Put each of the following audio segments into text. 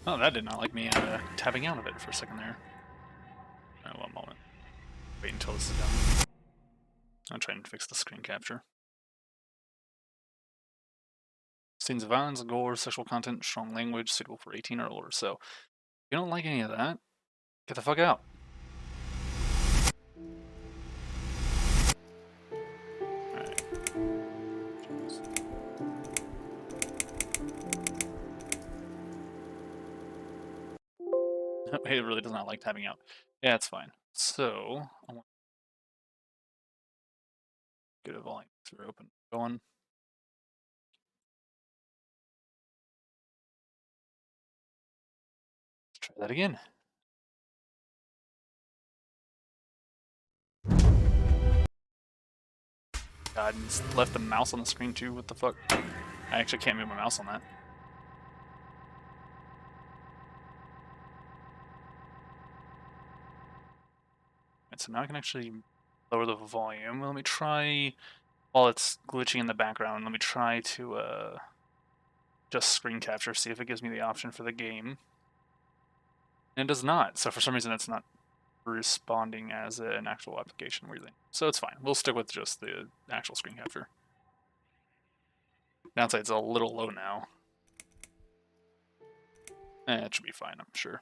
Oh, that did not like me tapping out of it for a second there. One moment. Wait until this is done. I'll try and fix the screen capture. Scenes of violence, gore, sexual content, strong language, suitable for 18 or older. So, if you don't like any of that, get the fuck out. Alright. It really does not like tapping out. Yeah, it's fine. So, I want to get a volume through open. Going. Let's try that again. God, and left the mouse on the screen too. What the fuck? I actually can't move my mouse on that. Right, so now I can actually lower the volume. Let me try, while it's glitching in the background, let me try to just screen capture, see if it gives me the option for the game. And it does not. So for some reason, it's not responding as an actual application. Weirdly. So it's fine. We'll stick with just the actual screen capture. Downside, it's a little low now. It should be fine, I'm sure.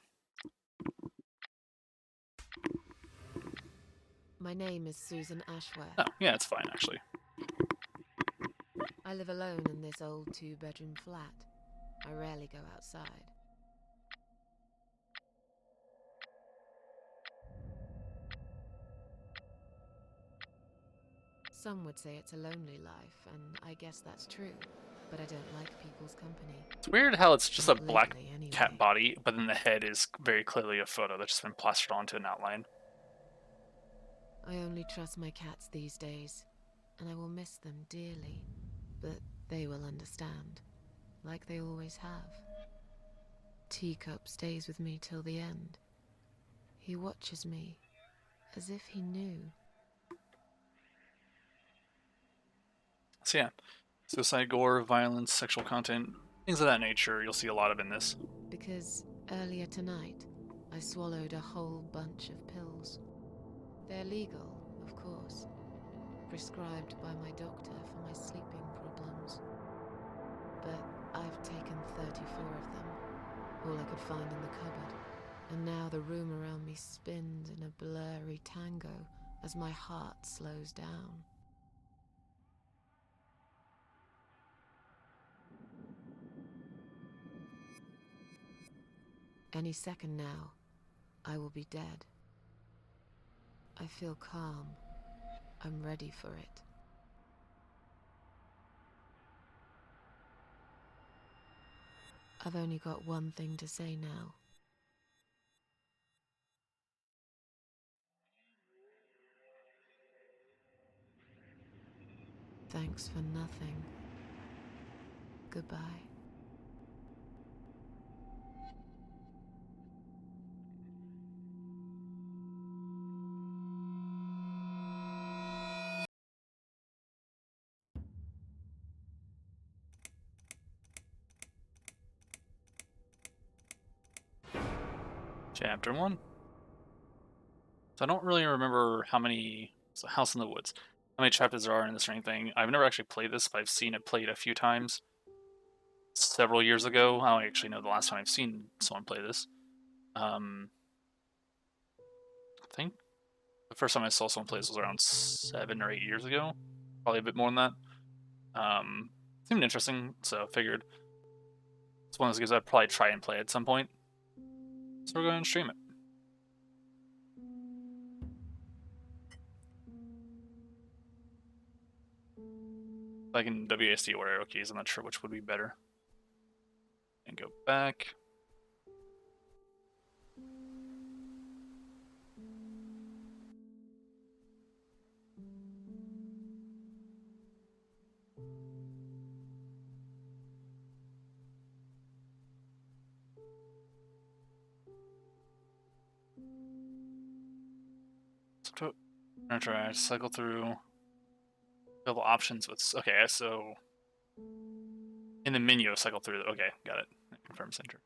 My name is Susan Ashworth. Oh, yeah, it's fine, actually. I live alone in this old two-bedroom flat. I rarely go outside. Some would say it's a lonely life, and I guess that's true. But I don't like people's company. It's weird how it's just a Not black lately, anyway. cat body, but then the head is very clearly a photo that's just been plastered onto an outline. I only trust my cats these days, and I will miss them dearly. But they will understand, like they always have. Teacup stays with me till the end. He watches me, as if he knew. So yeah, suicide, gore, violence, sexual content, things of that nature, you'll see a lot of in this. Because earlier tonight, I swallowed a whole bunch of pills. They're legal, of course, prescribed by my doctor for my sleeping problems. But I've taken 34 of them, all I could find in the cupboard. And now the room around me spins in a blurry tango as my heart slows down. Any second now, I will be dead. I feel calm. I'm ready for it. I've only got one thing to say now. Thanks for nothing. Goodbye. Chapter 1. So I don't really remember how many, so House in the Woods, how many chapters there are in this or anything. I've never actually played this, but I've seen it played a few times. Several years ago, I don't actually know the last time I've seen someone play this. I think the first time I saw someone play this was around 7 or 8 years ago, probably a bit more than that. Seemed interesting, so I figured it's one of those games I'd probably try and play at some point. So we're going to stream it. I can WASD or arrow keys, I'm not sure which would be better. And go back. So I'm gonna try to cycle through available options with, okay, so in the menu cycle through, okay, got it. Confirm center.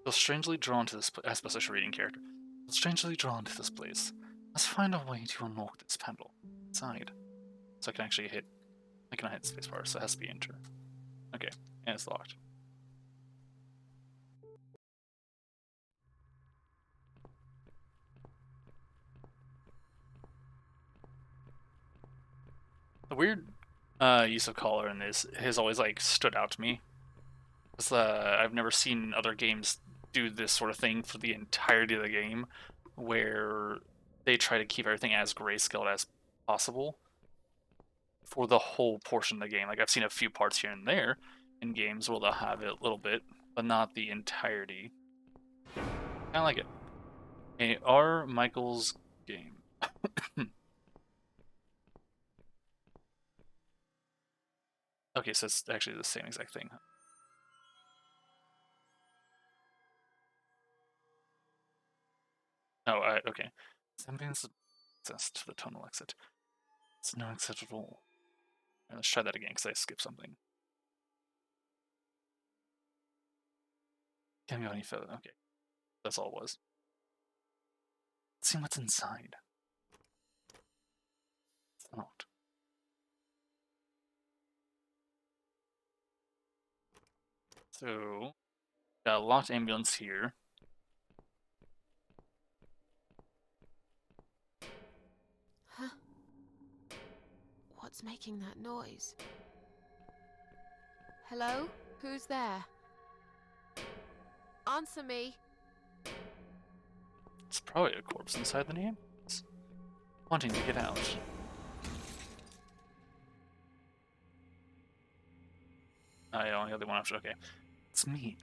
Feel strangely drawn to this place. I suppose I should reading character. Feel strangely drawn to this place. Let's find a way to unlock this panel. Inside. So I can actually hit. I cannot hit spacebar, so it has to be enter. Okay, and it's locked. The weird use of color in this has always like stood out to me. Because I've never seen other games do this sort of thing for the entirety of the game, where they try to keep everything as grayscale as possible for the whole portion of the game. Like I've seen a few parts here and there in games where they'll have it a little bit, but not the entirety. I like it. A R. Michael's game. Okay, so it's actually the same exact thing. Oh, okay. Semblance access to the tunnel exit. It's no exit at all. Right, let's try that again because I skipped something. Can't go any further. Okay, that's all it was. Let's see what's inside. It's not. So, got a locked ambulance here. Huh? What's making that noise? Hello? Who's there? Answer me. It's probably a corpse inside the ambulance, wanting to get out. I only have the one option. Okay, it's me.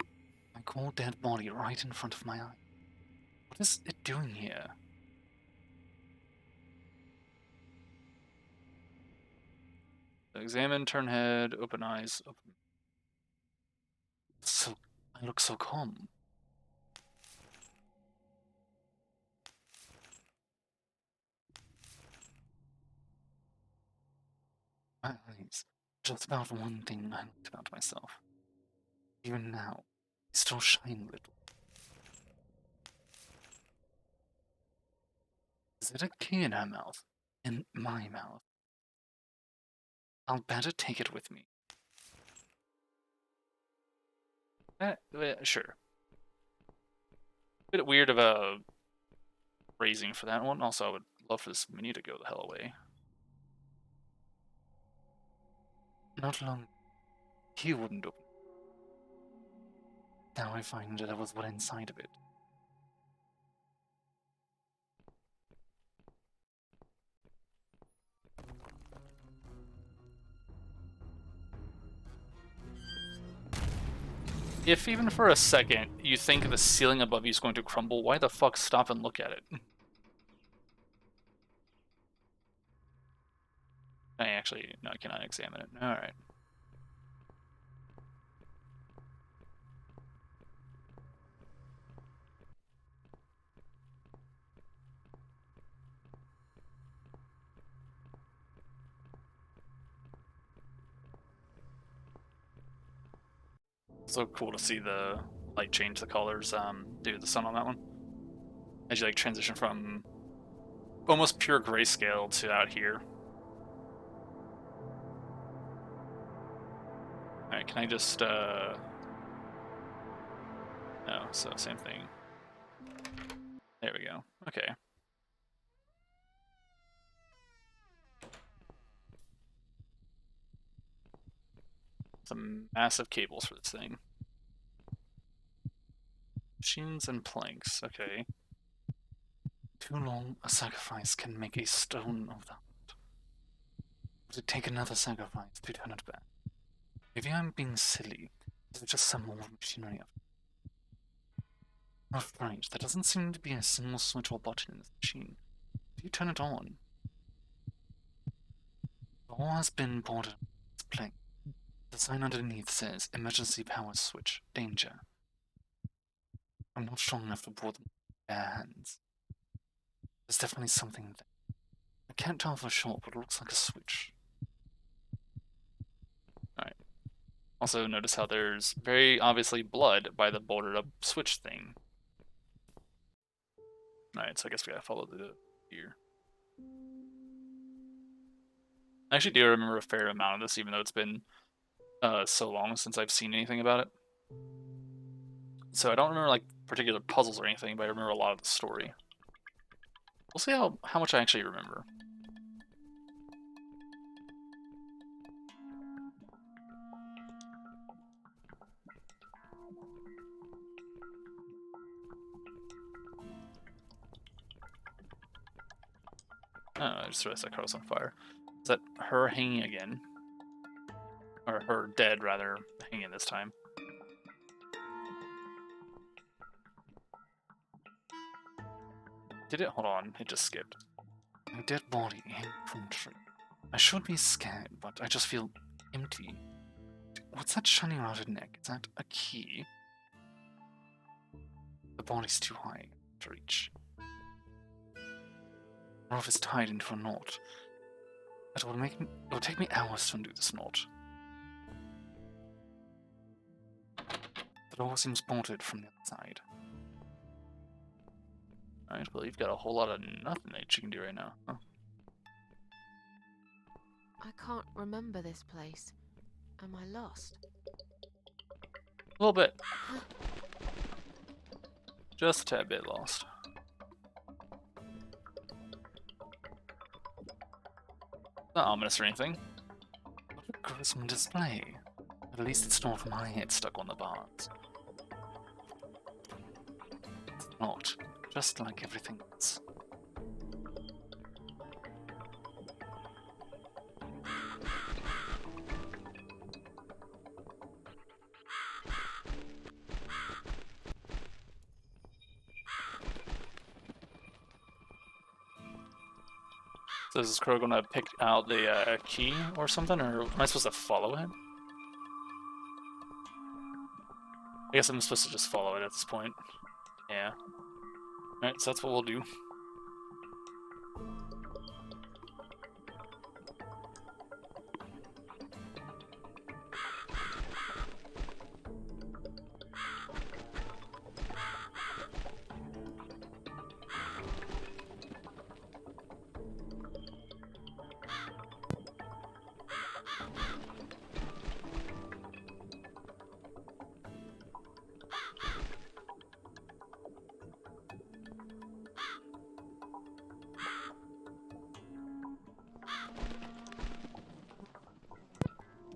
My cold dead body right in front of my eye. What is it doing here? Examine, turn head, open eyes. Open. So I look so calm. My eyes. Just about one thing I liked about myself. Even now, they still shine a little. Is it a key in her mouth? In my mouth? I'll better take it with me. Sure. Bit weird of a phrasing for that one. Also, I would love for this mini to go the hell away. Not long. He wouldn't open. Now I find there was one inside of it. If even for a second you think the ceiling above you is going to crumble, why the fuck stop and look at it? I actually, no, I cannot examine it. Alright. So cool to see the light change the colors, due to the sun on that one. As you like transition from almost pure grayscale to out here. Alright, can I just, no, so same thing. There we go. Okay. Some massive cables for this thing. Machines and planks, okay. Too long a sacrifice can make a stone of that. Would it take another sacrifice to turn it back? Maybe I'm being silly. Is it just some old machinery? Not right. There doesn't seem to be a single switch or button in this machine. If you turn it on, the wall has been boarded with its plank. The sign underneath says emergency power switch, danger. I'm not strong enough to board them with bare hands. There's definitely something there. I can't tell for sure, but it looks like a switch. Alright. Also, notice how there's very obviously blood by the boarded up switch thing. Alright, so I guess we gotta follow the deer. I actually do remember a fair amount of this, even though it's been so long since I've seen anything about it. So I don't remember like particular puzzles or anything, but I remember a lot of the story. We'll see how much I actually remember. Oh, I just realized that car was on fire. Is that her hanging again? Or her dead, rather, hanging this time? Did it? Hold on, it just skipped. A dead body hanging from a tree. I should be scared, but I just feel empty. What's that shining around her neck? Is that a key? The body's too high to reach. Or if it's tied into a knot. It will take me hours to undo this knot. The door seems bolted from the outside. Alright, well, you've got a whole lot of nothing that you can do right now. Huh? I can't remember this place. Am I lost? A little bit. Just a tad bit lost. Not ominous or anything. What a gruesome display. At least it's not my head stuck on the bars. It's not. Just like everything else. So is this crow gonna pick out the key or something, or am I supposed to follow it? I guess I'm supposed to just follow it at this point. Yeah. Alright, so that's what we'll do.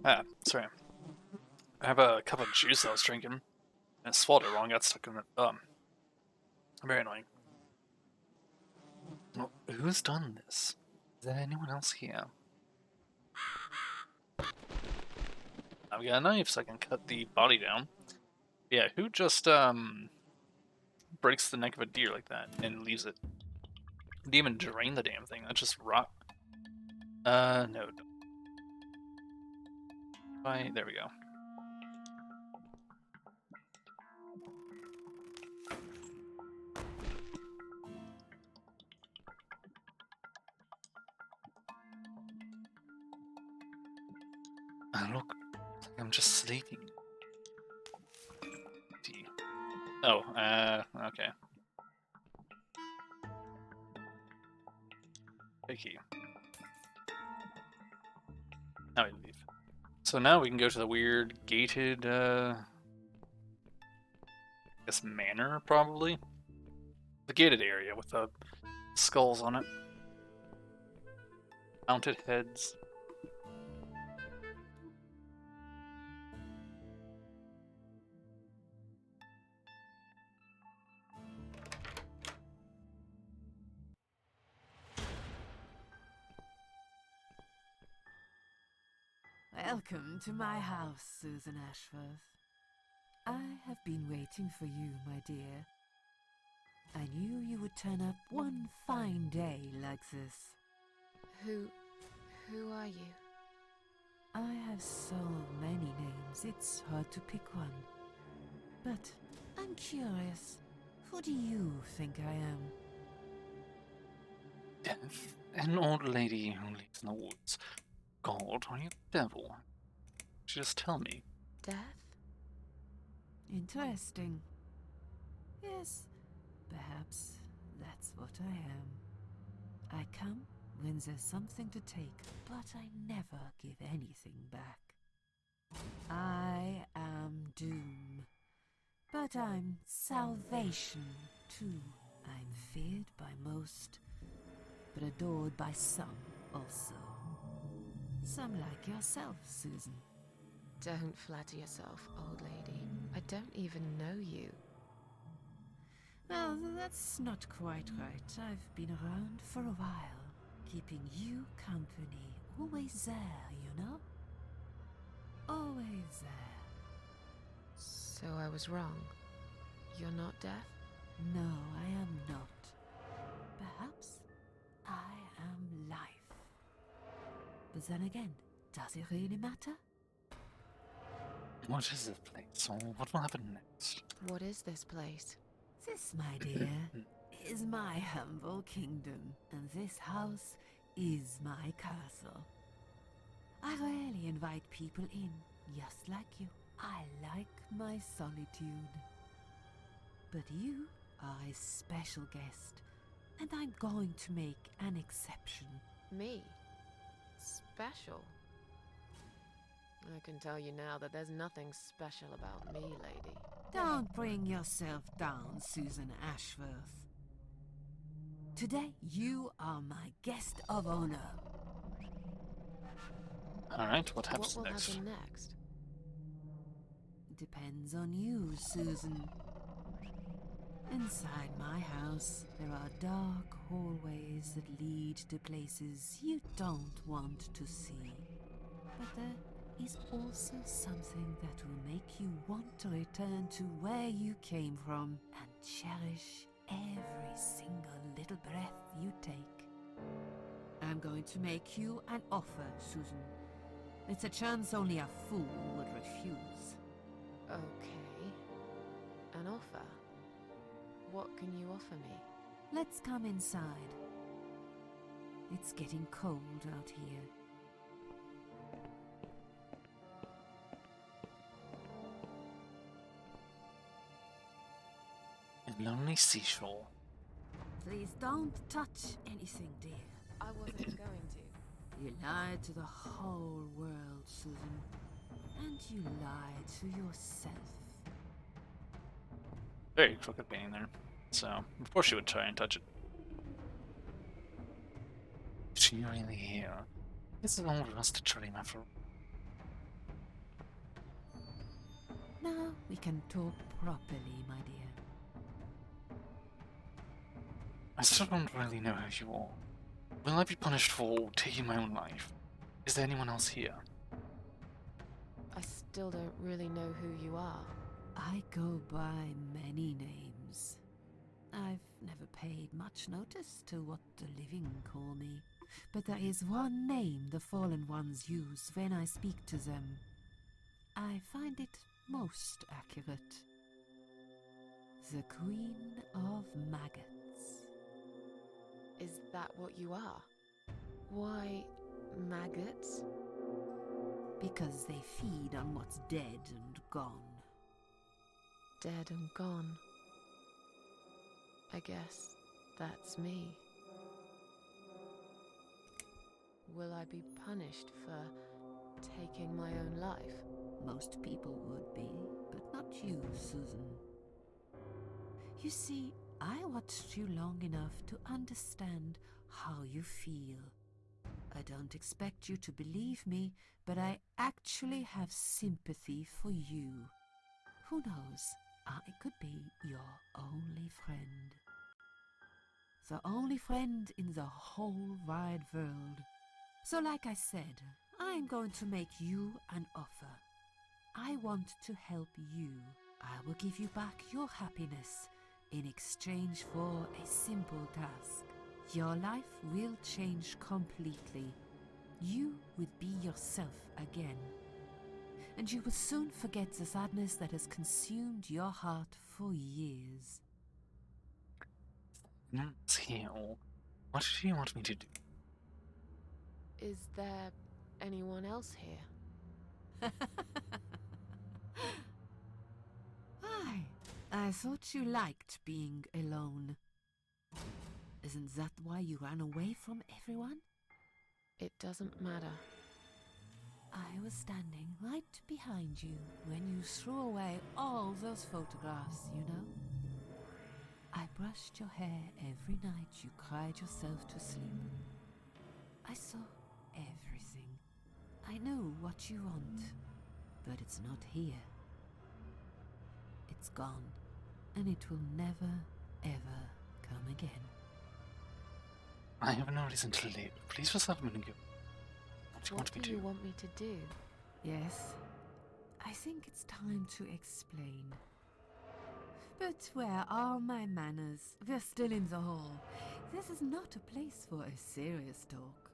Ah, sorry. I have a cup of juice I was drinking, and I swallowed it wrong, got stuck in the thumb. Very annoying. Well, who's done this? Is there anyone else here? I've got a knife, so I can cut the body down. Yeah, who just, breaks the neck of a deer like that and leaves it? Didn't even drain the damn thing, that's just rot. No. There we go. Look, I'm just sleeping. Oh, okay. Okay. Now we leave. So now we can go to the weird gated, I guess manor, probably? The gated area with the skulls on it. Mounted heads. Welcome to my house, Susan Ashworth. I have been waiting for you, my dear. I knew you would turn up one fine day like this. Who are you? I have so many names, it's hard to pick one. But I'm curious, who do you think I am? Death. An old lady who lives in the woods. God, are you the devil? Just tell me. death? Interesting. Yes, perhaps that's what I am. I come when there's something to take, but I never give anything back. I am doom, but I'm salvation too. I'm feared by most, but adored by some also. Some like yourself, Susan. Don't flatter yourself, old lady. I don't even know you. Well, that's not quite right. I've been around for a while, keeping you company. Always there, you know? Always there. So I was wrong. You're not death? No, I am not. Perhaps I am life. But then again, does it really matter? What is this place? Or what will happen next? What is this place? This, my dear, is my humble kingdom, and this house is my castle. I rarely invite people in, just like you. I like my solitude. But you are a special guest, and I'm going to make an exception. Me? Special? I can tell you now that there's nothing special about me, lady. Don't bring yourself down, Susan Ashworth. Today, you are my guest of honor. Alright, what What happens will next? happen next? Depends on you, Susan. Inside my house, there are dark hallways that lead to places you don't want to see. But there is also something that will make you want to return to where you came from and cherish every single little breath you take. I'm going to make you an offer, Susan. It's a chance only a fool would refuse. Okay. An offer? What can you offer me? Let's come inside. It's getting cold out here. A lonely seashore. Please don't touch anything, dear. I wasn't going to. You lied to the whole world, Susan. And you lied to yourself. Very crooked painting there. So, before she would try and touch it. Is she really here? It's all of us to dream after. Now we can talk properly, my dear. I still don't really know who you are. Will I be punished for taking my own life? Is there anyone else here? I still don't really know who you are. I go by many names. I've never paid much notice to what the living call me, but there is one name the fallen ones use when I speak to them. I find it most accurate. The Queen of Maggots. Is that what you are? Why, maggots? Because they feed on what's dead and gone. Dead and gone. I guess that's me. Will I be punished for taking my own life? Most people would be, but not you, Susan. You see, I watched you long enough to understand how you feel. I don't expect you to believe me, but I actually have sympathy for you. Who knows, I could be your only friend. The only friend in the whole wide world. So like I said, I'm going to make you an offer. I want to help you. I will give you back your happiness in exchange for a simple task. Your life will change completely. You will be yourself again. And you will soon forget the sadness that has consumed your heart for years. Let's heal. What do you want me to do? Is there anyone else here? I thought you liked being alone. Isn't that why you ran away from everyone? It doesn't matter. I was standing right behind you when you threw away all those photographs, you know? I brushed your hair every night you cried yourself to sleep. I saw everything. I know what you want, but it's not here. It's gone, and it will never, ever come again. I have no reason to leave. Please just let me go. What do you want me What to do you do? want me to do? Yes, I think it's time to explain. But where are my manners? We're still in the hall. This is not a place for a serious talk.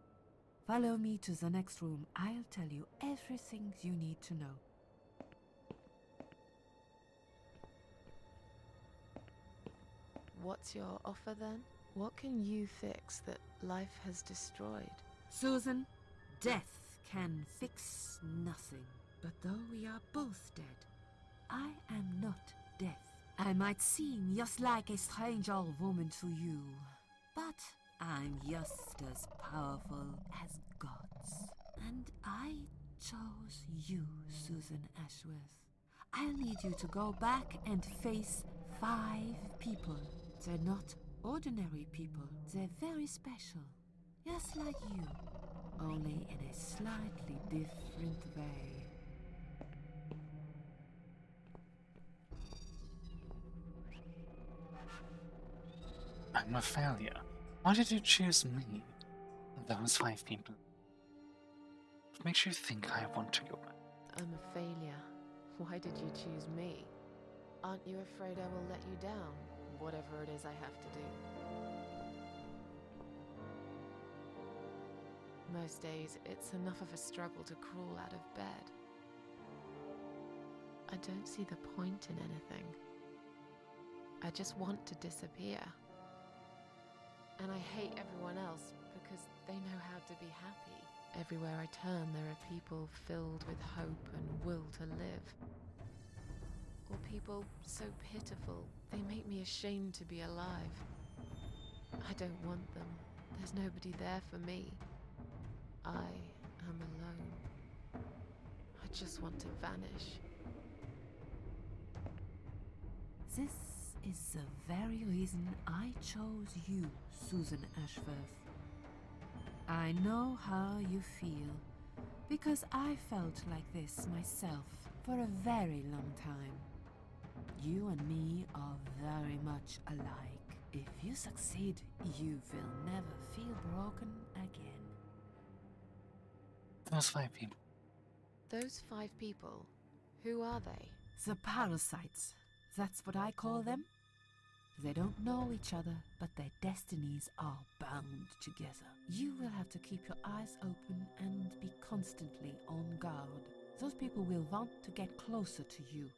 Follow me to the next room. I'll tell you everything you need to know. What's your offer then? What can you fix that life has destroyed? Susan, death can fix nothing. But though we are both dead, I am not death. I might seem just like a strange old woman to you, but I'm just as powerful as gods. And I chose you, Susan Ashworth. I'll need you to go back and face 5 people. They're not ordinary people. They're very special. Just like you, only in a slightly different way. I'm a failure. Why did you choose me? Those 5 people. What makes you think I want to go back? I'm a failure. Why did you choose me? Aren't you afraid I will let you down, whatever it is I have to do? Most days, it's enough of a struggle to crawl out of bed. I don't see the point in anything. I just want to disappear. And I hate everyone else because they know how to be happy. Everywhere I turn, there are people filled with hope and will to live. Or people so pitiful, they make me ashamed to be alive. I don't want them. There's nobody there for me. I am alone. I just want to vanish. This is the very reason I chose you, Susan Ashworth. I know how you feel, because I felt like this myself for a very long time. You and me are very much alike. If you succeed, you will never feel broken again. Those 5 people. Those 5 people, who are they? The parasites, that's what I call them. They don't know each other, but their destinies are bound together. You will have to keep your eyes open and be constantly on guard. Those people will want to get closer to you.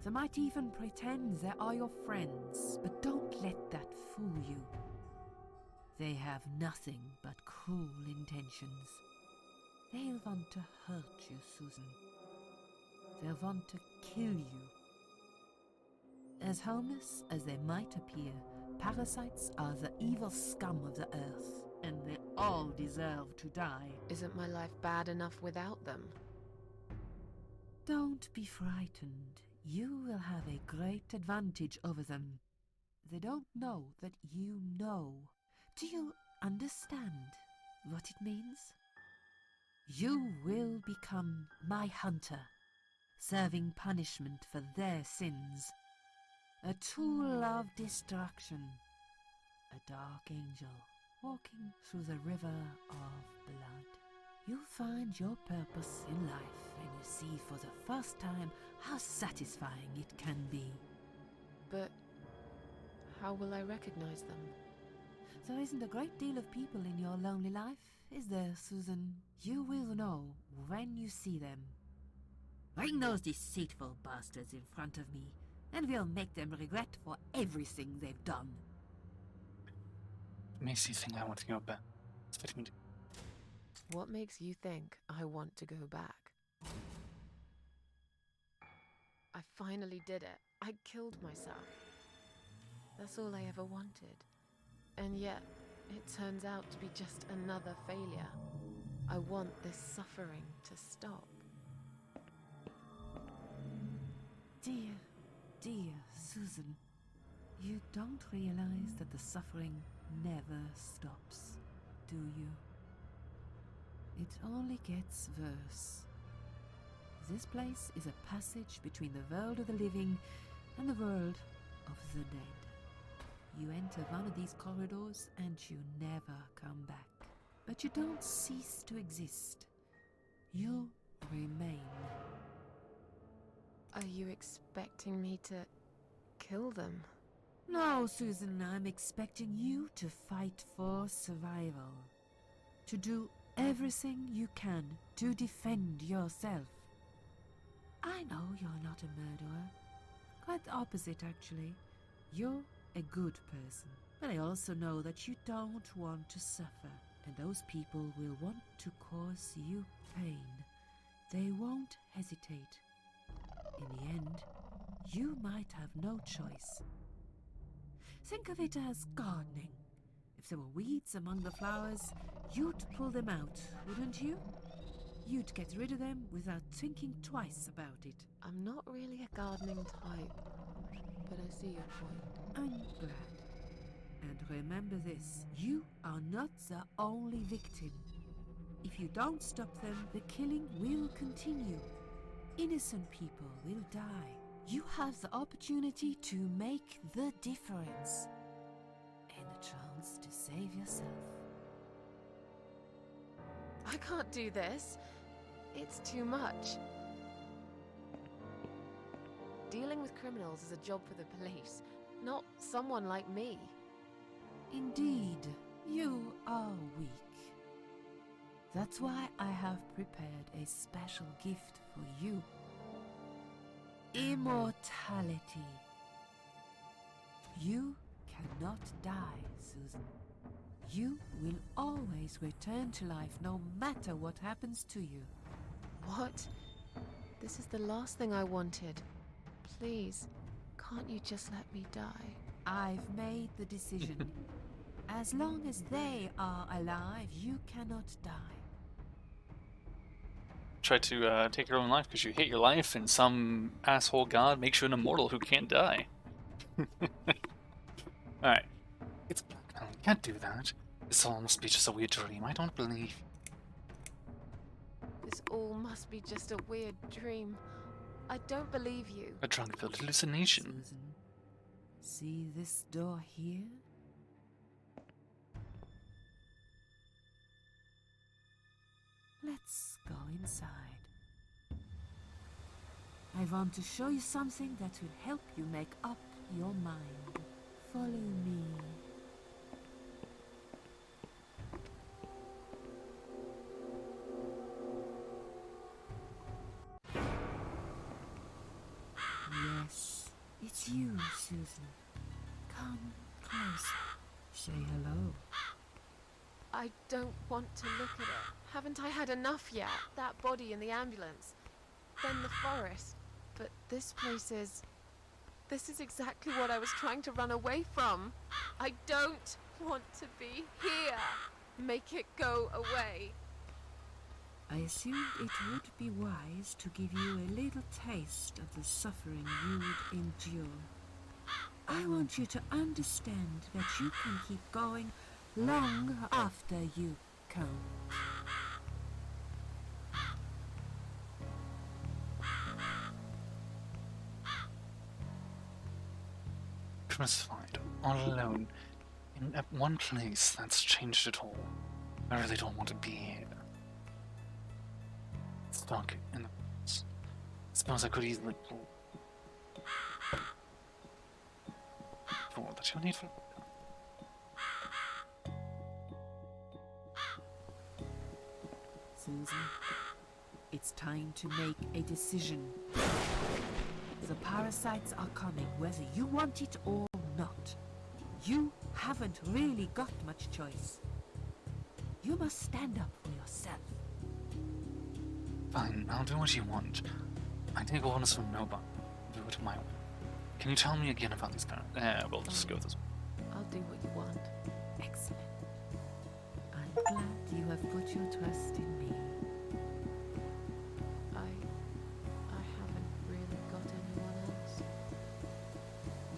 They might even pretend they are your friends, but don't let that fool you. They have nothing but cruel intentions. They'll want to hurt you, Susan. They'll want to kill you. As harmless as they might appear, parasites are the evil scum of the earth, and they all deserve to die. Isn't my life bad enough without them? Don't be frightened. You will have a great advantage over them. They don't know that you know. Do you understand what it means? You will become my hunter, serving punishment for their sins. A tool of destruction. A dark angel walking through the river of blood. You'll find your purpose in life and you see for the first time how satisfying it can be. But how will I recognize them? There isn't a great deal of people in your lonely life, is there, Susan? You will know when you see them. Bring those deceitful bastards in front of me, and we'll make them regret for everything they've done. It makes you think I want to go back. It's fitting to. What makes you think I want to go back? I finally did it. I killed myself. That's all I ever wanted. And yet, it turns out to be just another failure. I want this suffering to stop. Dear, dear Susan, you don't realize that the suffering never stops, do you? It only gets worse. This place is a passage between the world of the living and the world of the dead. You enter one of these corridors and you never come back. But you don't cease to exist. You remain. Are you expecting me to kill them? No, Susan, I'm expecting you to fight for survival. To do everything you can to defend yourself. I know you're not a murderer. Quite the opposite, actually. You're a good person. But I also know that you don't want to suffer. And those people will want to cause you pain. They won't hesitate. In the end, you might have no choice. Think of it as gardening. If there were weeds among the flowers, you'd pull them out, wouldn't you? You'd get rid of them without thinking twice about it. I'm not really a gardening type, but I see your point. I'm glad. And remember this, you are not the only victim. If you don't stop them, the killing will continue. Innocent people will die. You have the opportunity to make the difference. And a chance to save yourself. I can't do this. It's too much. Dealing with criminals is a job for the police, not someone like me. Indeed, you are weak. That's why I have prepared a special gift for you. Immortality. You cannot die, Susan. You will always return to life no matter what happens to you. What? This is the last thing I wanted. Please, can't you just let me die? I've made the decision. As long as they are alive, you cannot die. Try to take your own life because you hate your life, and some asshole god makes you an immortal who can't die. Alright. It's blackmail. You can't do that. This all must be just a weird dream. I don't believe. This all must be just a weird dream. I don't believe you. A drug-filled hallucination. Susan, see this door here? Let's go inside. I want to show you something that will help you make up your mind. Follow me. Yes, it's you, Susan. Come close. Say hello. I don't want to look at it. Haven't I had enough yet? That body in the ambulance. Then the forest. But this place is... This is exactly what I was trying to run away from. I don't want to be here. Make it go away. I assumed it would be wise to give you a little taste of the suffering you would endure. I want you to understand that you can keep going long after you come. Crucified, all alone, in one place that's changed it all. I really don't want to be here. Stuck in the woods. I suppose I could easily pull that you'll need for. Susan, it's time to make a decision. The parasites are coming, whether you want it or not. You haven't really got much choice. You must stand up for yourself. Fine, I'll do what you want. I take orders from nobody. Do it my way. Can you tell me again about these parents? We'll just go with this one. I'll do what you want. Excellent. I'm glad you have put your trust in me. I haven't really got anyone else.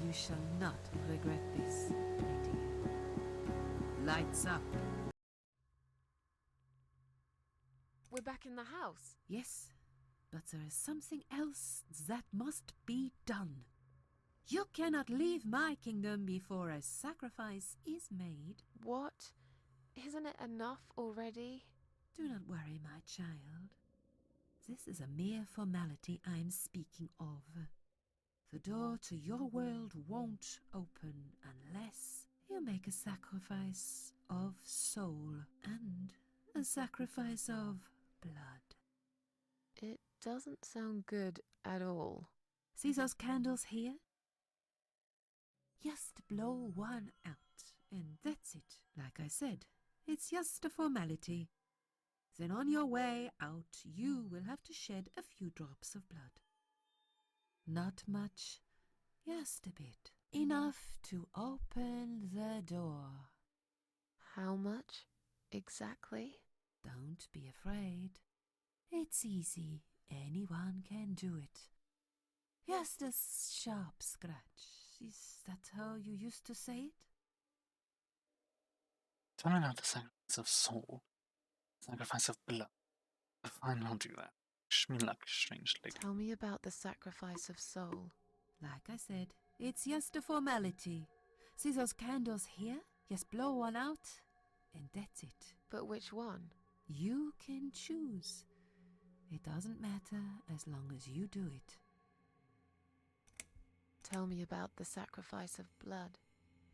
You shall not regret this, my dear. Lights up. We're back in the house. Yes, but there is something else that must be done. You cannot leave my kingdom before a sacrifice is made. What? Isn't it enough already? Do not worry, my child. This is a mere formality I'm speaking of. The door to your world won't open unless you make a sacrifice of soul and a sacrifice of blood. It doesn't sound good at all. See those candles here? Just blow one out, and that's it. Like I said, it's just a formality. Then on your way out, you will have to shed a few drops of blood. Not much, just a bit. Enough to open the door. How much exactly? Don't be afraid. It's easy. Anyone can do it. Just a sharp scratch. Is that how you used to say it? Tell me about the sacrifice of soul. Sacrifice of blood. Fine, I'll do that. Wish me luck, strange lady. Tell me about the sacrifice of soul. Like I said, it's just a formality. See those candles here? Just blow one out, and that's it. But which one? You can choose. It doesn't matter as long as you do it. Tell me about the sacrifice of blood.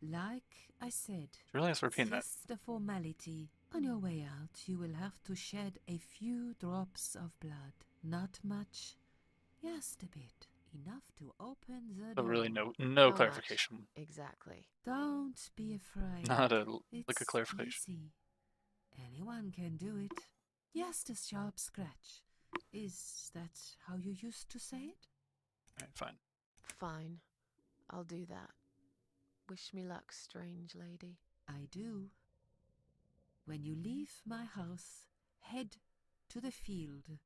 Like I said, She really has to repeat that. it's just a formality. On your way out, you will have to shed a few drops of blood. Not much, just a bit. Enough to open the But door. really, no How clarification. much exactly? Don't be afraid. Not a It's clarification. easy. Anyone can do it. Just a sharp scratch. Is that how you used to say it? Alright, fine. Fine. I'll do that. Wish me luck, strange lady. I do. When you leave my house, head to the field.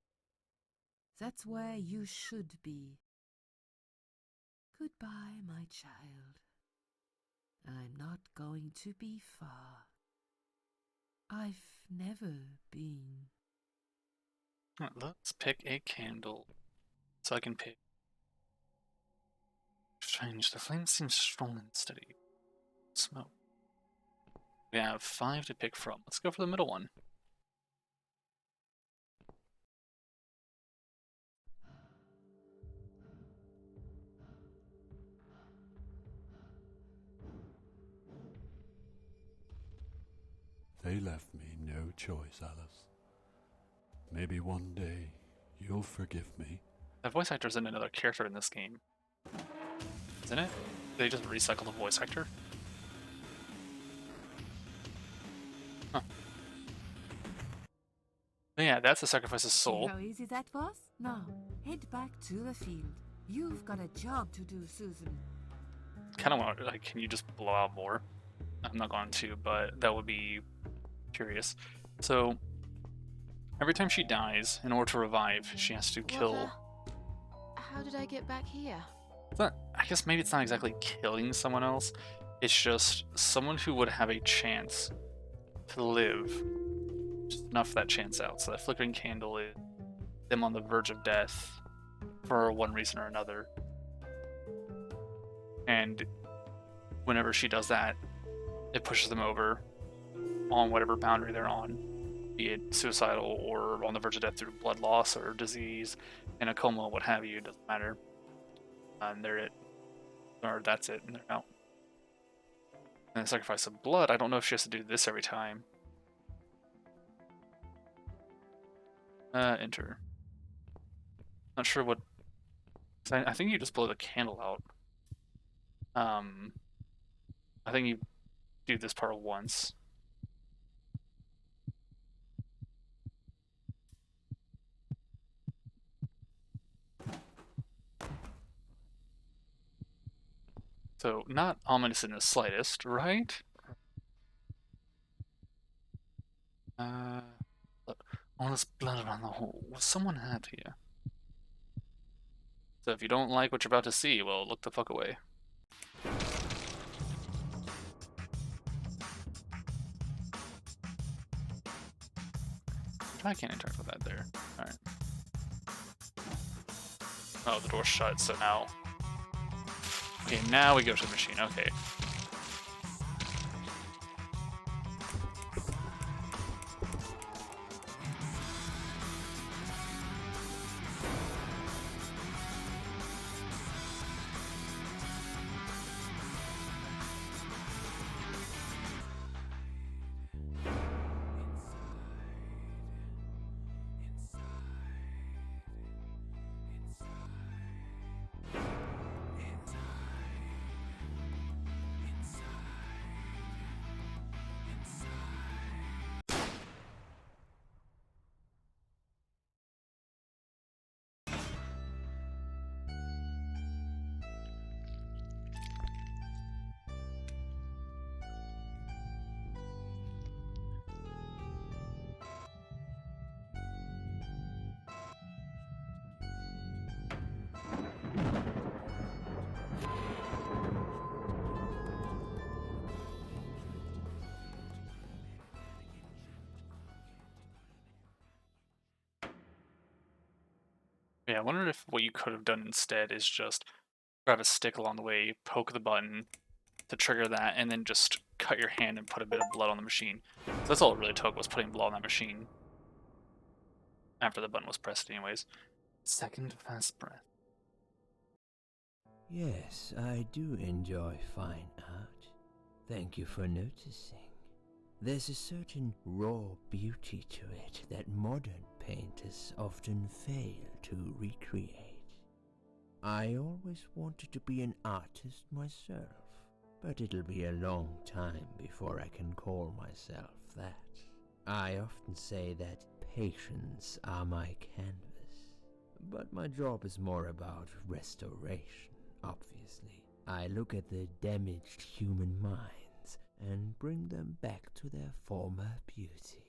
That's where you should be. Goodbye, my child. I'm not going to be far. I've never been. Alright, let's pick a candle. So I can pick. Strange, the flame seems strong and steady. Smoke. We have 5 to pick from. Let's go for the middle one. They left me no choice, Alice. Maybe one day you'll forgive me. The voice actor isn't another character in this game. Isn't it? They just recycle the voice actor? Huh. But yeah, that's the sacrifice of soul. See how easy that was? Now, head back to the field. You've got a job to do, Susan. Kind of want, like, can you just blow out more? I'm not going to, but that would be curious. So, every time she dies, in order to revive, she has to kill. How did I get back here? It's not, I guess maybe it's not exactly killing someone else. It's just someone who would have a chance to live. Just enough that chance out. So that flickering candle is them on the verge of death for one reason or another. And whenever she does that, it pushes them over on whatever boundary they're on, be it suicidal or on the verge of death through blood loss or disease, in a coma, what have you, it doesn't matter. And they're it. Or that's it, and they're out. And the sacrifice of blood, I don't know if she has to do this every time. Enter. Not sure what. I think you just blow the candle out. I think you do this part once. So, not ominous in the slightest, right? Look, all this blood around the hole. Was someone had here? So if you don't like what you're about to see, well, look the fuck away. I can't interact with that there. Alright. Oh, the door's shut, so now... Okay, now we go to the machine, okay. Yeah, I wondered if what you could have done instead is just grab a stick along the way, poke the button to trigger that, and then just cut your hand and put a bit of blood on the machine. So that's all it really took, was putting blood on that machine. After the button was pressed anyways. Second fast breath. Yes, I do enjoy fine art. Thank you for noticing. There's a certain raw beauty to it that modern painters often fail to recreate. I always wanted to be an artist myself, but it'll be a long time before I can call myself that. I often say that patients are my canvas, but my job is more about restoration, obviously. I look at the damaged human minds and bring them back to their former beauty.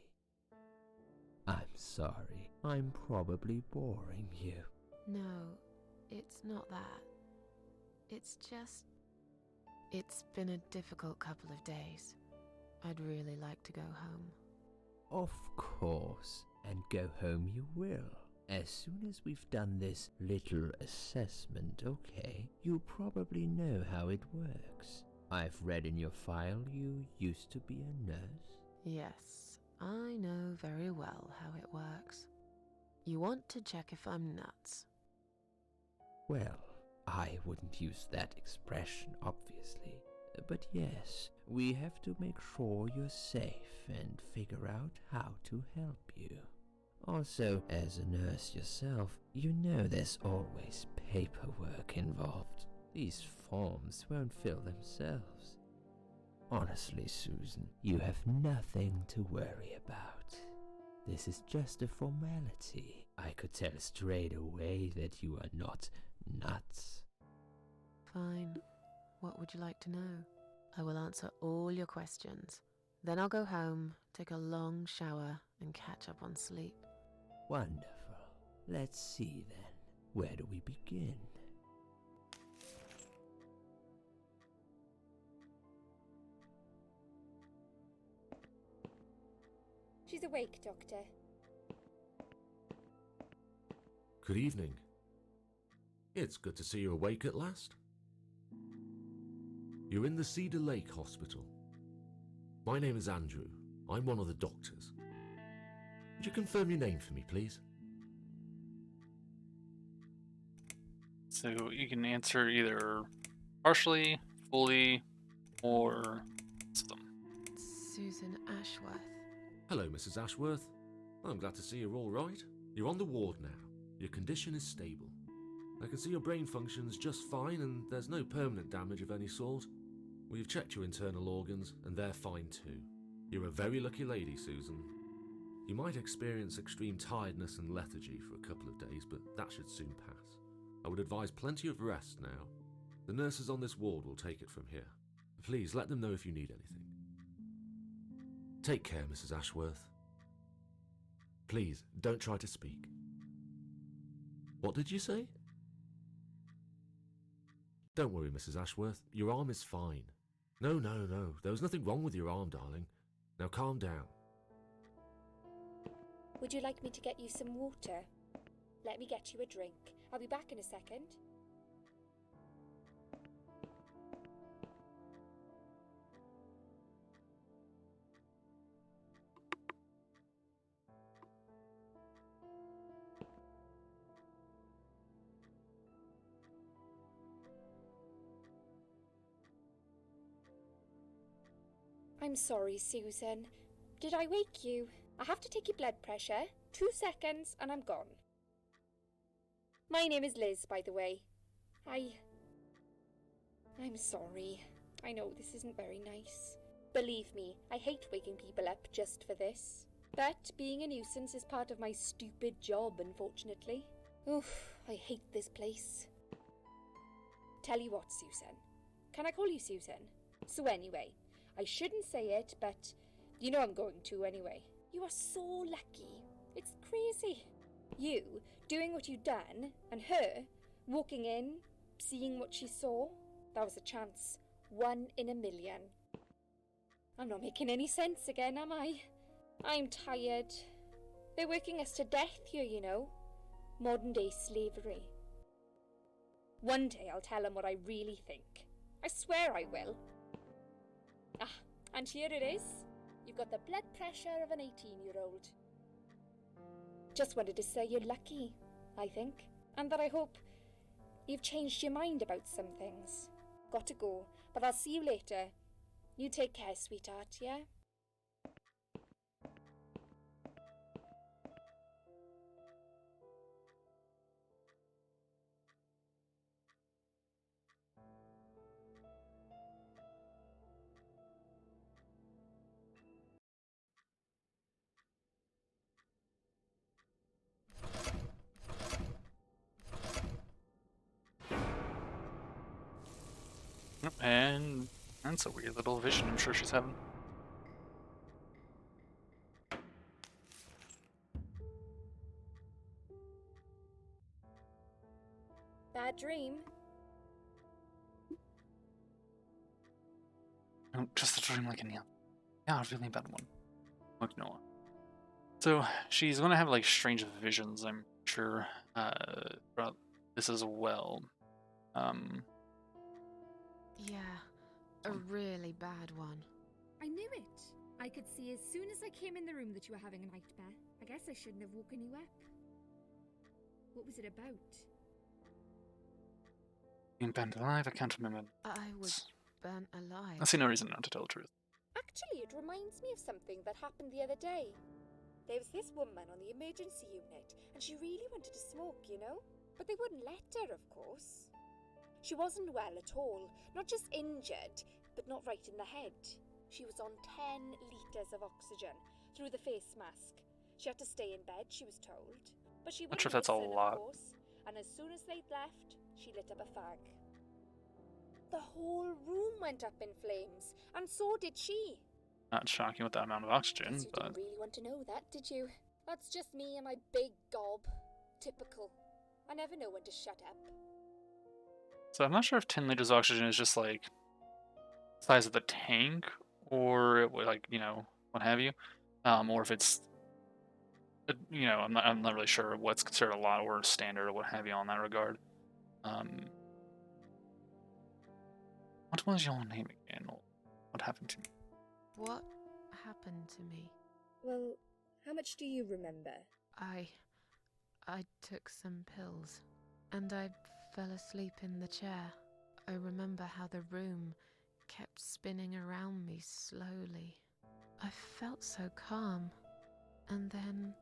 I'm sorry, I'm probably boring you. No, it's not that. It's just... It's been a difficult couple of days. I'd really like to go home. Of course, and go home you will. As soon as we've done this little assessment, okay, you probably know how it works. I've read in your file you used to be a nurse. Yes, I know very well how it works. You want to check if I'm nuts. Well, I wouldn't use that expression, obviously. But yes, we have to make sure you're safe and figure out how to help you. Also, as a nurse yourself, you know there's always paperwork involved. These forms won't fill themselves. Honestly, Susan, you have nothing to worry about. This is just a formality. I could tell straight away that you are not nuts. Fine. What would you like to know? I will answer all your questions. Then I'll go home, take a long shower, and catch up on sleep. Wonderful. Let's see then. Where do we begin? She's awake, Doctor. Good evening. It's good to see you awake at last. You're in the Cedar Lake Hospital. My name is Andrew. I'm one of the doctors. Would you confirm your name for me, please? So you can answer either partially, fully, or some. Susan Ashworth. Hello, Mrs. Ashworth. I'm glad to see you're all right. You're on the ward now. Your condition is stable. I can see your brain functions just fine and there's no permanent damage of any sort. We've checked your internal organs and they're fine too. You're a very lucky lady, Susan. You might experience extreme tiredness and lethargy for a couple of days, but that should soon pass. I would advise plenty of rest now. The nurses on this ward will take it from here. Please let them know if you need anything. Take care, Mrs. Ashworth. Please, don't try to speak. What did you say? Don't worry, Mrs. Ashworth. Your arm is fine. No. There was nothing wrong with your arm, darling. Now calm down. Would you like me to get you some water? Let me get you a drink. I'll be back in a second. I'm sorry, Susan. Did I wake you? I have to take your blood pressure. 2 seconds and I'm gone. My name is Liz, by the way. I'm sorry. I know this isn't very nice. Believe me, I hate waking people up just for this. But being a nuisance is part of my stupid job, unfortunately. Oof, I hate this place. Tell you what, Susan. Can I call you Susan? So anyway, I shouldn't say it, but you know I'm going to anyway. You are so lucky. It's crazy. You doing what you've done, and her walking in, seeing what she saw. That was a chance. 1 in a million. I'm not making any sense again, am I? I'm tired. They're working us to death here, you know. Modern day slavery. One day I'll tell them what I really think. I swear I will. Ah, and here it is. You've got the blood pressure of an 18-year-old. Just wanted to say you're lucky, I think. And that I hope you've changed your mind about some things. Got to go, but I'll see you later. You take care, sweetheart, yeah? Yep, and that's a weird little vision I'm sure she's having. Bad dream? No, just a dream like any other. Yeah, a really bad one. Look, Noah. So she's gonna have like strange visions, I'm sure, throughout this as well. Yeah, a really bad one. I knew it. I could see as soon as I came in the room that you were having a nightmare. I guess I shouldn't have woken you up. What was it about? Being burned alive, I can't remember. I was burnt alive. I see no reason not to tell the truth. Actually, it reminds me of something that happened the other day. There was this woman on the emergency unit, and she really wanted to smoke, you know? But they wouldn't let her, of course. She wasn't well at all, not just injured, but not right in the head. She was on 10 litres of oxygen through the face mask. She had to stay in bed, she was told. But she Not wouldn't sure if that's a listen, lot. of course, and as soon as they'd left, she lit up a fag. The whole room went up in flames, and so did she. Not shocking with that amount of oxygen, Guess you but didn't really want to know that, did you? That's just me and my big gob. Typical. I never know when to shut up. so I'm not sure if 10 liters of oxygen is just like size of the tank, or it would, like, you know, what have you, or if it's, you know, I'm not really sure what's considered a lot or standard or what have you on that regard. What was your name again? What happened to me? What happened to me? Well, how much do you remember? I took some pills, and I fell asleep in the chair. I remember how the room kept spinning around me slowly. I felt so calm, and then...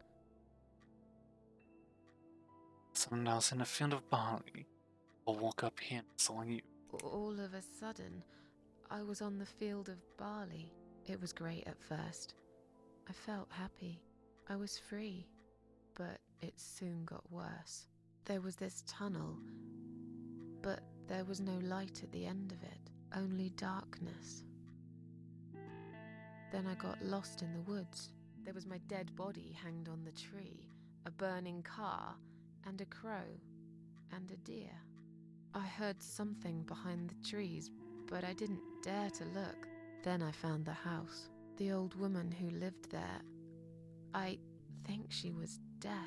Someone else in a field of barley. I'll walk up here and saw you. all of a sudden, I was on the field of barley. It was great at first. I felt happy. I was free. But it soon got worse. There was this tunnel, but There was no light at the end of it, only darkness. Then I got lost in the woods. There was my dead body hanged on the tree, a burning car, and a crow, and a deer. I heard something behind the trees, but I didn't dare to look. Then I found the house. The old woman who lived there, I think she was Death.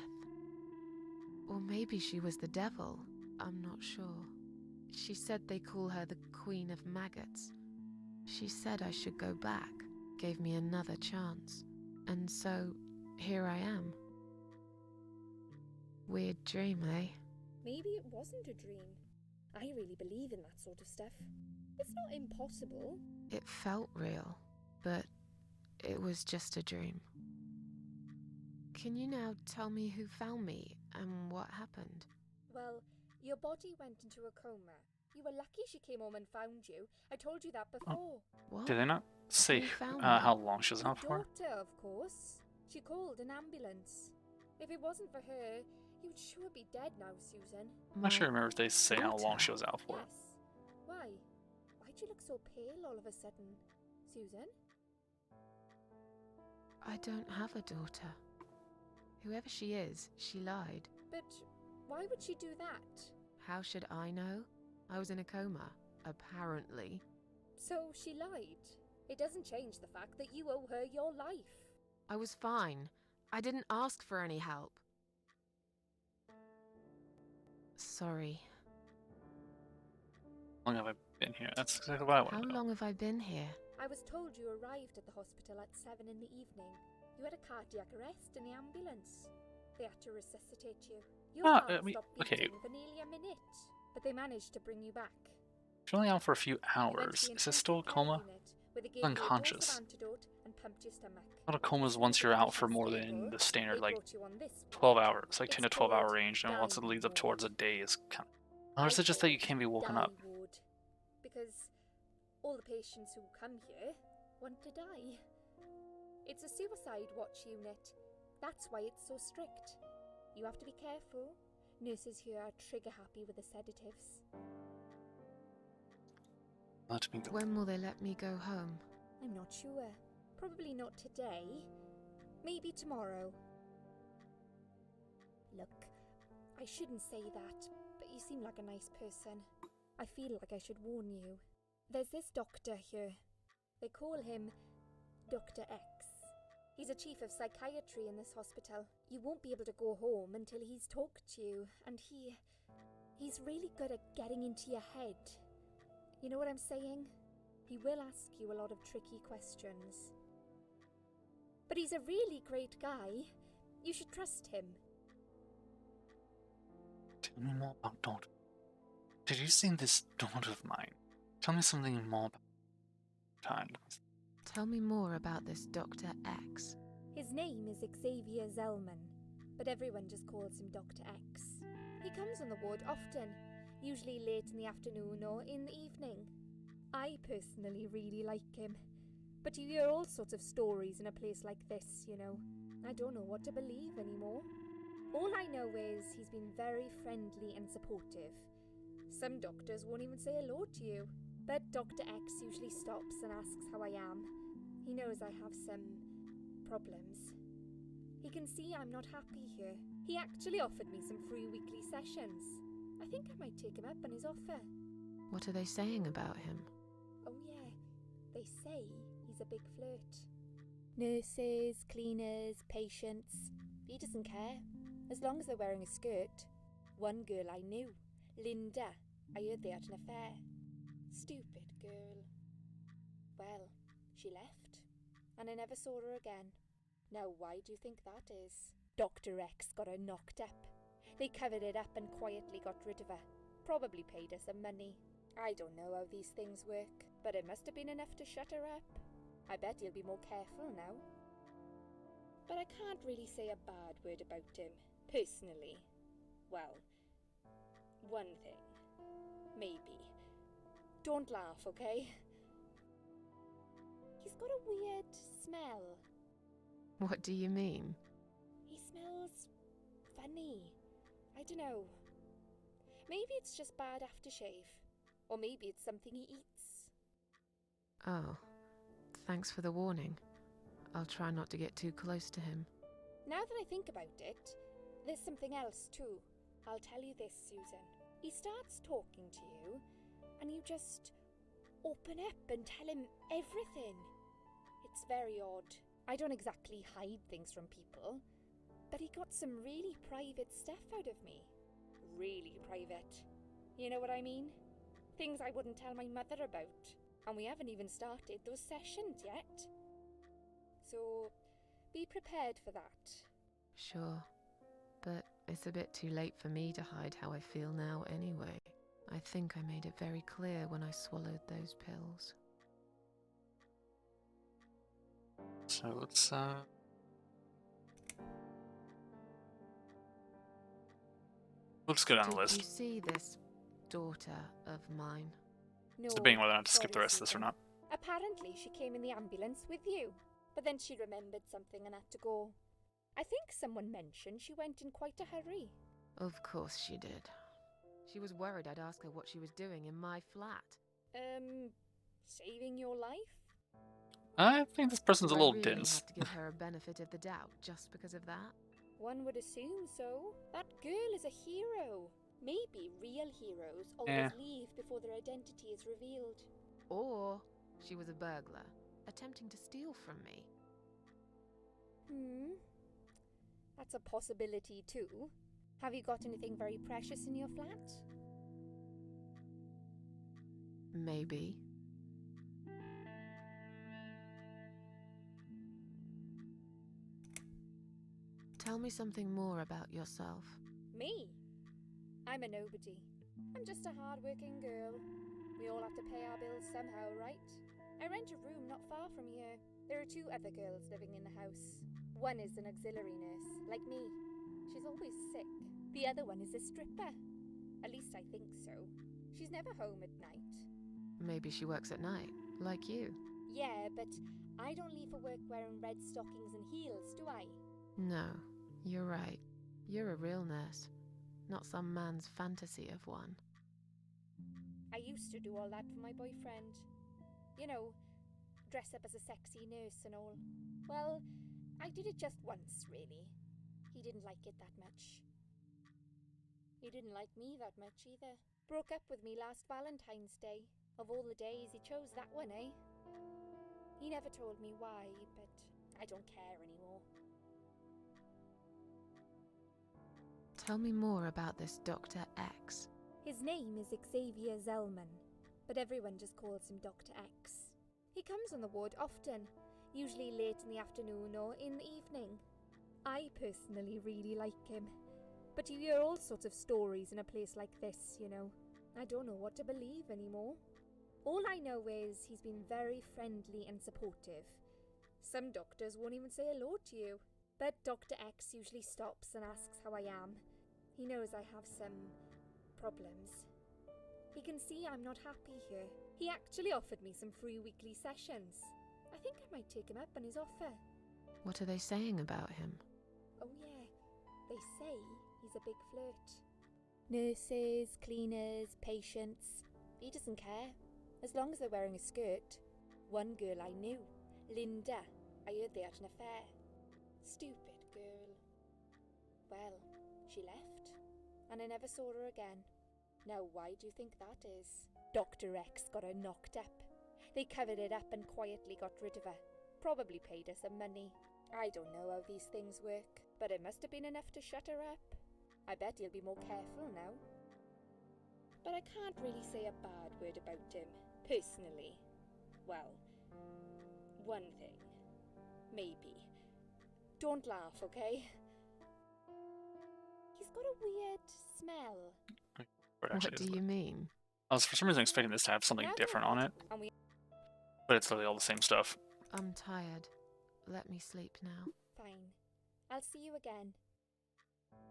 Or maybe she was the devil, I'm not sure. She said they call her the Queen of Maggots. She said I should go back, gave me another chance. And so, here I am. Weird dream, eh? Maybe it wasn't a dream. I really believe in that sort of stuff. It's not impossible. It felt real, but it was just a dream. Can you now tell me who found me and what happened? Well, your body went into a coma. You were lucky she came home and found you. I told you that before. What? Did they not say Who found me? how long she was Your out for? daughter, of course. She called an ambulance. If it wasn't for her, you'd sure be dead now, Susan. I'm not sure. Remember if they say how long daughter? she was out for. Yes. Why? Why'd you look so pale all of a sudden, Susan? I don't have a daughter. Whoever she is, she lied. But why would she do that? How should I know? I was in a coma, apparently. So she lied. It doesn't change the fact that you owe her your life. I was fine. I didn't ask for any help. Sorry. How long have I been here? That's exactly what I want How to know. long have I been here? I was told you arrived at the hospital at 7 in the evening. You had a cardiac arrest in the ambulance. They had to resuscitate you. Your heart stopped beating for nearly a minute, but they managed to bring you back. She's only out for a few You went to hours. the Is this still a intensive care coma? unit, where they gave you a dose of Unconscious. antidote and pumped your stomach. A lot of comas To once keep you're the out for patient more stable, than the they standard, like, brought you on this 12 ward. hours, like 10 to It's 12 hour called range, and once it dying leads up towards a ward. day is kind of... Or is it just that you can't be woken Die up? ward. Because all the patients who come here want to die. It's a suicide watch unit. That's why it's so strict. You have to be careful. Nurses here are trigger happy with the sedatives. Let me go. When will they let me go home? I'm not sure. Probably not today. Maybe tomorrow. Look, I shouldn't say that, but you seem like a nice person. I feel like I should warn you. There's this doctor here. They call him Dr. X. He's a chief of psychiatry in this hospital. You won't be able to go home until he's talked to you, and he's really good at getting into your head. You know what I'm saying? He will ask you a lot of tricky questions. But he's a really great guy. You should trust him. Tell me more about daughter. Did you see this daughter of mine? Tell me something more about time. Tell me more about this Dr. X. His name is Xavier Zellman, but everyone just calls him Dr. X. He comes on the ward often, usually late in the afternoon or in the evening. I personally really like him, but you hear all sorts of stories in a place like this, you know. I don't know what to believe anymore. All I know is he's been very friendly and supportive. Some doctors won't even say hello to you, but Dr. X usually stops and asks how I am. He knows I have some problems. He can see I'm not happy here. He actually offered me some free weekly sessions. I think I might take him up on his offer. What are they saying about him? Oh yeah, they say he's a big flirt. Nurses, cleaners, patients. He doesn't care, as long as they're wearing a skirt. One girl I knew, Linda, I heard they had an affair. Stupid girl. Well, she left, and I never saw her again. Now why do you think that is? Dr. X got her knocked up. They covered it up and quietly got rid of her. Probably paid her some money. I don't know how these things work, but it must have been enough to shut her up. I bet he'll be more careful now. But I can't really say a bad word about him, personally. Well, one thing. Maybe. Don't laugh, okay? He's got a weird smell. What do you mean? He smells funny. I don't know. Maybe it's just bad aftershave. Or maybe it's something he eats. Oh, thanks for the warning. I'll try not to get too close to him. Now that I think about it, there's something else too. I'll tell you this, Susan. He starts talking to you, and you just open up and tell him everything. It's very odd. I don't exactly hide things from people, but he got some really private stuff out of me. Really private. You know what I mean? Things I wouldn't tell my mother about. And we haven't even started those sessions yet. So, be prepared for that. Sure, but it's a bit too late for me to hide how I feel now anyway. I think I made it very clear when I swallowed those pills. So let's let's go down the Did list. you see this daughter of mine? No, Debating whether or not to skip the sorry, rest of this or Susan. not. Apparently she came in the ambulance with you, but then she remembered something and had to go. I think someone mentioned she went in quite a hurry. Of course she did. She was worried I'd ask her what she was doing in my flat. Saving your life? I think this person's Do a I little really dense. have to give her a benefit of the doubt just because of that? One would assume so. That girl is a hero. Maybe real heroes always Yeah. leave before their identity is revealed. Or she was a burglar, attempting to steal from me. That's a possibility too. Have you got anything very precious in your flat? Maybe. Tell me something more about yourself. Me? I'm a nobody. I'm just a hard-working girl. We all have to pay our bills somehow, right? I rent a room not far from here. There are 2 other girls living in the house. One is an auxiliary nurse, like me. She's always sick. The other one is a stripper. At least I think so. She's never home at night. Maybe she works at night, like you. Yeah, but I don't leave for work wearing red stockings and heels, do I? No, you're right. You're a real nurse, not some man's fantasy of one. I used to do all that for my boyfriend. You know, dress up as a sexy nurse and all. Well, I did it just once, really. He didn't like it that much. He didn't like me that much either. Broke up with me last Valentine's Day. Of all the days, he chose that one, eh? He never told me why, but I don't care anymore. Tell me more about this Dr. X. His name is Xavier Zellman, but everyone just calls him Dr. X. He comes on the ward often, usually late in the afternoon or in the evening. I personally really like him, but you hear all sorts of stories in a place like this, you know. I don't know what to believe anymore. All I know is he's been very friendly and supportive. Some doctors won't even say hello to you, but Dr. X usually stops and asks how I am. He knows I have some problems. He can see I'm not happy here. He actually offered me some free weekly sessions. I think I might take him up on his offer. What are they saying about him? Oh yeah, they say he's a big flirt. Nurses, cleaners, patients. He doesn't care, as long as they're wearing a skirt. One girl I knew, Linda, I heard they had an affair. Stupid girl. Well, she left, and I never saw her again. Now why do you think that is? Dr. X got her knocked up. They covered it up and quietly got rid of her. Probably paid her some money. I don't know how these things work, but it must have been enough to shut her up. I bet he'll be more careful now. But I can't really say a bad word about him, personally. Well, one thing. Maybe. Don't laugh, okay? He's got a weird smell. What do you mean? I was for some reason expecting this to have something Now different that- on it, And we but it's literally all the same stuff. I'm tired. Let me sleep now. fine. I'll see you again.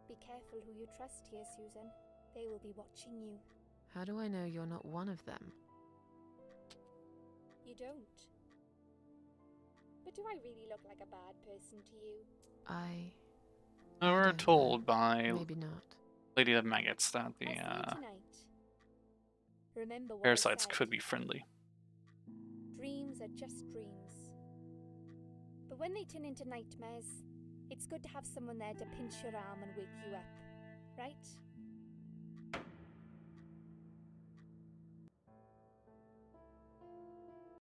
Be careful who you trust here, Susan. They will be watching you. How do I know you're not one of them? You don't. But do I really look like a bad person to you? We were don't told by Maybe not. Lady of Maggots that I'll see you tonight. Remember what Parasites I said. could be friendly. Dreams are just dreams. But when they turn into nightmares, it's good to have someone there to pinch your arm and wake you up, right?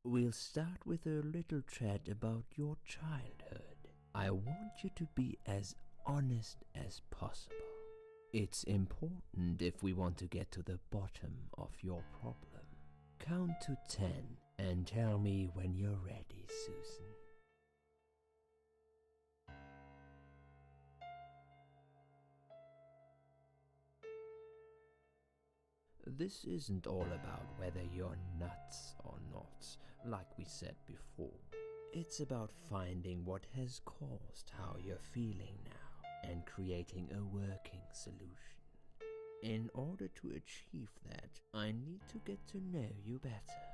We'll start with a little chat about your childhood. I want you to be as honest as possible. It's important if we want to get to the bottom of your problem. Count to 10 and tell me when you're ready, Susan. This isn't all about whether you're nuts or not, like we said before. It's about finding what has caused how you're feeling now and creating a working solution. In order to achieve that, I need to get to know you better.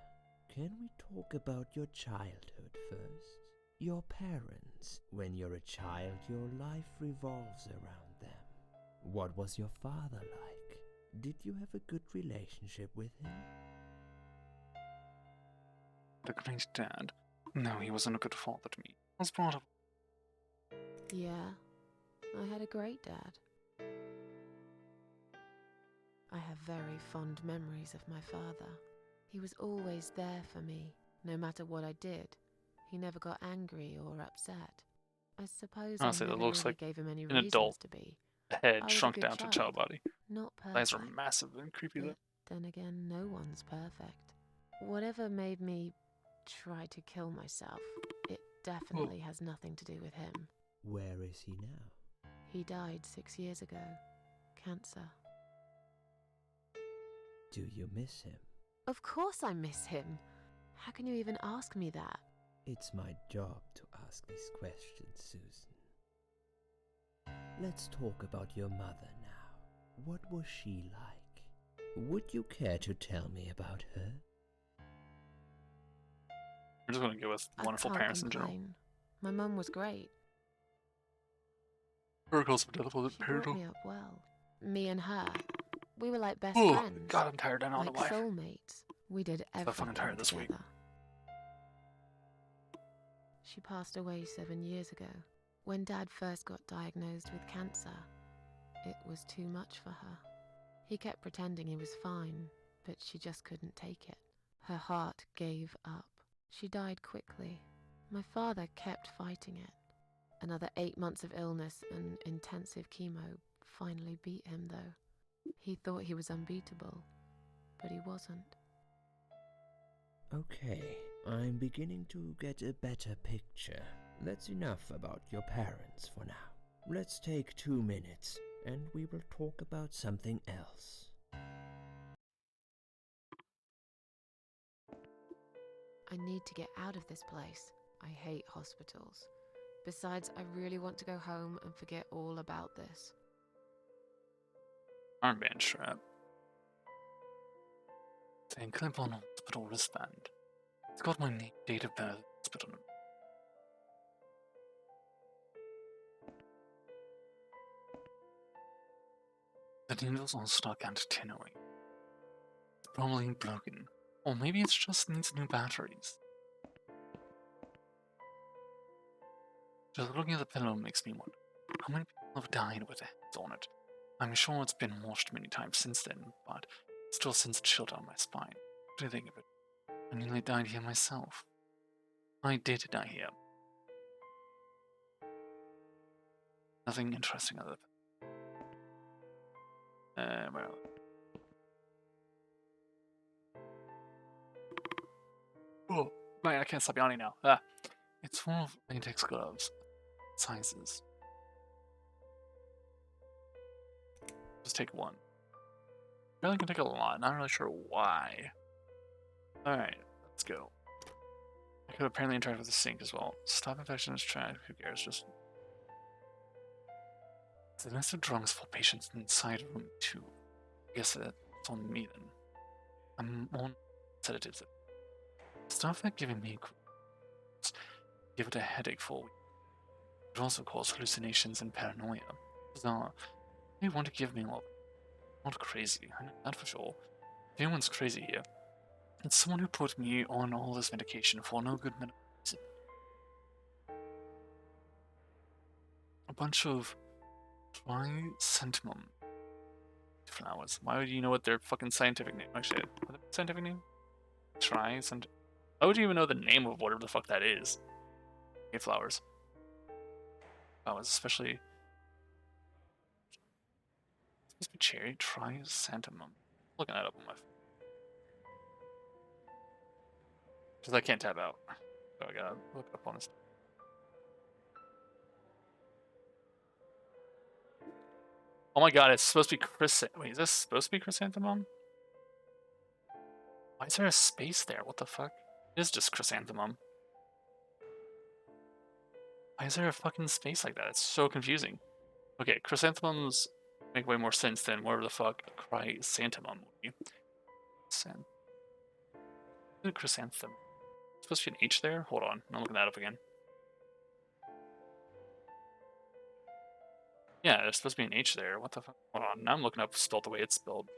Can we talk about your childhood first? Your parents. When you're a child, your life revolves around them. What was your father like? Did you have a good relationship with him? The great dad. No, he wasn't a good father to me. I was brought up. Yeah, I had a great dad. I have very fond memories of my father. He was always there for me, no matter what I did. He never got angry or upset. I suppose Honestly, I that never looks really like gave him any an reasons adult to be. head I was a shrunk good down to a child body. Not perfect. Eyes are massive and creepy though. But then again, no one's perfect. Whatever made me try to kill myself, it definitely has nothing to do with him. Where is he now? He died 6 years ago. Cancer. Do you miss him? Of course I miss him. How can you even ask me that? It's my job to ask these questions, Susan. Let's talk about your mother now. What was she like? Would you care to tell me about her? We're just going to go with wonderful I can't parents in general. complain. My mum was great. Miracles of death, She brought me up well. Me and her. We were like best Oh, friends. God, I'm tired now. Like soulmates. We did I'm everything fucking tired this week. together. She passed away 7 years ago. When Dad first got diagnosed with cancer, it was too much for her. He kept pretending he was fine, but she just couldn't take it. Her heart gave up. She died quickly. My father kept fighting it. Another 8 months of illness and intensive chemo finally beat him, though. He thought he was unbeatable, but he wasn't. Okay, I'm beginning to get a better picture. That's enough about your parents for now. Let's take 2 minutes, and we will talk about something else. I need to get out of this place. I hate hospitals. Besides, I really want to go home and forget all about this. Armband strap. Saying clip on hospital wristband. It's got my name, date of birth, hospital number. The needle's on stuck antennae. It's probably broken. Or maybe it just needs new batteries. Just looking at the pillow makes me wonder how many people have died with their heads on it. I'm sure it's been washed many times since then, but it still sends a chill down my spine. What do you think of it? I nearly died here myself. I did die here. Nothing interesting other than where are we? Oh, man, I can't stop yawning now. It's full of latex gloves. Sizes. Just take one. Really can take a lot, not really sure why. Alright, let's go. I could apparently interact with the sink as well. Stop infection is trash, who cares, just... It's a list of drugs for patients inside room 2. I guess that's on me then. I'm on sedatives. Stuff that giving me give it a headache for a week. It would also cause hallucinations and paranoia. Bizarre. They want to give me love. Not crazy, I know that for sure. If anyone's crazy here, it's someone who put me on all this medication for no good medical reason. A bunch of chrysanthemum flowers. Why would you know what their fucking scientific name? Actually, what is their scientific name? Chrysanthemum. Why would you even know the name of whatever the fuck that is? Okay, flowers. Flowers, especially. It's supposed to be cherry chrysanthemum. Looking that up on my phone. Because I can't tab out. So I gotta look it up on this. Oh my god, it's supposed to be Wait, is this supposed to be chrysanthemum? Why is there a space there? What the fuck? It is just chrysanthemum. Why is there a fucking space like that? It's so confusing. Okay, chrysanthemums make way more sense than whatever the fuck chrysanthemum would be. Chrysanthemum. Supposed to be an H there? Hold on, I'm looking that up again. Yeah, there's supposed to be an H there. What the fuck? Hold on, now I'm looking up spelled the way it's spelled.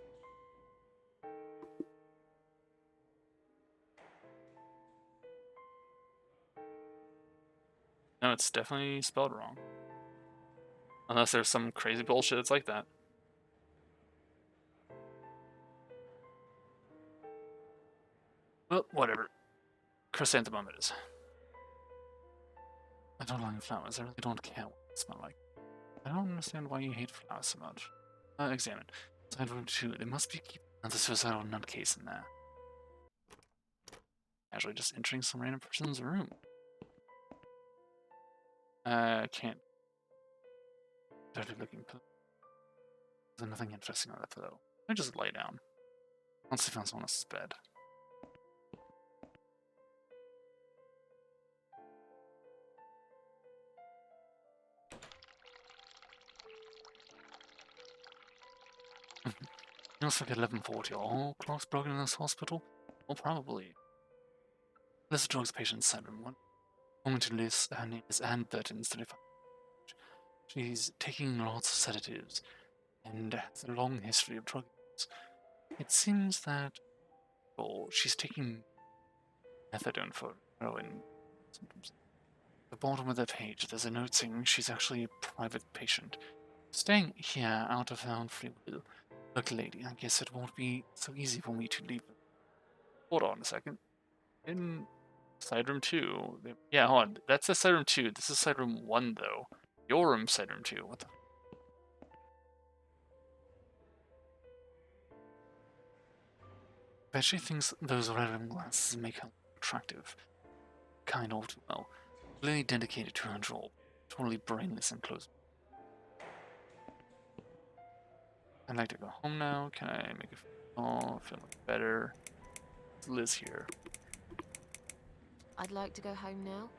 No, it's definitely spelled wrong. Unless there's some crazy bullshit that's like that. Well, whatever. Chrysanthemum it is. I don't like flowers. I really don't care what they smell like. I don't understand why you hate flowers so much. Examine. Side room 2. There must be another suicidal nutcase in there. Casually just entering some random person's room. Can't. Dirty looking. There's nothing interesting on that though. I just lay down. Once they found someone else's bed. You also get 11:40. All clocks broken in this hospital? Well, probably. This drugs patient Simon. One woman to Liz, her name is Anne Burton, 35. She's taking lots of sedatives and has a long history of drug use. It seems that she's taking methadone for heroin symptoms. At the bottom of the page, there's a note saying she's actually a private patient, staying here out of her own free will. Look, lady, I guess it won't be so easy for me to leave. Hold on a second. In side room 2, yeah, hold on. That's the side room 2. This is side room 1, though. Your room, side room 2. What the? Bet she thinks those red rim glasses make her attractive. Kind all too well. Clearly dedicated to her job. Totally brainless and close. I'd like to go home now. Can I make a feel better? It's Liz here. I'd like to go home now.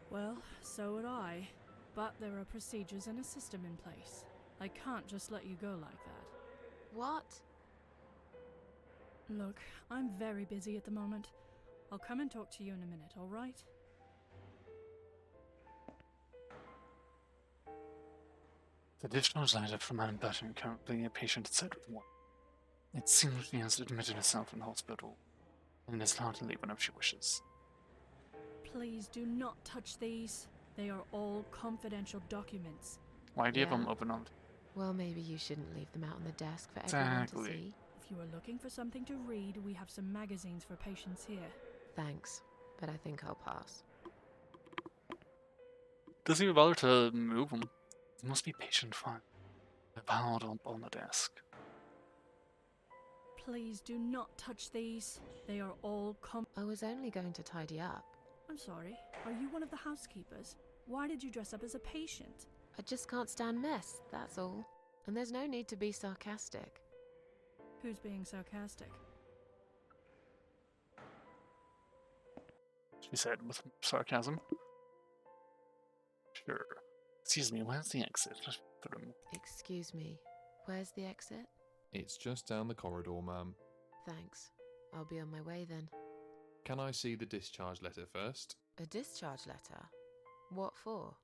Well, so would I. But there are procedures and a system in place. I can't just let you go like that. What? Look, I'm very busy at the moment. I'll come and talk to you in a minute, alright? The discharge letter from Anne Burton, currently a patient at Cedric 1. It seems she has admitted herself in the hospital, and is allowed to leave whenever she wishes. Please do not touch these. They are all confidential documents. Why do you have Yeah. them open on? Well, maybe you shouldn't leave them out on the desk for everyone to Exactly. see. If you are looking for something to read, we have some magazines for patients here. Thanks, but I think I'll pass. Doesn't even bother to move them. It must be patient fine. They're piled up on the desk. Please do not touch these. They are all I was only going to tidy up. I'm sorry. Are you one of the housekeepers? Why did you dress up as a patient? I just can't stand mess, that's all. And there's no need to be sarcastic. Who's being sarcastic? She said with sarcasm. Sure. Excuse me, where's the exit? Excuse me, where's the exit? It's just down the corridor, ma'am. Thanks. I'll be on my way then. Can I see the discharge letter first? A discharge letter? What for?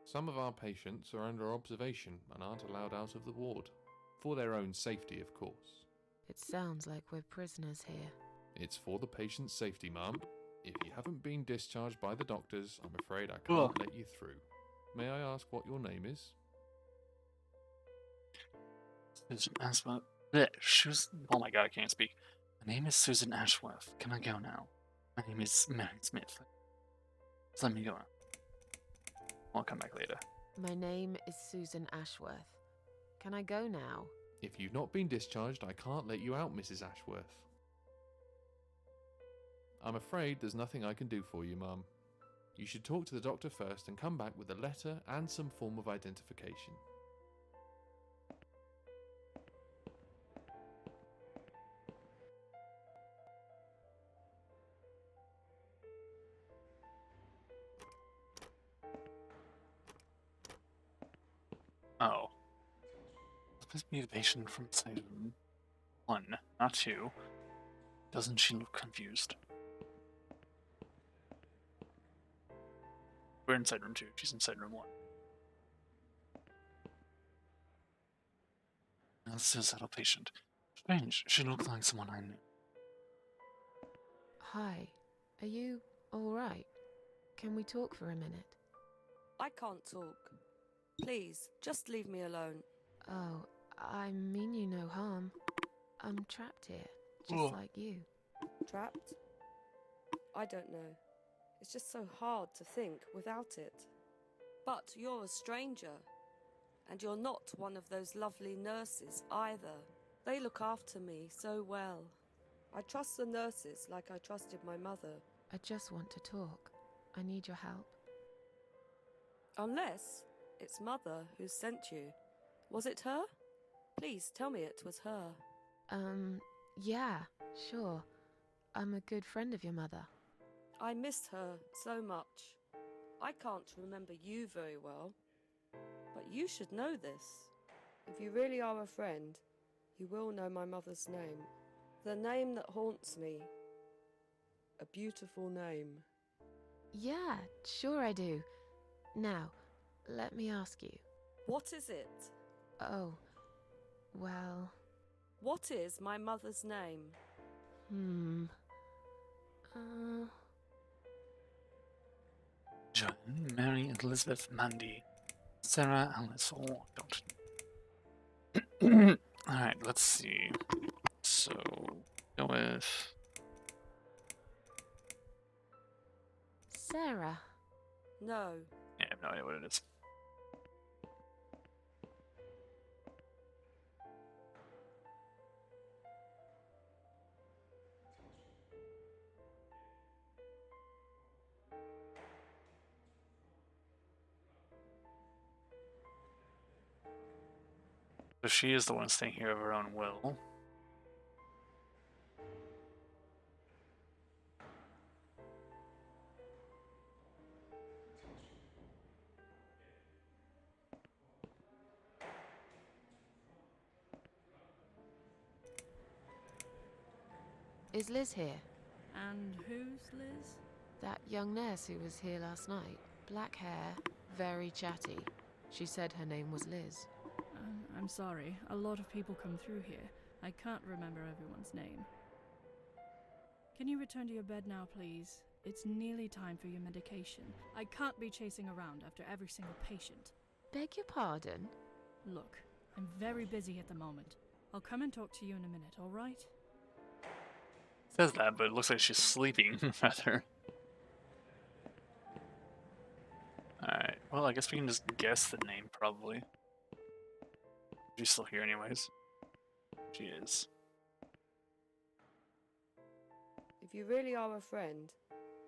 Some of our patients are under observation and aren't allowed out of the ward. For their own safety, of course. It sounds like we're prisoners here. It's for the patient's safety, ma'am. If you haven't been discharged by the doctors, I'm afraid I Ugh. can't let you through. May I ask what your name is? Susan Ashworth. Oh my god, I can't speak. My name is Susan Ashworth. Can I go now? My name is Mary Smith. Just let me go now. I'll come back later. My name is Susan Ashworth. Can I go now? If you've not been discharged, I can't let you out, Mrs. Ashworth. I'm afraid there's nothing I can do for you, ma'am. You should talk to the doctor first and come back with a letter and some form of identification. Oh. Supposed to be the patient from side room 1, not 2. Doesn't she look confused? We're inside room 2. She's inside room 1. Now, this is a patient. Strange. She looked like someone I knew. Hi. Are you alright? Can we talk for a minute? I can't talk. Please, just leave me alone. Oh, I mean you no harm. I'm trapped here, just like you. Trapped? I don't know. It's just so hard to think without it. But you're a stranger. And you're not one of those lovely nurses either. They look after me so well. I trust the nurses like I trusted my mother. I just want to talk. I need your help. Unless it's Mother who sent you. Was it her? Please tell me it was her. Yeah, sure. I'm a good friend of your mother. I miss her so much. I can't remember you very well. But you should know this. If you really are a friend, you will know my mother's name. The name that haunts me. A beautiful name. Yeah, sure I do. Now, let me ask you. What is it? Oh, well... What is my mother's name? Joan, Mary Elizabeth Mandy, Sarah Alice or Dalton. Alright, let's see. So, go with... Sarah. No. Yeah, I have no idea what it is. So she is the one staying here of her own will. Is Liz here? And who's Liz? That young nurse who was here last night. Black hair, very chatty. She said her name was Liz. I'm sorry. A lot of people come through here. I can't remember everyone's name. Can you return to your bed now, please? It's nearly time for your medication. I can't be chasing around after every single patient. Beg your pardon? Look, I'm very busy at the moment. I'll come and talk to you in a minute, all right? Says that, but it looks like she's sleeping, rather. Alright, well, I guess we can just guess the name, probably. She's still here anyways. She is. If you really are a friend,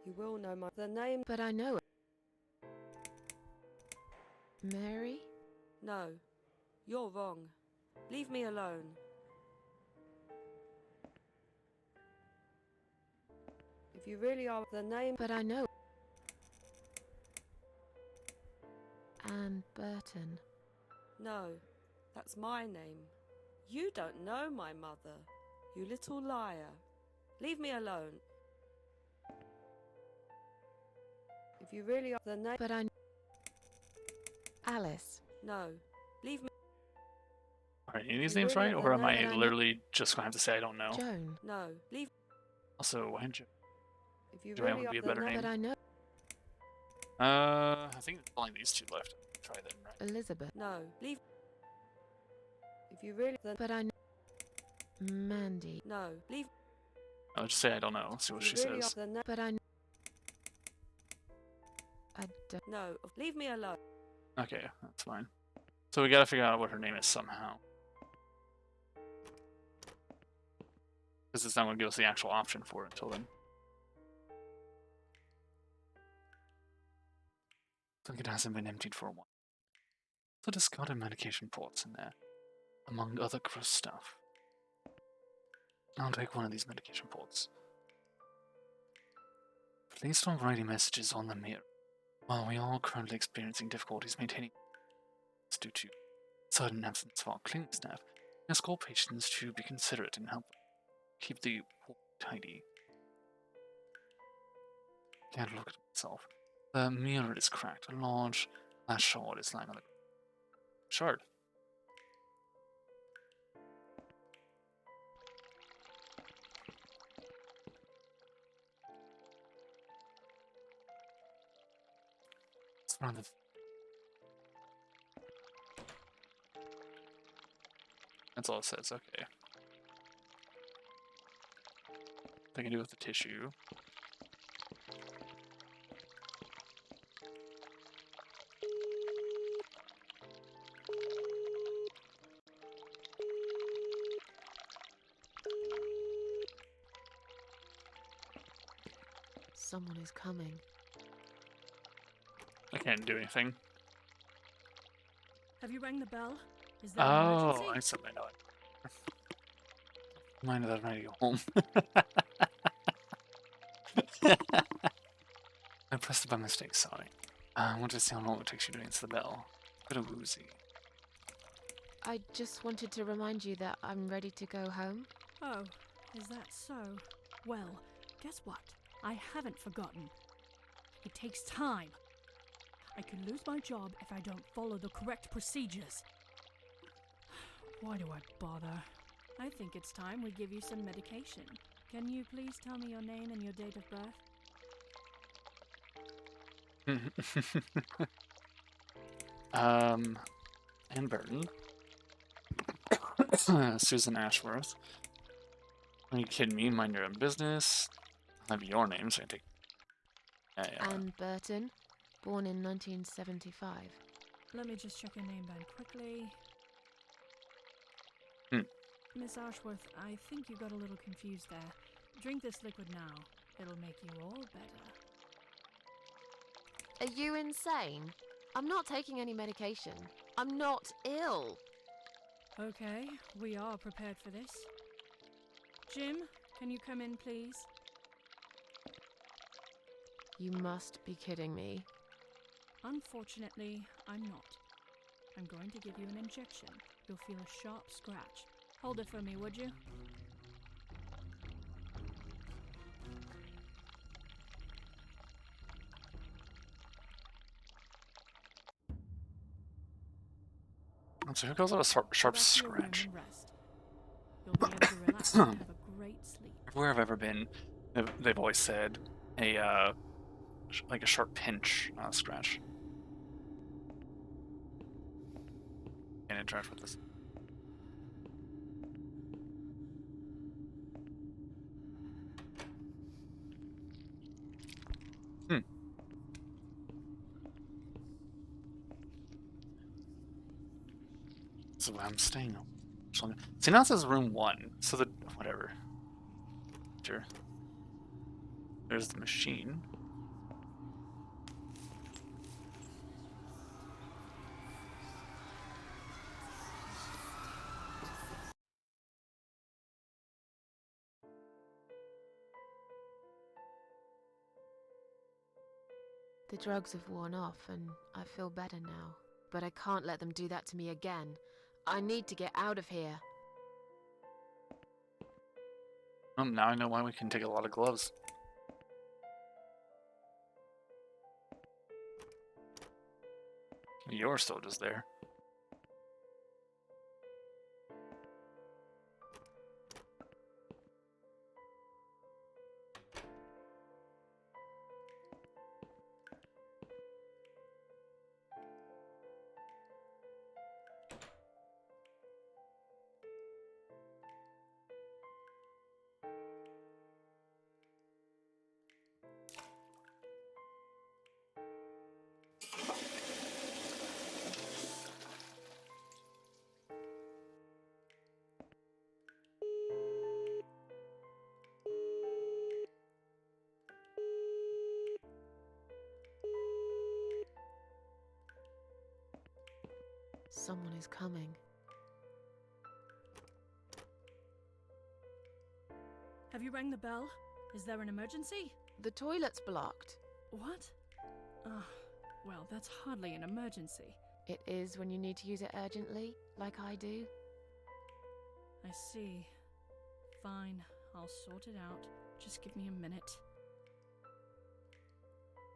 you will know the name. But I know it. Mary? No, you're wrong. Leave me alone. If you really are the name. But I know. Anne Burton. No, that's my name. You don't know my mother, you little liar. Leave me alone. If you really are the name. But I... Alice. No, leave me. Are any of these You names really right, have or the am nerve I to- literally just gonna have to say I don't know? Joan. No, leave. Also, why did you? If you Joanne really would be are a better the name. But I know I think there's only these two left. Try them, right? Elizabeth. No, leave. If you really the But I know Mandy. no, leave. I'll just say I don't know. See what If she you really says. are the But I know. I don't. no, leave me alone. Okay, that's fine. So we gotta figure out what her name is somehow. Because it's not gonna give us the actual option for it until then. I think it hasn't been emptied for a while. The discarded medication ports in there, among other gross stuff. I'll take one of these medication ports. Please stop writing messages on the mirror. While we are currently experiencing difficulties maintaining due to sudden absence of our clinic staff, I ask all patients to be considerate and help keep the ward tidy. Can't look at myself. The mirror is cracked. A large glass shard is lying on the shard. It's one of the. That's all it says. Okay. I can do with the tissue. Someone is coming. I can't do anything. Have you rang the bell? Is there an Oh, emergency? I suddenly know it. Mind that I'm ready to go home. I pressed it by mistake, sorry. I wanted to see how long it takes you to answer the bell. Bit of woozy. I just wanted to remind you that I'm ready to go home. Oh, is that so? Well, guess what? I haven't forgotten. It takes time. I could lose my job if I don't follow the correct procedures. Why do I bother? I think it's time we give you some medication. Can you please tell me your name and your date of birth? Ann Burton. Susan Ashworth. Are you kidding me? Mind your own business. I'll have your name, so I take. Yeah. Anne Burton, born in 1975. Let me just check your name down quickly. Miss Ashworth, I think you got a little confused there. Drink this liquid now. It'll make you all better. Are you insane? I'm not taking any medication. I'm not ill. Okay, we are prepared for this. Jim, can you come in, please? You must be kidding me. Unfortunately, I'm not. I'm going to give you an injection. You'll feel a sharp scratch. Hold it for me, would you? So who calls it a sharp Go back to your room scratch? and rest. You'll be able to relax and have a great sleep. Everywhere I've ever been, they've always said a like a sharp pinch, not a scratch. Can't interact with this. So I'm staying. See, now it says room 1. So the whatever. Sure. There's the machine. The drugs have worn off and I feel better now. But I can't let them do that to me again. I need to get out of here. Oh, now I know why we can take a lot of gloves. You're still just there. Someone is coming. Have you rang the bell? Is there an emergency? The toilet's blocked. What? Ah, well, that's hardly an emergency. It is when you need to use it urgently, like I do. I see. Fine, I'll sort it out. Just give me a minute.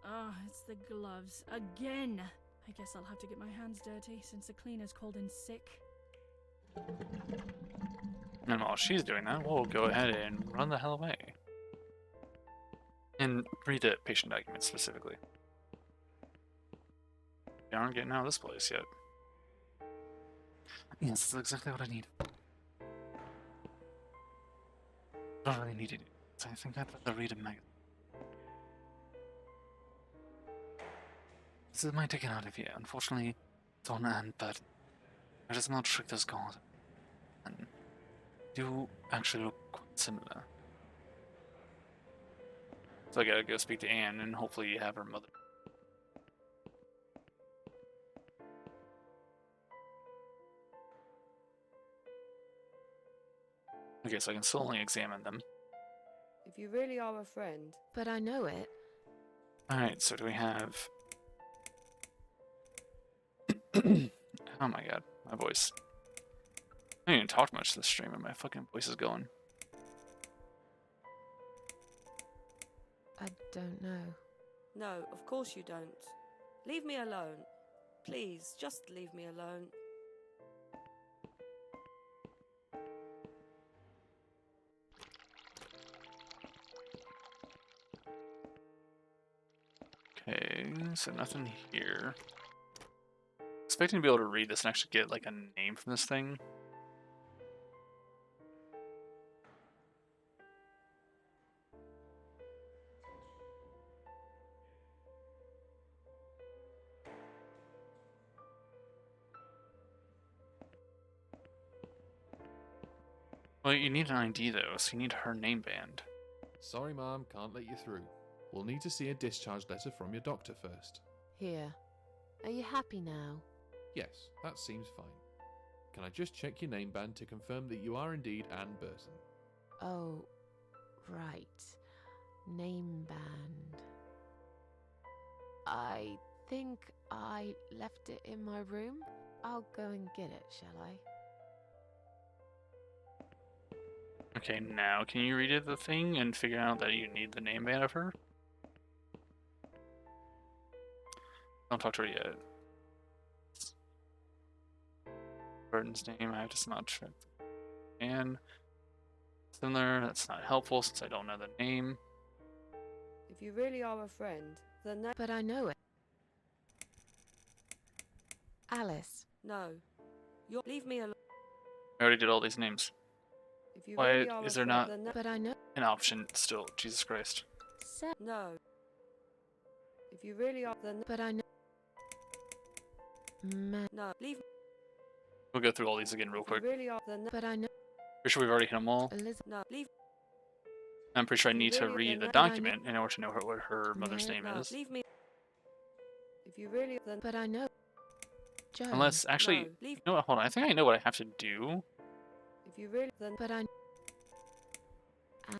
Ah, it's the gloves. Again! I guess I'll have to get my hands dirty since the cleaner's called in sick. And while she's doing that, we'll go ahead and run the hell away. And read the patient document specifically. We aren't getting out of this place yet. Yes, that's exactly what I need. I don't really need it. I think I'd rather read a magazine. This is my ticket out of here. Unfortunately, it's on Anne, but it is not strict as God. And do actually look quite similar. So I gotta go speak to Anne and hopefully have her mother. Okay, so I can still only examine them. If you really are a friend. But I know it. Alright, so do we have... Oh my god, my voice. I didn't even talk much this stream and my fucking voice is going. I don't know. No, of course you don't. Leave me alone. Please, just leave me alone. Okay, so nothing here. Expecting to be able to read this and actually get like a name from this thing. Well, you need an ID though, so you need her name band. Sorry, Mom, can't let you through. We'll need to see a discharge letter from your doctor first. Here. Are you happy now? Yes, that seems fine. Can I just check your name band to confirm that you are indeed Anne Burton? Oh, right. Name band. I think I left it in my room. I'll go and get it, shall I? Okay, now can you read the thing and figure out that you need the name band of her? Don't talk to her yet. Burton's name, I have to not check. And similar, that's not helpful since I don't know the name. If you really are a friend, then But I know it. Alice. no. Leave me alone. I already did all these names. If you Why really are is a there friend, not then But I know. an option still? Jesus Christ. no. If you really are, then But I know. no. Leave. We'll go through all these again real If you quick. really are, then But I know. Pretty sure we've already hit them all. Elizabeth. no. Leave. I'm pretty sure I You need to really read the then- document in order to know what her mother's name No. is. Leave me. If you really, then But I know. Joan. Unless, actually, no. Leave. you know what, hold on, I think I know what I have to do. If you really, then But I.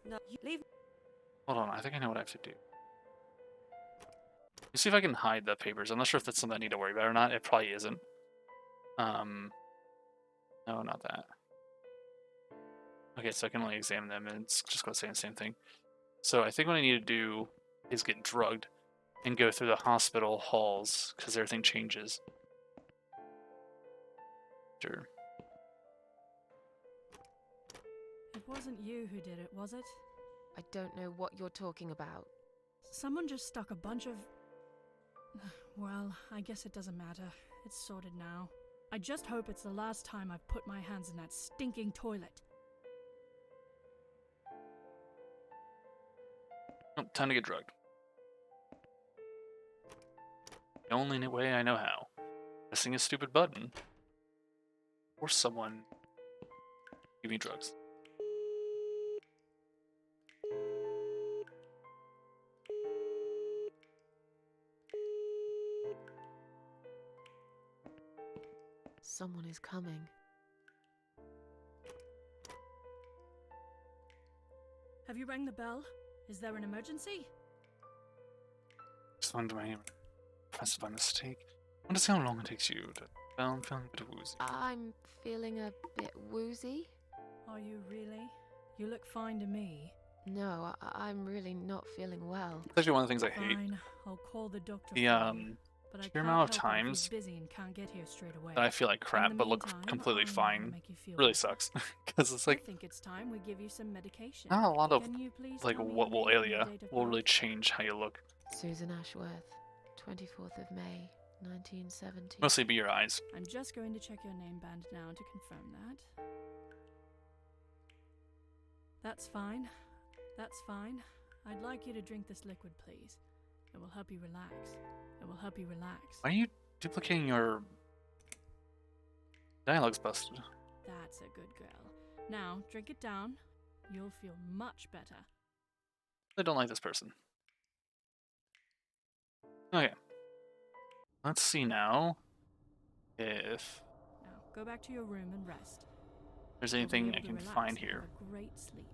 no. You leave. Hold on, I think I know what I have to do. Let's see if I can hide the papers. I'm not sure if that's something I need to worry about or not. It probably isn't. No, not that. Okay, so I can only examine them, and it's just going to say the same thing. So I think what I need to do is get drugged and go through the hospital halls, because everything changes. Sure. It wasn't you who did it, was it? I don't know what you're talking about. Someone just stuck a bunch of... Well, I guess it doesn't matter. It's sorted now. I just hope it's the last time I've put my hands in that stinking toilet. Oh, time to get drugged. The only way I know how. Pressing a stupid button. Or someone give me drugs. Someone is coming. Have you rang the bell? Is there an emergency? Just found my name. Pressed by mistake. I want to see how long it takes you to. Well, I'm feeling a bit woozy. I'm feeling a bit woozy. Are you really? You look fine to me. No, I'm really not feeling well. It's actually one of the things I hate. Fine, I'll call the doctor. The for you, but I sheer can't amount of help it if times he's busy and can't get here straight away. that I feel like crap In the but look meantime, completely I know fine I'll make you feel really better. sucks. Because it's I like think it's time we give you some medication. not a lot of Can you please like tell me what your will name ail and your you date of will really birth? change how you look. Susan Ashworth, 24th of May, 1970. Mostly be your eyes. I'm just going to check your name band now to confirm that. That's fine. That's fine. I'd like you to drink this liquid, please. It will help you relax. It will help you relax. Why are you duplicating your dialogue's busted? That's a good girl. Now, drink it down. You'll feel much better. I don't like this person. Okay. Let's see now if Now, go back to your room and rest. there's You'll be anything able I to can relax find and here. have a great sleep.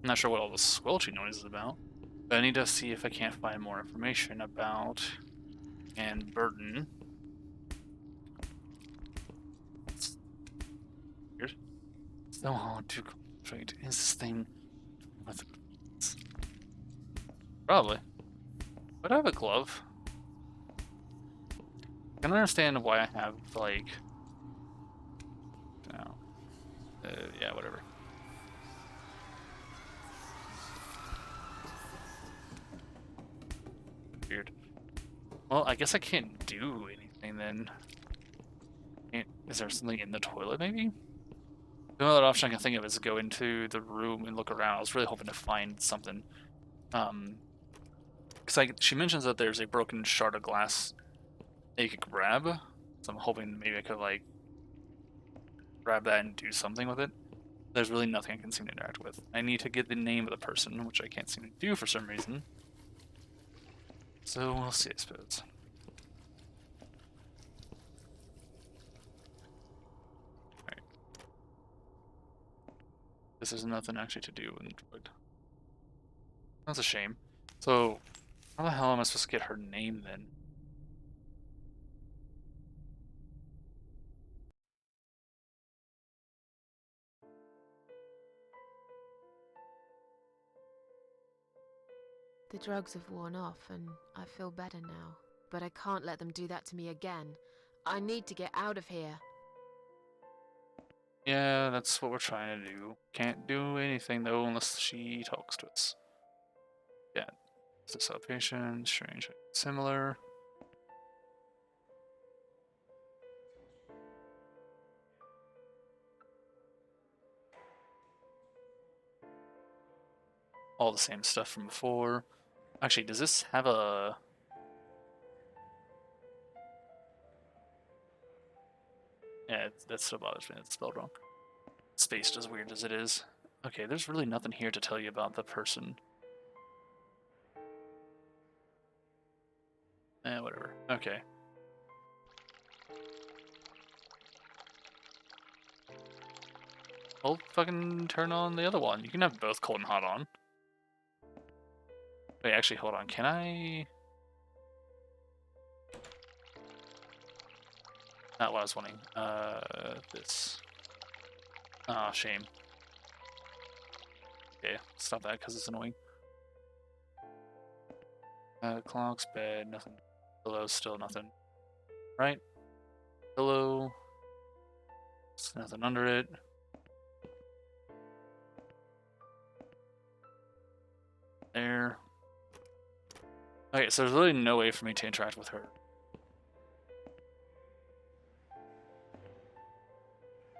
I'm not sure what all this squelching noise is about, but I need to see if I can't find more information about Anne Burton. It's weird. So hard to concentrate. Is this thing with probably. But I have a glove. I can understand why I have like no. Yeah, whatever. Weird. Well, I guess I can't do anything then. Is there something in the toilet, maybe? The only other option I can think of is go into the room and look around. I was really hoping to find something. Because she mentions that there's a broken shard of glass that you could grab. So I'm hoping maybe I could, like, grab that and do something with it. There's really nothing I can seem to interact with. I need to get the name of the person, which I can't seem to do for some reason. So we'll see, I suppose. Alright. This is nothing actually to do with drugged. That's a shame. So, how the hell am I supposed to get her name then? The drugs have worn off and I feel better now. But I can't let them do that to me again. I need to get out of here. Yeah, that's what we're trying to do. Can't do anything though unless she talks to us. Yeah. Is this outpatient? Strange. Similar. All the same stuff from before. Actually, does this have a... Yeah, that still bothers me. It's spelled wrong. Spaced as weird as it is. Okay, there's really nothing here to tell you about the person. Whatever. Okay. I'll fucking turn on the other one. You can have both cold and hot on. Wait, actually, hold on. Can I... Not what I was wanting. This. Ah, shame. Okay, stop that because it's annoying. Clocks, bed, nothing. Pillow, still nothing. Right? Pillow. There's nothing under it. There. Okay, so there's really no way for me to interact with her.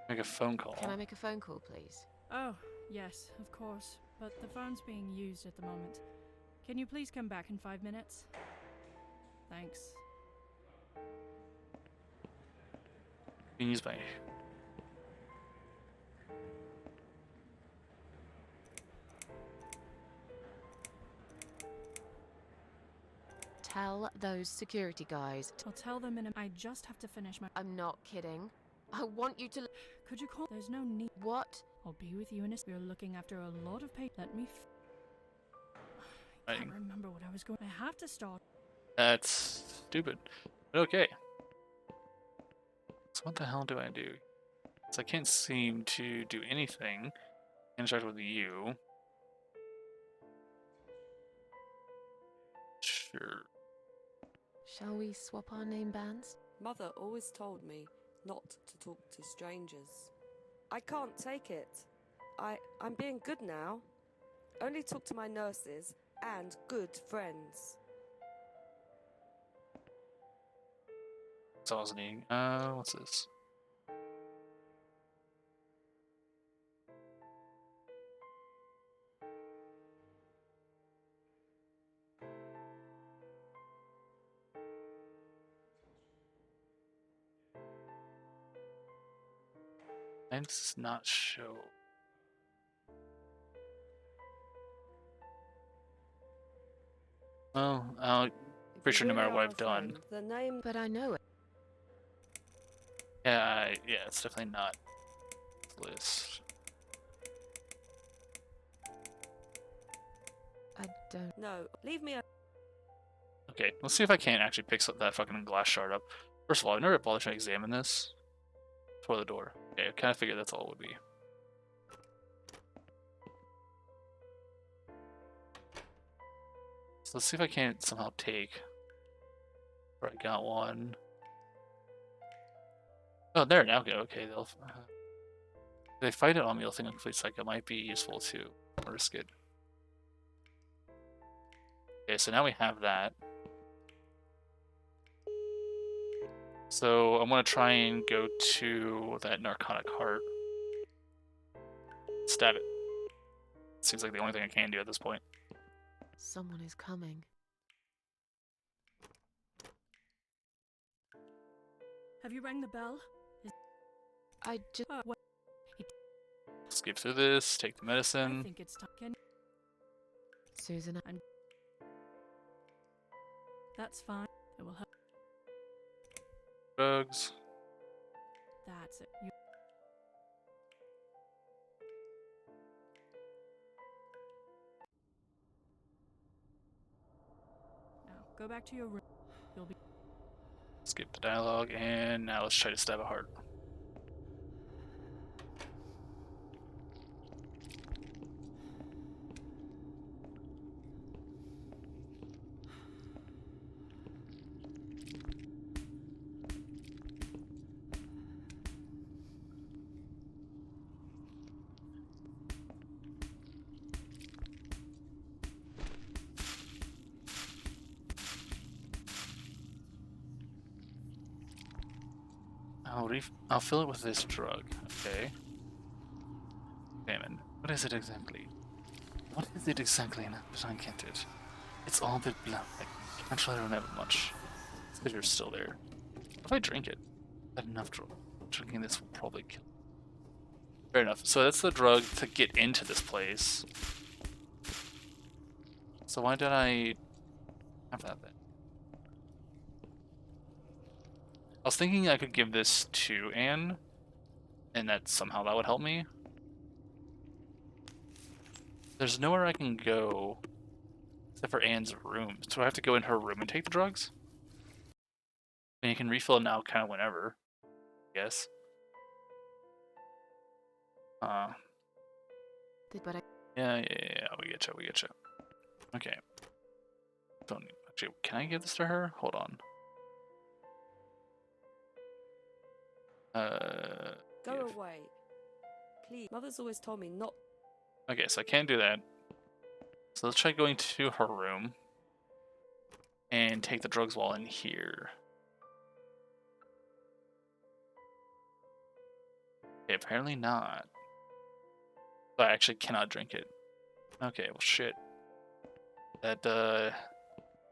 Make a phone call. Can I make a phone call, please? Oh, yes, of course. But the phone's being used at the moment. Can you please come back in 5 minutes? Thanks. Being used by... Tell those security guys. I'll tell them in a... I just have to finish my... I'm not kidding. I want you to... Could you call... There's no need... What? I'll be with you in a... We're looking after a lot of people. Let me... I can't remember what I was going... I have to start. That's stupid. But okay. So what the hell do I do? So I can't seem to do anything. Interact with you. Sure. Shall we swap our name bands? Mother always told me not to talk to strangers. I can't take it. I'm being good now. Only talk to my nurses and good friends. That's all I was needing. What's this? And does not show. Well, I'll pretty sure no matter what I've done. The name... But I know it. Yeah, yeah, it's definitely not list. I don't... No, leave me... Okay, let's see if I can't actually pick that fucking glass shard up. First of all, I've never bothered to examine this. For the door. Okay, I kind of figured that's all it would be. So let's see if I can't somehow take... Where I got one. Oh, there, now go. Okay, they'll... if they fight it on me, they'll think I'm complete psych. It might be useful to risk it. Okay, so now we have that. So I'm gonna try and go to that narcotic heart. Stab it. Seems like the only thing I can do at this point. Someone is coming. Have you rang the bell? I just... What? Skip through this, take the I medicine. think it's time. Can... Susan... That's fine. It will help. Drugs. That's it. Now, go back to your room. You'll be... Skip the dialogue, and now let's try to stab a heart. I'll fill it with this drug. Okay. Examine. What is it exactly? What is it exactly? But I can't do it. It's all a bit blunt. Actually, I don't have much. It's because you're still there. What if I drink it? I have enough drug. Drinking this will probably kill. Fair enough. So that's the drug to get into this place. So why did I have that then? I was thinking I could give this to Anne, and that somehow that would help me. There's nowhere I can go except for Anne's room. So I have to go in her room and take the drugs? And you can refill it now kind of whenever, I guess. But Yeah, we get you. Okay. Don't actually, can I give this to her? Hold on. Go away. Please. Mother's always told me not... Okay, so I can't do that. So let's try going to her room and take the drugs while in here. Okay, apparently not. But I actually cannot drink it. Okay, well shit. That,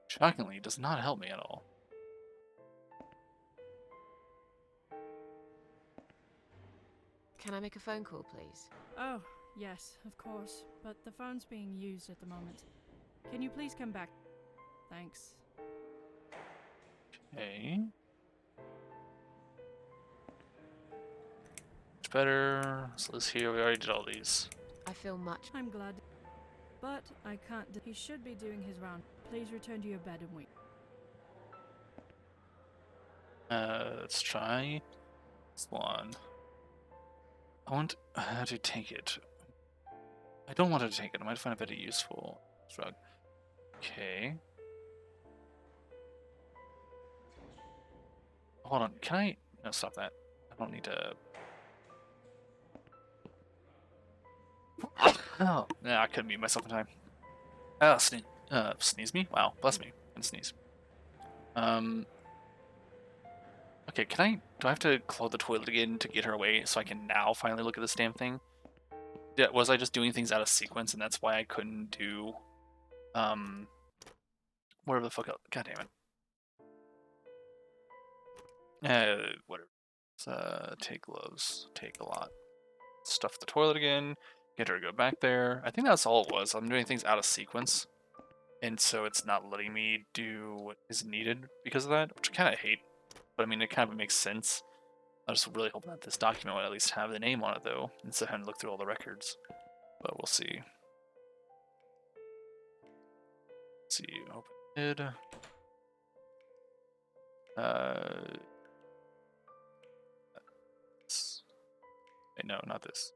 shockingly, does not help me at all. Can I make a phone call, please? Oh, yes, of course. But the phone's being used at the moment. Can you please come back? Thanks. Okay. Much better. So this here, we already did all these. I feel much. I'm glad. But I can't. He should be doing his round. Please return to your bed and wait. Let's try this one. I want to take it. I don't want to take it. I might find a better useful drug. Okay. Hold on. Can I? No, stop that. I don't need to. Oh, yeah, I couldn't mute myself in time. Sneeze me? Wow, bless me. And sneeze. Okay, can I? Do I have to clog the toilet again to get her away so I can now finally look at this damn thing? Yeah, was I just doing things out of sequence and that's why I couldn't do, whatever the fuck else? God damn it. Whatever. Let's, take gloves. Take a lot. Stuff the toilet again. Get her to go back there. I think that's all it was. I'm doing things out of sequence. And so it's not letting me do what is needed because of that, which I kind of hate. But I mean, it kind of makes sense. I was really hoping that this document would at least have the name on it, though, instead of having to look through all the records. But we'll see. Let's see, open it. Wait, no, not this.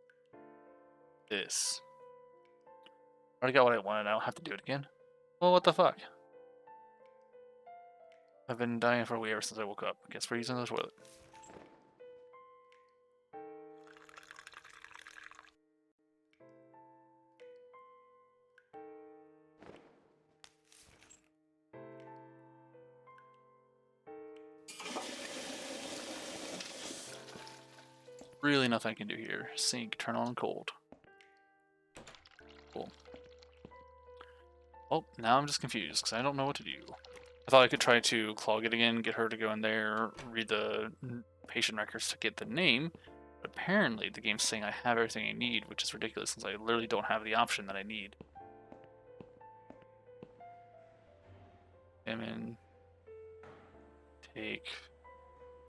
This. I already got what I wanted. I don't have to do it again. Well, what the fuck? I've been dying for a week ever since I woke up. Guess we're using the toilet. Really nothing I can do here. Sink, turn on cold. Cool. Oh, now I'm just confused because I don't know what to do. I thought I could try to clog it again, get her to go in there, read the patient records to get the name, but apparently the game's saying I have everything I need, which is ridiculous since I literally don't have the option that I need. In. Take.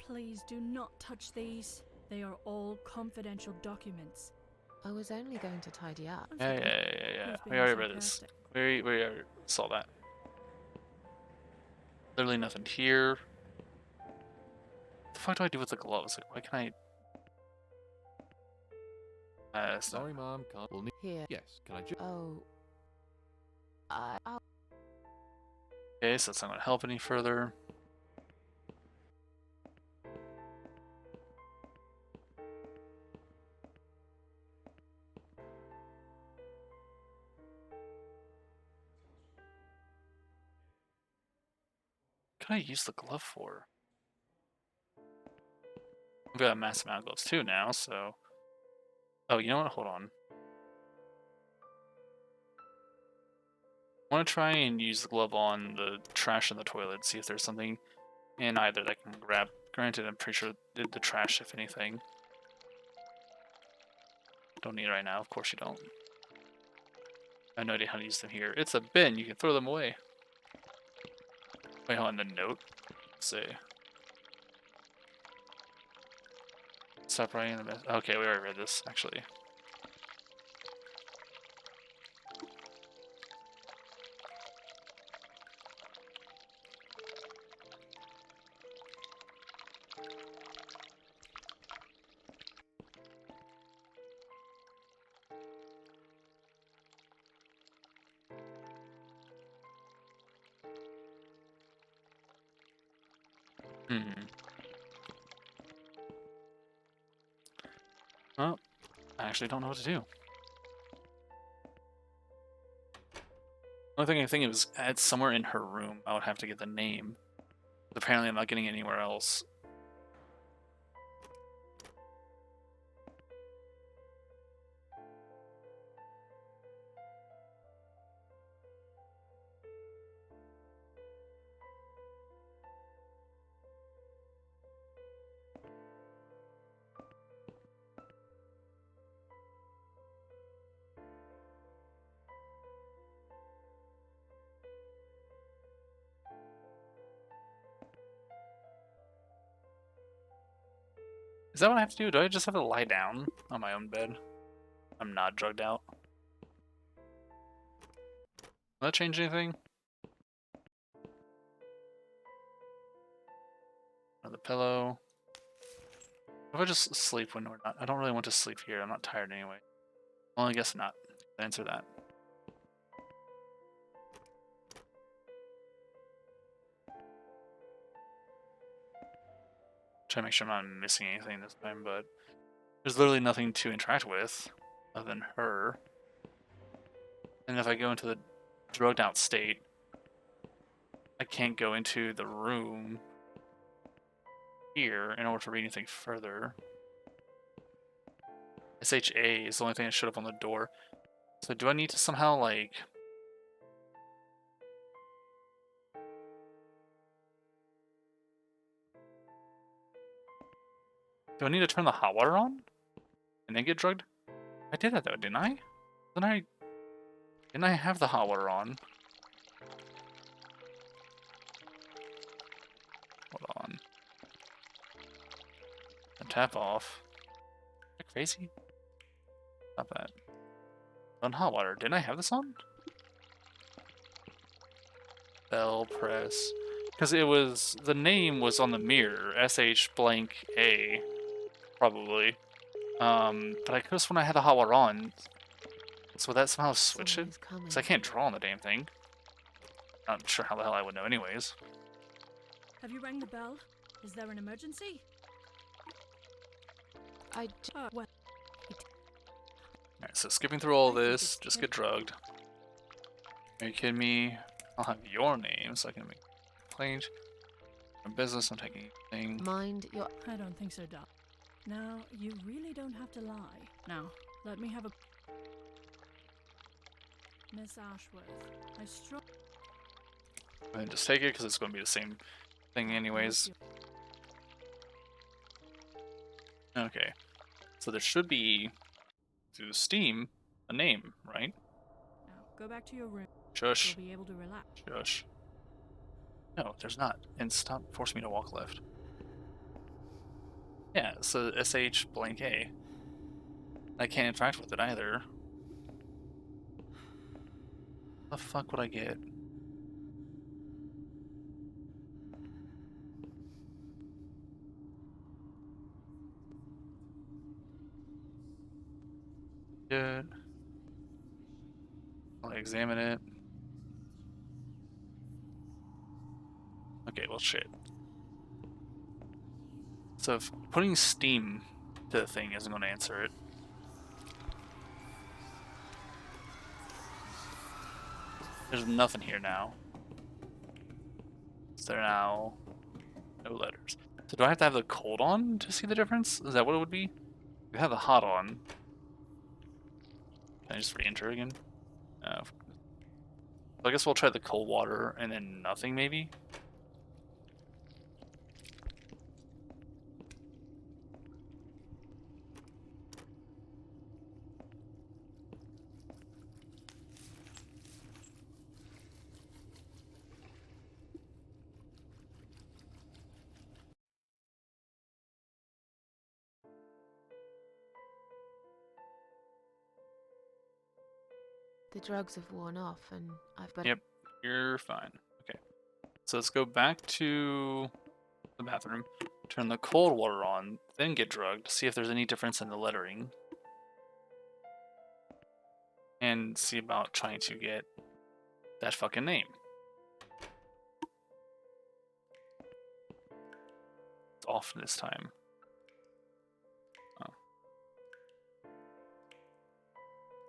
Please do not touch these. They are all confidential documents. I was only going to tidy up. Yeah. He's We being already read this. sarcastic. We already saw that. Literally nothing here. What the fuck do I do with the gloves? Like, why can I? Sorry, Mom. Can't. We'll need. Here. Yes. Can I just? Oh. Okay, so that's not going to help any further. What can I use the glove for? I've got a massive amount of gloves too now, so... Oh, you know what? Hold on. I want to try and use the glove on the trash in the toilet, see if there's something in either that I can grab. Granted, I'm pretty sure the trash, if anything. Don't need it right now, of course you don't. I have no idea how to use them here. It's a bin, you can throw them away. Wait, hold on, the note? Let's see. Stop writing the message. Okay, we already read this, actually. Well, I actually don't know what to do. Only thing I think it was it's somewhere in her room. I would have to get the name. But apparently I'm not getting it anywhere else. Is that what I have to do? Do I just have to lie down on my own bed? I'm not drugged out. Will that change anything? Another pillow. If I just sleep when we're not, I don't really want to sleep here. I'm not tired anyway. Well, I guess not. Answer that. Try to make sure I'm not missing anything this time, but there's literally nothing to interact with other than her. And if I go into the drugged out state, I can't go into the room here in order to read anything further. SHA is the only thing that showed up on the door. So do I need to somehow, like... Do I need to turn the hot water on? And then get drugged? I did that though, didn't I? Didn't I have the hot water on? Hold on. And tap off. Am I crazy? Stop that. On hot water. Didn't I have this on? Bell press. Because it was... The name was on the mirror. SH blank A. Probably. But I could have sworn I had the hot water on. So would that somehow switch it? Because I can't draw on the damn thing. Not sure how the hell I would know anyways. Have you rang the bell? Is there an emergency? Well. Alright, so skipping through all this, just get drugged. Are you kidding me? I'll have your name so I can make a complaint. My business, I'm taking anything. Mind your... I don't think so, Doc. Now, you really don't have to lie. Now, let me have a... Miss Ashworth, I struck... And then just take it, because it's going to be the same thing anyways. Okay. So there should be, through Steam, a name, right? Now, go back to your room. Shush. You'll be able to relax. Shush. No, there's not. And stop forcing me to walk left. Yeah, so SH blank A. I can't interact with it either. What the fuck would I get? Good. I'll examine it. Okay, well shit. So if putting Steam to the thing isn't going to answer it. There's nothing here now. Is there now? No letters. So do I have to have the cold on to see the difference? Is that what it would be? If I have the hot on. Can I just re-enter again? So I guess we'll try the cold water and then nothing maybe? The drugs have worn off, and I've better... Yep, you're fine. Okay. So let's go back to the bathroom, turn the cold water on, then get drugged, see if there's any difference in the lettering. And see about trying to get that fucking name. It's off this time. Oh.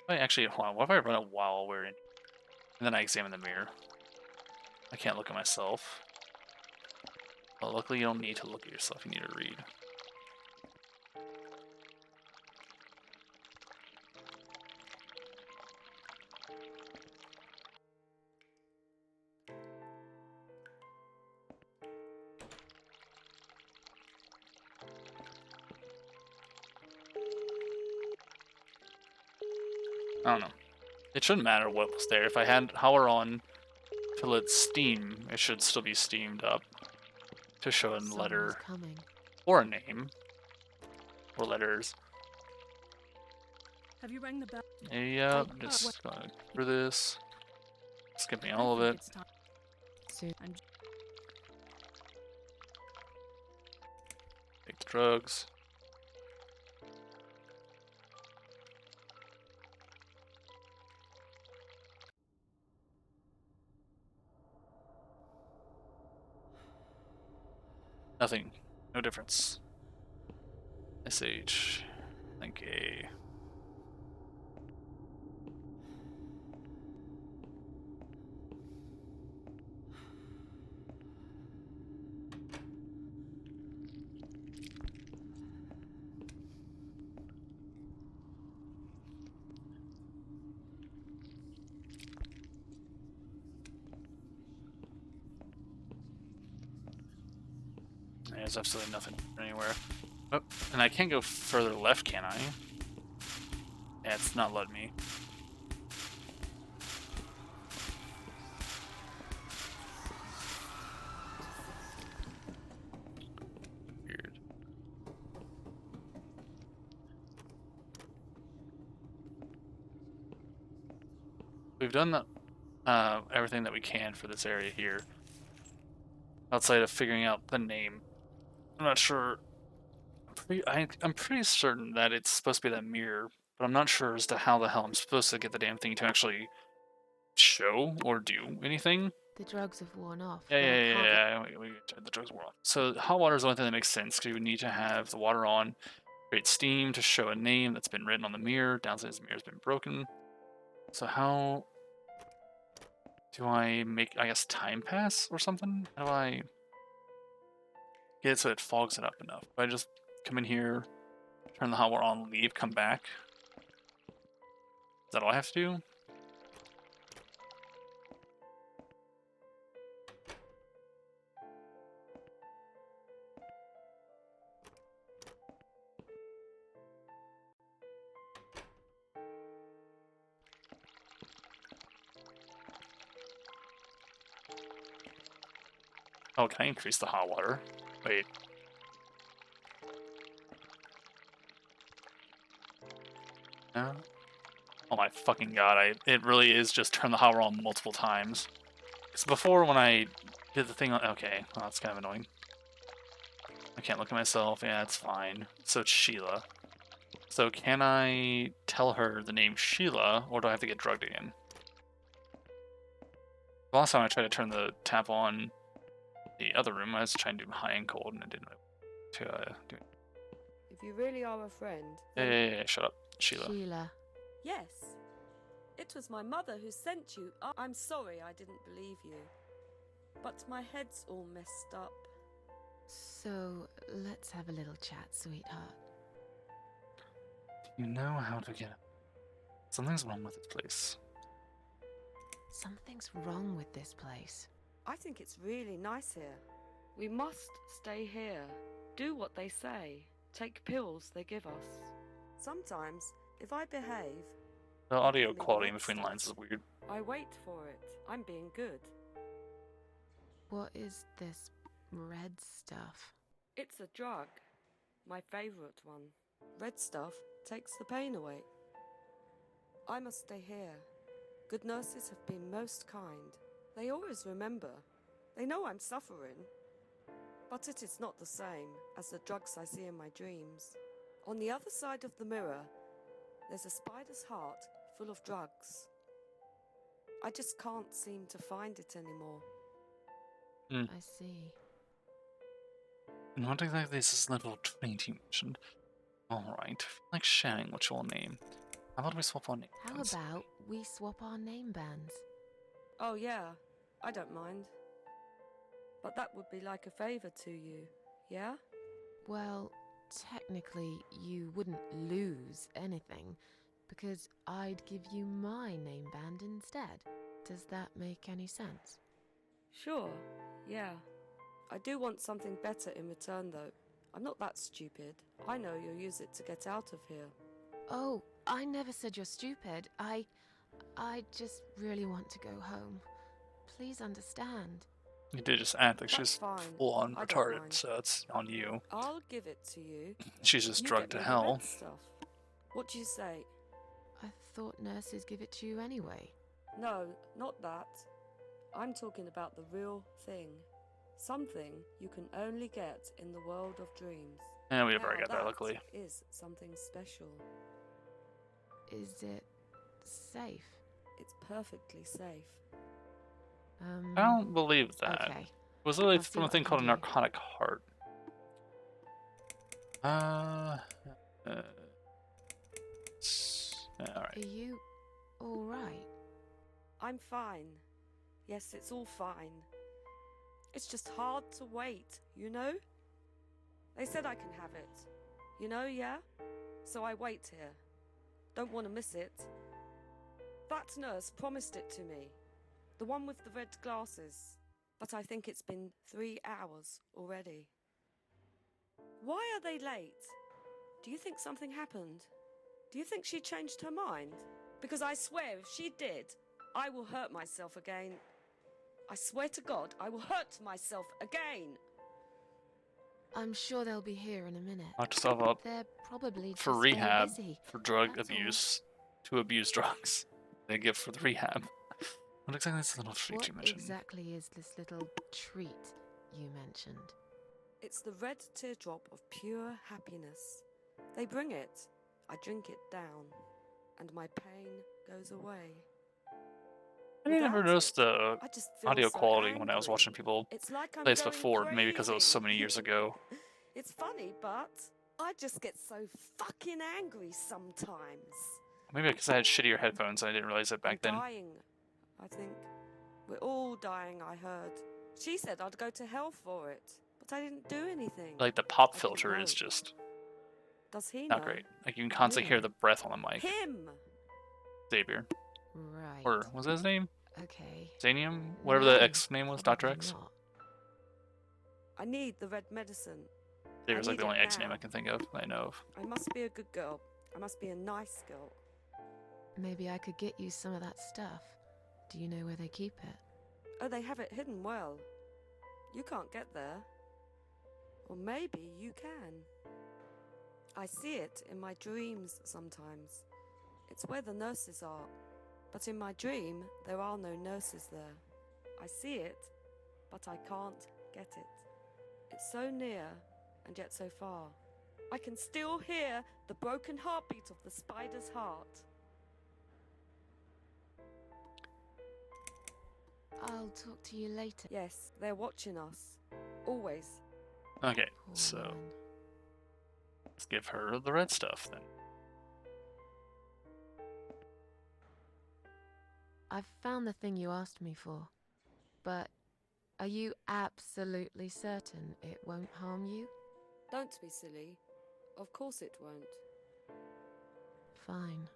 Wait, actually, hold on. What if I run it while we're in? And then I examine the mirror. I can't look at myself. Well, luckily you don't need to look at yourself, you need to read. I don't know. It shouldn't matter what was there. If I had power on to let steam, it should still be steamed up to show a letter or a name. Or letters. Have you rang the bell? Yep, just going through this. Skipping all of it. It's time. Soon. And Take the drugs. Nothing. No difference. SH. Link A. There's absolutely nothing anywhere. Oh, and I can't go further left, can I? Yeah, it's not letting me. Weird. We've done everything that we can for this area here. Outside of figuring out the name. I'm not sure. I'm pretty certain that it's supposed to be that mirror, but I'm not sure as to how the hell I'm supposed to get the damn thing to actually show or do anything. The drugs have worn off. Yeah, but I yeah, can't yeah, yeah. The drugs were off. So hot water is the only thing that makes sense because you would need to have the water on, create steam to show a name that's been written on the mirror. Downstairs, the mirror's been broken. So how do I make, I guess, time pass or something? How do I get it so it fogs it up enough? Do I just come in here, turn the hot water on, leave, come back? Is that all I have to do? Oh, can I increase the hot water? Wait. No? Oh my fucking god, it really is just turn the hot water on multiple times. Because before when I did the thing on, okay, well that's kind of annoying. I can't look at myself, yeah, it's fine. So it's Sheila. So can I tell her the name Sheila, or do I have to get drugged again? Last time I tried to turn the tap on the other room, I was trying to do high and cold, and it didn't to do it. If you really are a friend. Yeah, shut up, Sheila. Sheila. Yes. It was my mother who sent you. I'm sorry I didn't believe you. But my head's all messed up. So, let's have a little chat, sweetheart. Do you know how to get it? Something's wrong with this place. Something's wrong with this place. I think it's really nice here. We must stay here. Do what they say. Take pills they give us. Sometimes, if I behave... The audio quality in between lines is weird. I wait for it. I'm being good. What is this red stuff? It's a drug. My favourite one. Red stuff takes the pain away. I must stay here. Good nurses have been most kind. They always remember. They know I'm suffering. But it is not the same as the drugs I see in my dreams. On the other side of the mirror, there's a spider's heart full of drugs. I just can't seem to find it anymore. I see. And what exactly is this little trinity you mentioned? Alright, like sharing what your name. How about we swap our names? How about we swap our name bands? Oh yeah, I don't mind. But that would be like a favour to you, yeah? Well, technically, you wouldn't lose anything, because I'd give you my name band instead. Does that make any sense? Sure, yeah. I do want something better in return though. I'm not that stupid. I know you'll use it to get out of here. Oh, I never said you're stupid. I just really want to go home. Please understand. You did just act like That's she's fine. full-on I don't retarded, mind. so that's on you. I'll give it to you. She's just You drugged get to me the red hell. stuff. What do you say? I thought nurses give it to you anyway. No, not that. I'm talking about the real thing. Something you can only get in the world of dreams. And we've Now already got that, luckily. is something special. Is it safe? It's perfectly safe. I don't believe that. Okay. It was literally I'll see from a what I thing can called a do. narcotic heart. Alright. Are you alright? I'm fine. Yes, it's all fine. It's just hard to wait, you know? They said I can have it. You know, yeah? So I wait here. Don't want to miss it. That nurse promised it to me. The one with the red glasses. But I think it's been 3 hours already. Why are they late? Do you think something happened? Do you think she changed her mind? Because I swear if she did, I will hurt myself again. I swear to God, I will hurt myself again. I'm sure they'll be here in a minute. Locked yourself up They're probably for just rehab, very busy. for drug That's all. abuse, to abuse drugs. They give for the rehab. What exactly is the little treat What you mentioned? exactly is this little treat you mentioned? It's the red teardrop of pure happiness. They bring it. I drink it down. And my pain goes away. I never Without noticed it, the I just feel audio so quality when I was angry. watching people It's like I'm play this going before, maybe because it was so crazy. many years ago. It's funny, but I just get so fucking angry sometimes. Maybe because I had shittier headphones and I didn't realize it back I'm then. dying, I think. We're all dying, I heard. She said I'd go to hell for it, but I didn't do anything. Like the pop I didn't filter is know. just Does he not know? great. Like you can constantly hear Really? the breath on the mic. Him! Xavier. Right. Or was that his name? Okay. Zanium? Whatever No, the X name was, Dr. probably X? not. I need the red medicine. Xavier's like need the only it X name now. I can think of, that I know of. I must be a good girl. I must be a nice girl. Maybe I could get you some of that stuff. Do you know where they keep it? Oh, they have it hidden well. You can't get there. Or maybe you can. I see it in my dreams sometimes. It's where the nurses are. But in my dream, there are no nurses there. I see it, but I can't get it. It's so near, and yet so far. I can still hear the broken heartbeat of the spider's heart. I'll talk to you later. Yes, they're watching us. Always. Okay, Poor so woman. let's give her the red stuff then. I've found the thing you asked me for, but are you absolutely certain it won't harm you? Don't be silly. Of course it won't. Fine.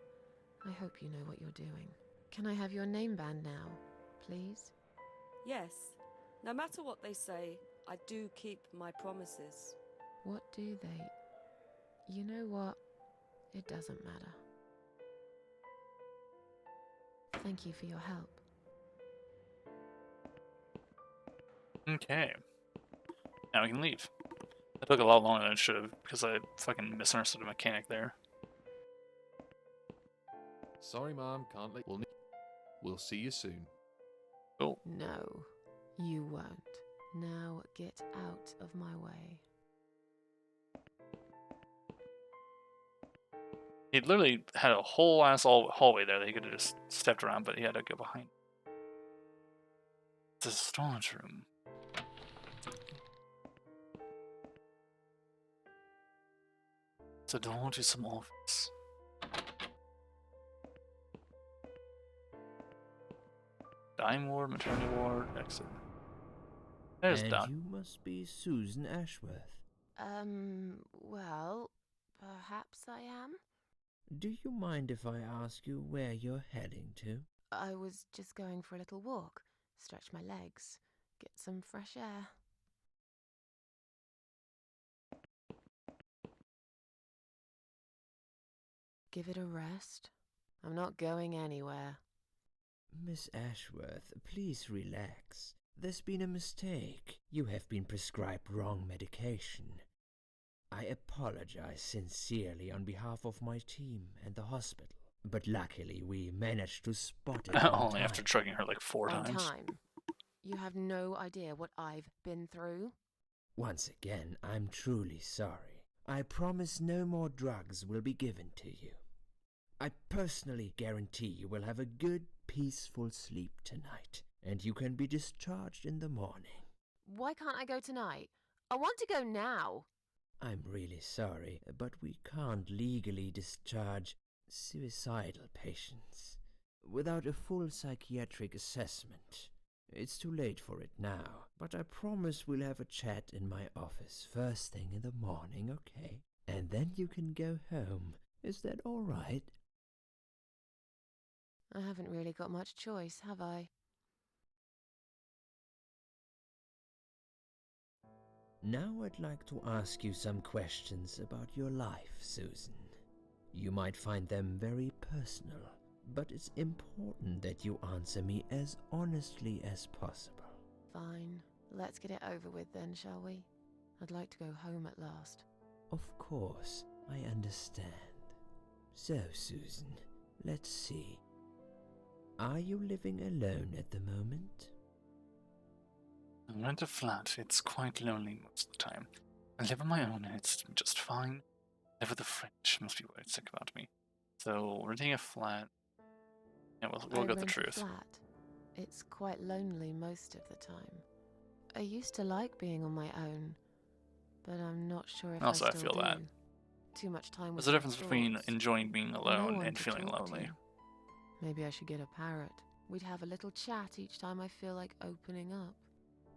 I hope you know what you're doing. Can I have your name band now, please? Yes, no matter what they say, I do keep my promises. What do they? You know what? It doesn't matter. Thank you for your help. Okay. Now we can leave. That took a lot longer than it should have, because I fucking misunderstood a mechanic there. Sorry, Mom, can't let. We'll see you soon. Cool. No, you won't. Now get out of my way. He literally had a whole ass hallway there that he could have just stepped around, but he had to go behind. It's a storage room. It's a door to some office. Dime ward, maternity ward, exit. There's And Doc. you must be Susan Ashworth. Well, perhaps I am? Do you mind if I ask you where you're heading to? I was just going for a little walk, stretch my legs, get some fresh air. Give it a rest. I'm not going anywhere. Miss Ashworth, please relax. There's been a mistake. You have been prescribed wrong medication. I apologize sincerely on behalf of my team and the hospital, but luckily we managed to spot it on Only time. after drugging her like 4 On times. time. You have no idea what I've been through. Once again, I'm truly sorry. I promise no more drugs will be given to you. I personally guarantee you will have a good, peaceful sleep tonight, and you can be discharged in the morning. Why can't I go tonight? I want to go now. I'm really sorry, but we can't legally discharge suicidal patients without a full psychiatric assessment. It's too late for it now, but I promise we'll have a chat in my office first thing in the morning, okay? And then you can go home. Is that all right? I haven't really got much choice, have I? Now I'd like to ask you some questions about your life, Susan. You might find them very personal, but it's important that you answer me as honestly as possible. Fine. Let's get it over with then, shall we? I'd like to go home at last. Of course, I understand. So, Susan, let's see. Are you living alone at the moment? I rent a flat. It's quite lonely most of the time. I live on my own and it's just fine. Never the French must be worried sick about me. So, renting a flat... Yeah, we'll go with the rent a truth. flat. It's quite lonely most of the time. I used to like being on my own, but I'm not sure if Also, I I still feel do. that. Too much time with There's a my difference between thoughts. enjoying being No alone one and to feeling talk lonely. to. Maybe I should get a parrot. We'd have a little chat each time I feel like opening up.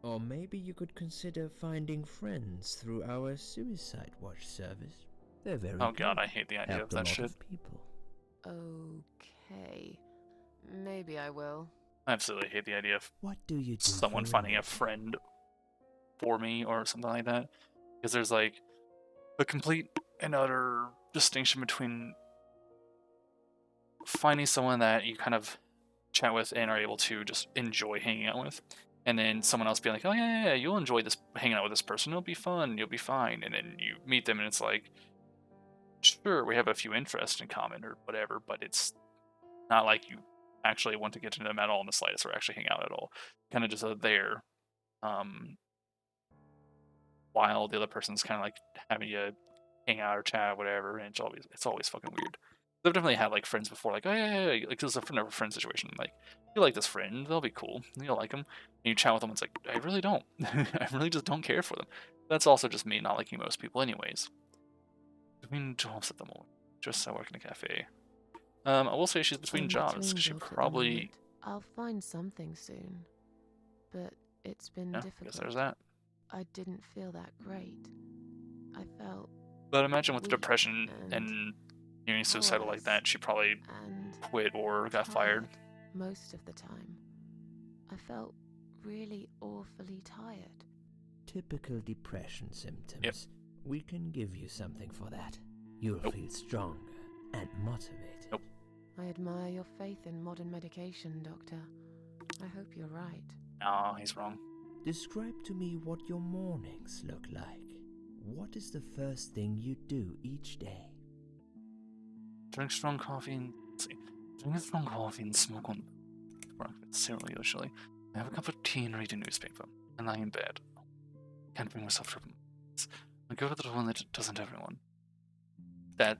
Or maybe you could consider finding friends through our Suicide Watch service. They're very Oh good. god, I hate the idea Helped of a that lot shit. of people. Okay. Maybe I will. I absolutely hate the idea of What do you do someone for finding a living? friend for me or something like that. Because there's like a complete and utter distinction between finding someone that you kind of chat with and are able to just enjoy hanging out with, and then someone else being like, oh yeah, you'll enjoy this hanging out with this person, it'll be fun, you'll be fine, and then you meet them and it's like, sure, we have a few interests in common or whatever, but it's not like you actually want to get to know them at all in the slightest or actually hang out at all. Kind of just there, while the other person's kind of like having you hang out or chat or whatever, and it's always fucking weird. I've definitely had like friends before, like, oh yeah, like it's a friend of a friend situation. Like, you like this friend, they'll be cool, you'll like them, and you chat with them. It's like, I really don't, I really just don't care for them. That's also just me not liking most people, anyways. Between jobs at the moment, just I work in a cafe. I will say she's between I'm jobs between because she jobs at the probably. moment. I'll find something soon. But it's been Yeah, I difficult. guess there's that. I didn't feel that great. I felt But imagine with weak depression and being suicidal like that, she probably and quit or got fired. tired most of the time. I felt really awfully tired. Typical depression symptoms. Yep. We can give you something for that. You'll Nope. feel stronger and motivated. Nope. I admire your faith in modern medication, Doctor. I hope you're right. No, he's wrong. Describe to me what your mornings look like. What is the first thing you do each day? Drink strong coffee and smoke on breakfast cereal usually. I have a cup of tea and read a newspaper, and lie in bed. Can't bring myself to. I go to the one that doesn't have anyone. That,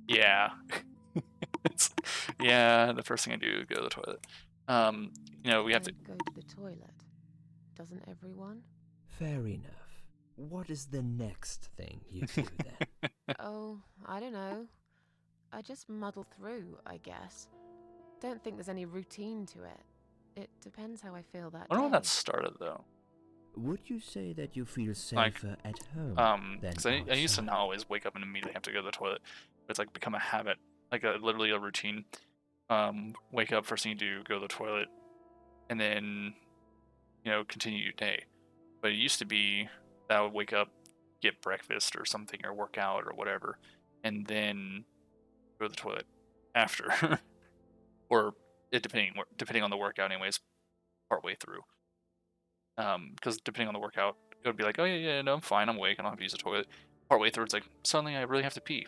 yeah, yeah. The first thing I do is go to the toilet. We have to. Go to the toilet. Doesn't everyone? Fair enough. What is the next thing you do then? Oh, I don't know. I just muddle through, I guess. Don't think there's any routine to it. It depends how I feel that I wonder when day. that started though. Would you say that you feel Like, safer at home than because I used to outside? not always wake up and immediately have to go to the toilet. But it's like become a habit, like literally a routine. Wake up, first thing you do, go to the toilet, and then continue your day. But it used to be that I would wake up, get breakfast or something, or work out or whatever, and then go to the toilet after, or depending on the workout, anyways, partway through. Because depending on the workout, it would be like, oh yeah, no, I'm fine, I'm awake, I don't have to use the toilet. Partway through, it's like suddenly I really have to pee.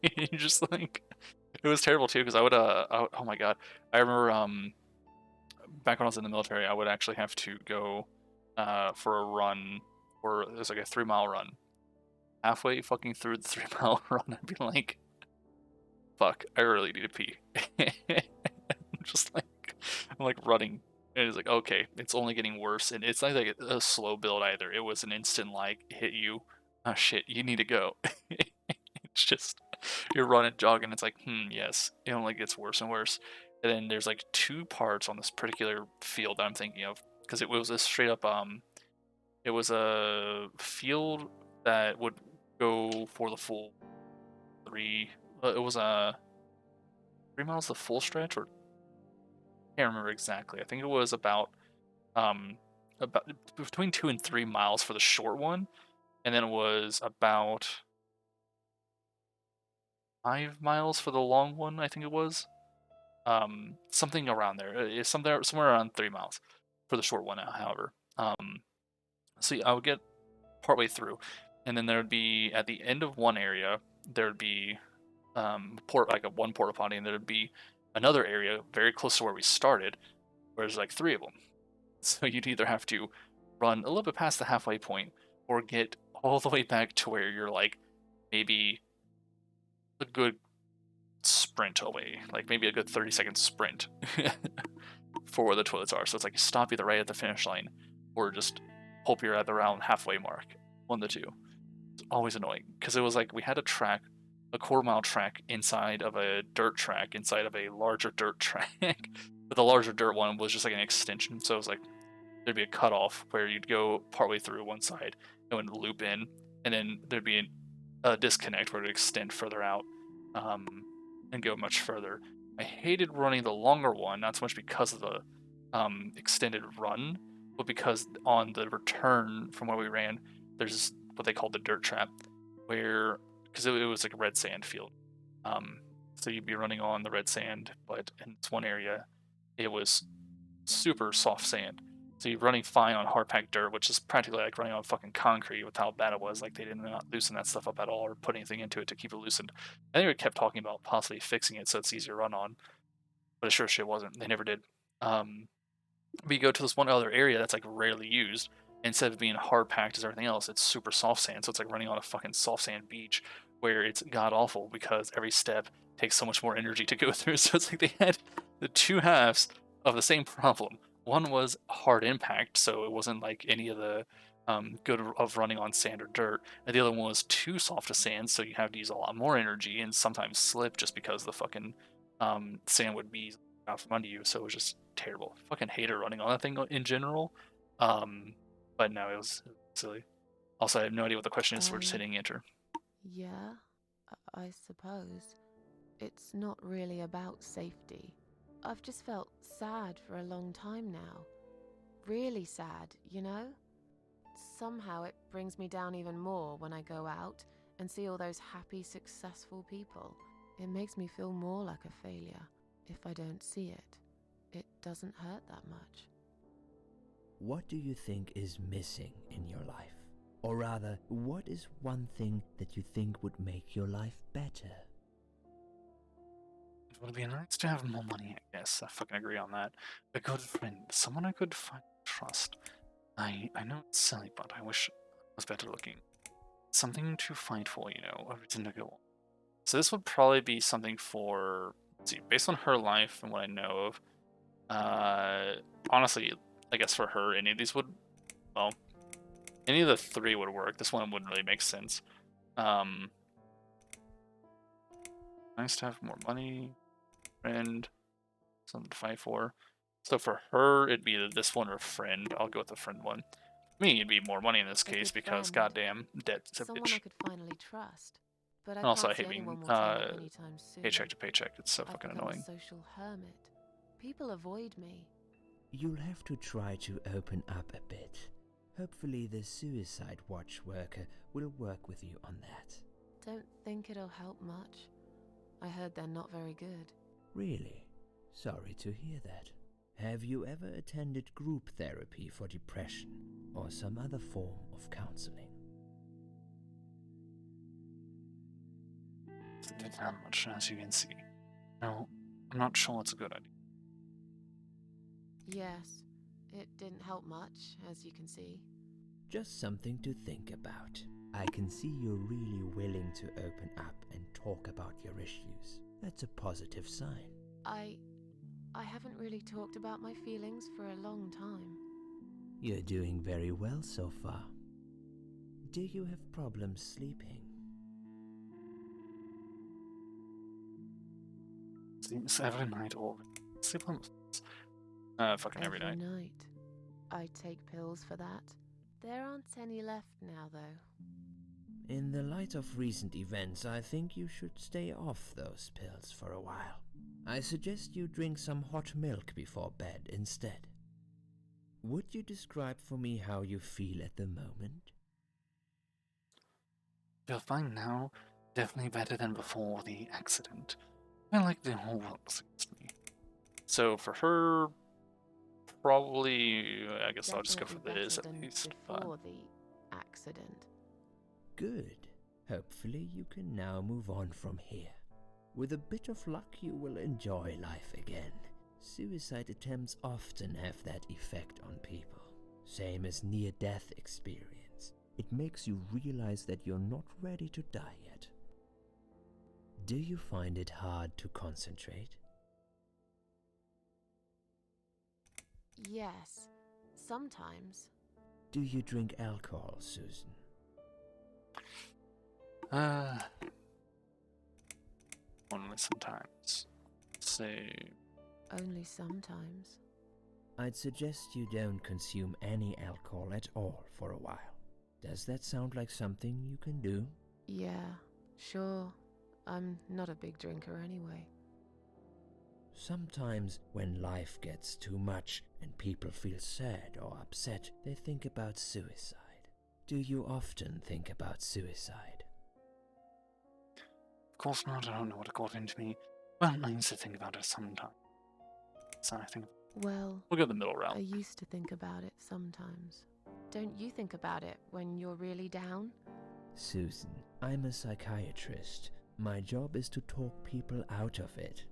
You just like, it was terrible too because oh my god, I remember back when I was in the military, I would actually have to go for a run, or it was like a 3 mile run. Halfway fucking through the 3 mile run, I'd be like, fuck, I really need to pee. Just like, I'm like running. And it's like, okay, it's only getting worse. And it's not like a slow build either. It was an instant, like, hit you. Oh shit, you need to go. It's just, you're running, jogging. It's like, yes. It only gets worse and worse. And then there's like 2 parts on this particular field that I'm thinking of. Because it was a straight up, it was a field that would go for the full 3. It was a 3 miles the full stretch, or I can't remember exactly. I think it was about between 2 and 3 miles for the short one, and then it was about 5 miles for the long one. I think it was something around there. It's somewhere around 3 miles for the short one. However, so yeah, I would get partway through, and then there would be at the end of one area there would be like a one porta potty, and there would be another area very close to where we started, where there's like 3 of them. So you'd either have to run a little bit past the halfway point, or get all the way back to where you're like maybe a good sprint away, like maybe a good 30-second sprint for where the toilets are. So it's like you stop either right at the finish line, or just hope you're at the round halfway mark. One of the two. It's always annoying because it was like we had a 1/4 mile track inside of a dirt track inside of a larger dirt track. But the larger dirt one was just like an extension. So it was like there'd be a cutoff where you'd go partway through one side and would loop in, and then there'd be a disconnect where it would extend further out and go much further. I hated running the longer one, not so much because of the extended run, but because on the return from where we ran, there's what they call the dirt trap, where because it was like a red sand field. So you'd be running on the red sand, but in this one area, it was super soft sand. So you're running fine on hard packed dirt, which is practically like running on fucking concrete with how bad it was. Like they did not loosen that stuff up at all or put anything into it to keep it loosened. I think we kept talking about possibly fixing it so it's easier to run on, but it sure shit wasn't. They never did. But you go to this one other area that's like rarely used. Instead of being hard packed as everything else, it's super soft sand. So it's like running on a fucking soft sand beach where it's god awful because every step takes so much more energy to go through. So it's like they had the 2 halves of the same problem. One was hard impact, so it wasn't like any of the good of running on sand or dirt. And the other one was too soft to sand, so you have to use a lot more energy and sometimes slip just because the fucking sand would be out from under you. So it was just terrible. Fucking hated running on that thing in general. But no, it was silly. Also, I have no idea what the question is, so we're just hitting enter. Yeah, I suppose. It's not really about safety. I've just felt sad for a long time now. Really sad, you know? Somehow it brings me down even more when I go out and see all those happy, successful people. It makes me feel more like a failure. If I don't see it, it doesn't hurt that much. What do you think is missing in your life? Or rather, what is one thing that you think would make your life better? It would be nice to have more money, I guess. I fucking agree on that. A good friend, someone I could find trust. I know it's silly, but I wish I was better looking. Something to fight for, you know, a reason to go on. So this would probably be something for, let's see, based on her life and what I know of. Honestly, I guess for her, any of these would, well, any of the 3 would work. This one wouldn't really make sense. Nice to have more money. Friend. Something to fight for. So for her, it'd be this one or friend. I'll go with the friend one. Me, it'd be more money in this case because goddamn, debt's a Someone bitch. I could finally trust. But I And also, I can't see hate being anyone will turn up anytime soon. paycheck to paycheck. It's so fucking I've become annoying. a social hermit. People avoid me. You'll have to try to open up a bit. Hopefully the suicide watch worker will work with you on that. Don't think it'll help much. I heard they're not very good. Really? Sorry to hear that. Have you ever attended group therapy for depression or some other form of counseling? It didn't have much, as you can see. No, I'm not sure it's a good idea. Yes, it didn't help much, as you can see. Just something to think about. I can see you're really willing to open up and talk about your issues. That's a positive sign. I haven't really talked about my feelings for a long time. You're doing very well so far. Do you have problems sleeping? Seems every night or sleep almost. Fucking every night. Night. I take pills for that. There aren't any left now, though. In the light of recent events, I think you should stay off those pills for a while. I suggest you drink some hot milk before bed instead. Would you describe for me how you feel at the moment? Feel fine now. Definitely better than before the accident. I like the whole world was against me. So for her, probably, I guess I'll just go for Definitely this at better than least. before the accident. Good. Hopefully you can now move on from here. With a bit of luck, you will enjoy life again. Suicide attempts often have that effect on people. Same as near-death experience. It makes you realize that you're not ready to die yet. Do you find it hard to concentrate? Yes, sometimes. Do you drink alcohol, Susan? Only sometimes. Say, Only sometimes. I'd suggest you don't consume any alcohol at all for a while. Does that sound like something you can do? Yeah, sure. I'm not a big drinker anyway. Sometimes when life gets too much and people feel sad or upset, they think about suicide. Do you often think about suicide? of course not, I don't know what got into me. Well, I used to think about it sometimes. So I think Well, we'll go the middle route. I used to think about it sometimes. Don't you think about it when you're really down? Susan, I'm a psychiatrist. My job is to talk people out of it.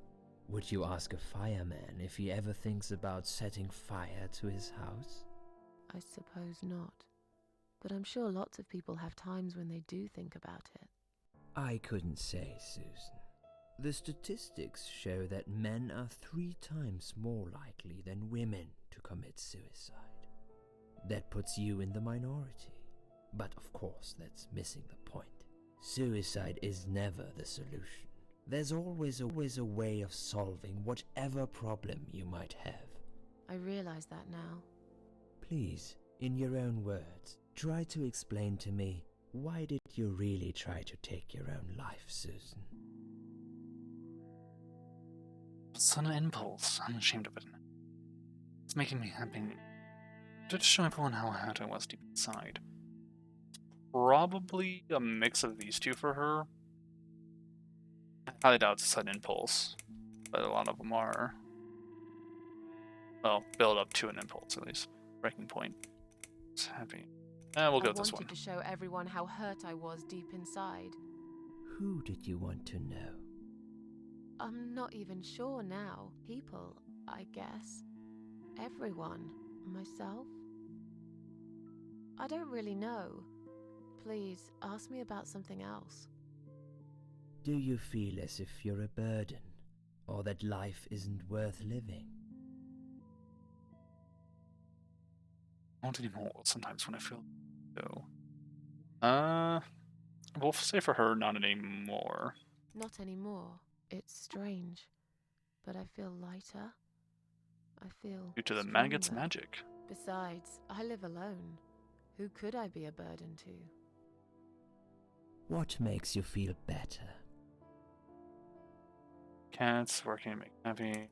Would you ask a fireman if he ever thinks about setting fire to his house? I suppose not. But I'm sure lots of people have times when they do think about it. I couldn't say, Susan. The statistics show that men are 3 times more likely than women to commit suicide. That puts you in the minority. But of course, that's missing the point. Suicide is never the solution. There's always a way of solving whatever problem you might have. I realize that now. Please, in your own words, try to explain to me, why did you really try to take your own life, Susan? It's an impulse. I'm ashamed of it. It's making me happy. To show everyone how hurt I was deep inside. Probably a mix of these two for her. I highly doubt it's a sudden impulse, but a lot of them are. Well, build up to an impulse at least. Breaking point. It's happy. We'll go with this one. I wanted to show everyone how hurt I was deep inside. Who did you want to know? I'm not even sure now. People, I guess. Everyone. Myself. I don't really know. Please, ask me about something else. Do you feel as if you're a burden, or that life isn't worth living? Not anymore. Sometimes when I feel so. We'll say for her, not anymore. Not anymore. It's strange. But I feel lighter. I feel Due to the stronger. maggot's magic. Besides, I live alone. Who could I be a burden to? What makes you feel better? Cats, working to make happy.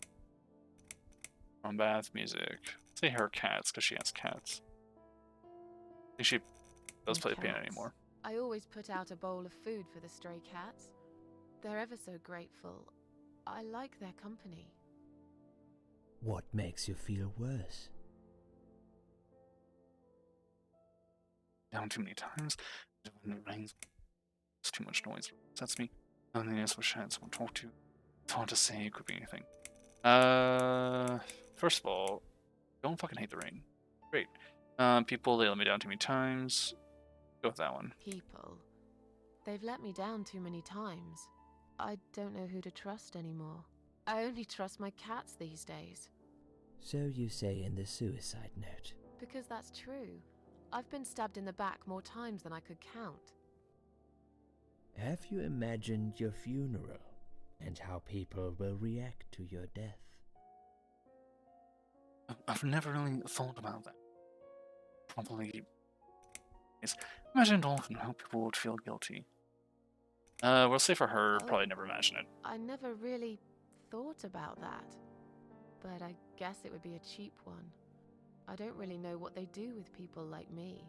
On bath, music. Say her cats, because she has cats. I think she does play the piano Cats. anymore. I always put out a bowl of food for the stray cats. They're ever so grateful. I like their company. What makes you feel worse? Down too many times. When it rains, it's too much noise. That's me. Loneliness, wish I had someone to talk to. It's hard to say. It could be anything. First of all, don't fucking hate the rain. Great. People, they let me down too many times. Go with that one. People. They've let me down too many times. I don't know who to trust anymore. I only trust my cats these days. So you say in the suicide note. Because that's true. I've been stabbed in the back more times than I could count. Have you imagined your funeral and how people will react to your death? I've never really thought about that. Probably. Imagined often how people would feel guilty. We'll say for her, probably never imagine it. I never really thought about that. But I guess it would be a cheap one. I don't really know what they do with people like me.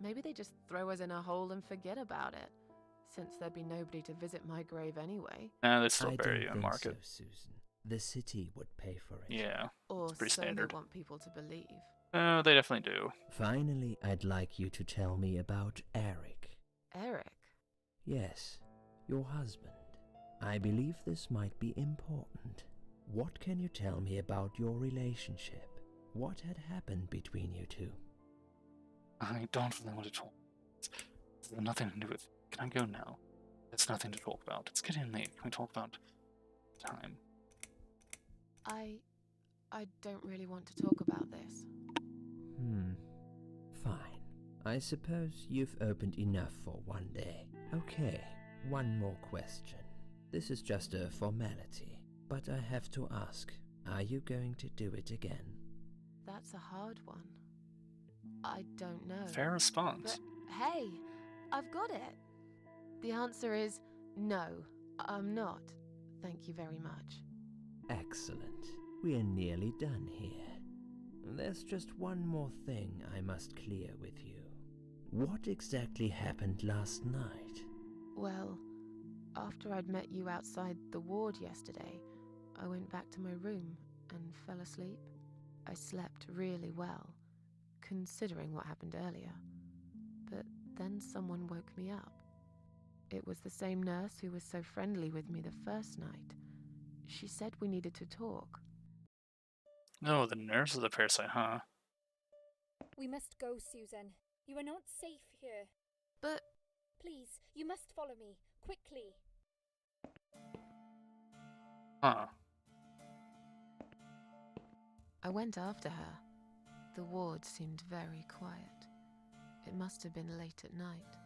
Maybe they just throw us in a hole and forget about it, since there'd be nobody to visit my grave anyway. They still I bury don't you in think market. so, Susan. The city would pay for it. Yeah, Or it's pretty so standard. they want people to believe. They definitely do. Finally, I'd like you to tell me about Eric. Eric? Yes, your husband. I believe this might be important. What can you tell me about your relationship? What had happened between you two? I don't really want to talk. It's nothing to do with. Can I go now? It's nothing to talk about. It's getting late. Can we talk about time? I don't really want to talk about this. Fine. I suppose you've opened enough for one day. Okay, one more question. This is just a formality, but I have to ask, are you going to do it again? That's a hard one. I don't know. Fair response. But hey, I've got it. The answer is no, I'm not. Thank you very much. Excellent. We're nearly done here. There's just one more thing I must clear with you. What exactly happened last night? Well, after I'd met you outside the ward yesterday, I went back to my room and fell asleep. I slept really well, considering what happened earlier. But then someone woke me up. It was the same nurse who was so friendly with me the first night. She said we needed to talk. No, the nurse is the parasite, huh? We must go, Susan. You are not safe here. But... Please, you must follow me. Quickly. Huh. I went after her. The ward seemed very quiet. It must have been late at night.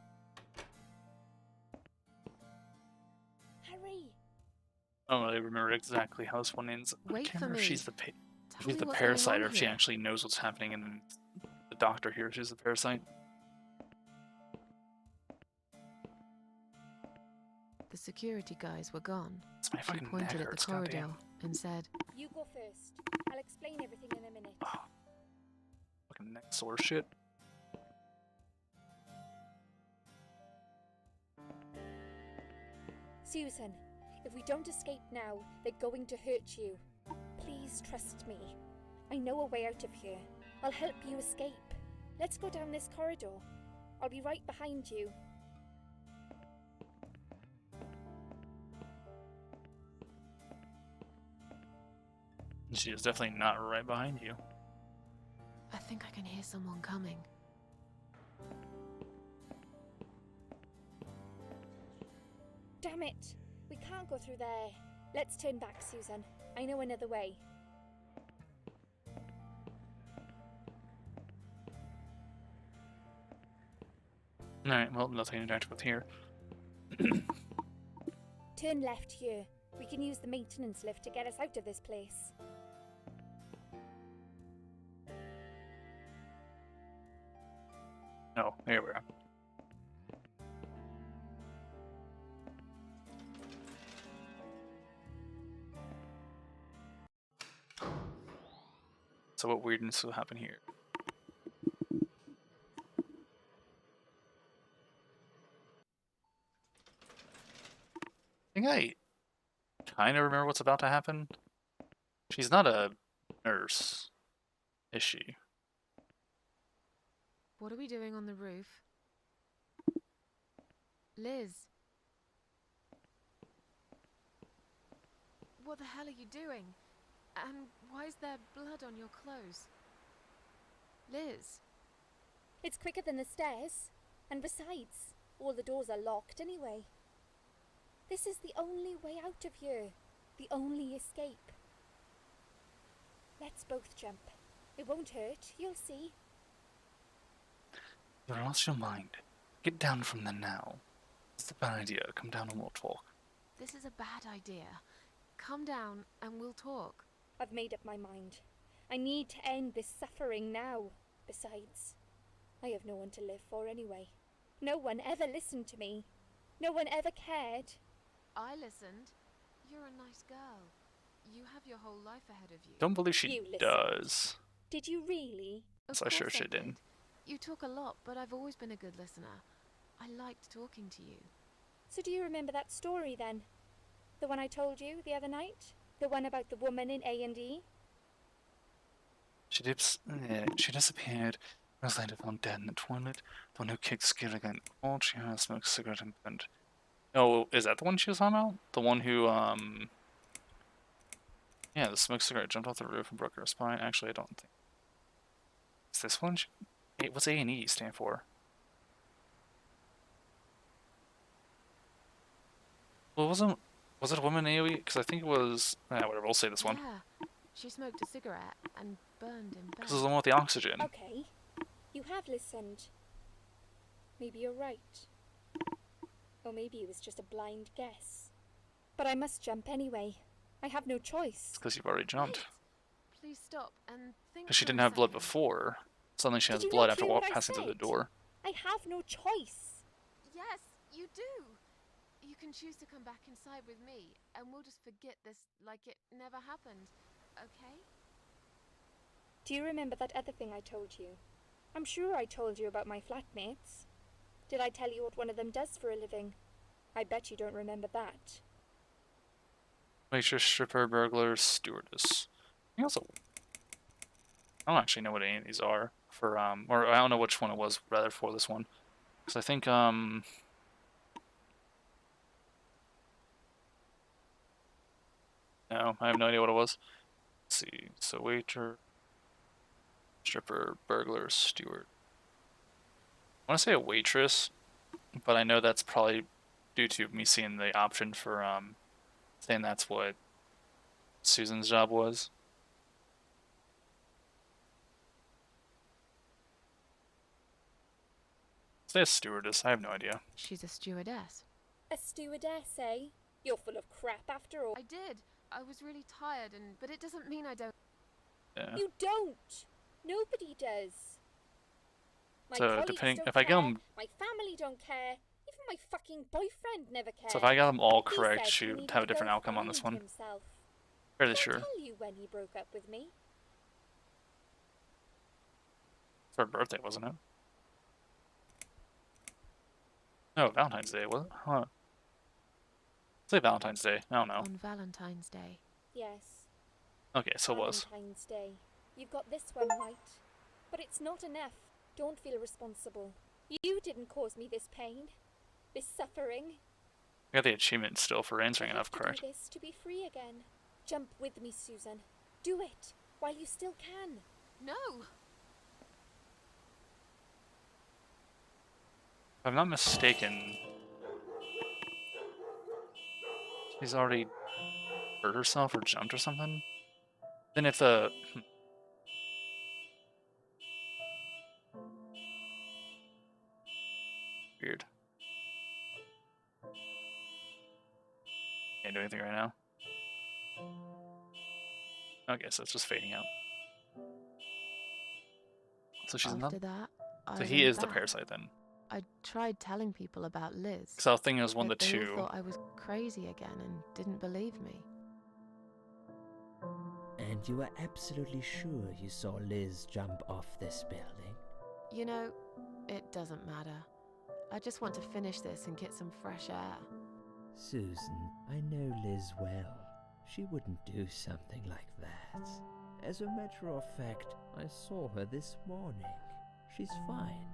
Hurry! I don't really remember exactly how this one ends. Wait I can't for remember me. if she's the Tell me what's going parasite on or if she here. actually knows what's happening and the doctor here she's the parasite. The security guys were gone. It's my She fucking pointed neck at the hurts, corridor goddamn. and said, You go first. I'll explain everything in a minute. Oh, fucking neck sore shit. Susan, if we don't escape now, they're going to hurt you. Please trust me. I know a way out of here. I'll help you escape. Let's go down this corridor. I'll be right behind you. She is definitely not right behind you. I think I can hear someone coming. Damn it! We can't go through there. Let's turn back, Susan. I know another way. Alright, well, nothing to interact with here. Turn left here. We can use the maintenance lift to get us out of this place. No, here we are. So what weirdness will happen here? I think I kind of remember what's about to happen. She's not a nurse. Is she? What are we doing on the roof? Liz. What the hell are you doing? And why is there blood on your clothes? Liz. It's quicker than the stairs. And besides, all the doors are locked anyway. This is the only way out of here. The only escape. Let's both jump. It won't hurt, you'll see. You've lost your mind. Get down from there now. It's a bad idea. Come down and we'll talk. This is a bad idea. Come down and we'll talk. I've made up my mind. I need to end this suffering now. Besides, I have no one to live for anyway. No one ever listened to me. No one ever cared. I listened. You're a nice girl. You have your whole life ahead of you. Don't believe she does. Did you really? Yes, I sure she did. You talk a lot, but I've always been a good listener. I liked talking to you. So do you remember that story then? The one I told you the other night? The one about the woman in A&E? She disappeared. Was later found dead in the toilet. The one who kicked Skid again. All she had smoked a cigarette and burned. Oh, is that the one she was talking about? The one who, yeah, the smoked cigarette jumped off the roof and broke her spine. Actually, I don't think. Is this one? Hey, what's A&E stand for? Well, was it a woman in AoE? Because I think it was. Whatever. We'll say this one. Yeah, she smoked a cigarette and burned in bed. This is the one with the oxygen. Okay, you have listened. Maybe you're right. Or maybe it was just a blind guess. But I must jump anyway. I have no choice. It's because you've already jumped. Wait. Please stop and think. Because she for a didn't have blood second. before. Suddenly she has Did you blood not after hear what I passing through the said? door. I have no choice. Yes, you do. You can choose to come back inside with me, and we'll just forget this like it never happened. Okay? Do you remember that other thing I told you? I'm sure I told you about my flatmates. Did I tell you what one of them does for a living? I bet you don't remember that. Waitress, stripper, burglar, stewardess. I don't actually know what any of these are for, or I don't know which one it was rather for this one. Because I think, no, I have no idea what it was. Let's see. So waiter, stripper, burglar, steward. I want to say a waitress, but I know that's probably due to me seeing the option for, saying that's what Susan's job was. Say a stewardess, I have no idea. She's a stewardess. A stewardess, eh? You're full of crap after all. I did. I was really tired, but it doesn't mean I don't. Yeah. You don't. Nobody does. My So colleagues depending, don't if I get care, them, my family don't care. Even my fucking boyfriend never cared. so if I got them all He correct, said she he would needed have a to go different outcome on this find one. himself. Fairly Did I sure. tell you when he broke up with me? For her birthday, wasn't it? No, Valentine's Day, was it? Huh. Say Valentine's Day. I don't know. On Valentine's Day. Yes. Okay, so it was. Valentine's Day. You've got this one right. But it's not enough. Don't feel responsible. You didn't cause me this pain. This suffering. I got the achievement still for answering I enough have to correct. do this to be free again. Jump with me, Susan. Do it while you still can. No! If I'm not mistaken, she's already hurt herself or jumped or something. Then if the weird. Can't do anything right now. Okay, so it's just fading out. So she's not. After that, So I he went is the back. parasite then. I tried telling people about Liz. So I was thinking it was one of but the they all two. thought I was crazy again and didn't believe me. And you were absolutely sure you saw Liz jump off this building? You know, it doesn't matter. I just want to finish this and get some fresh air. Susan, I know Liz well. She wouldn't do something like that. As a matter of fact, I saw her this morning. She's fine.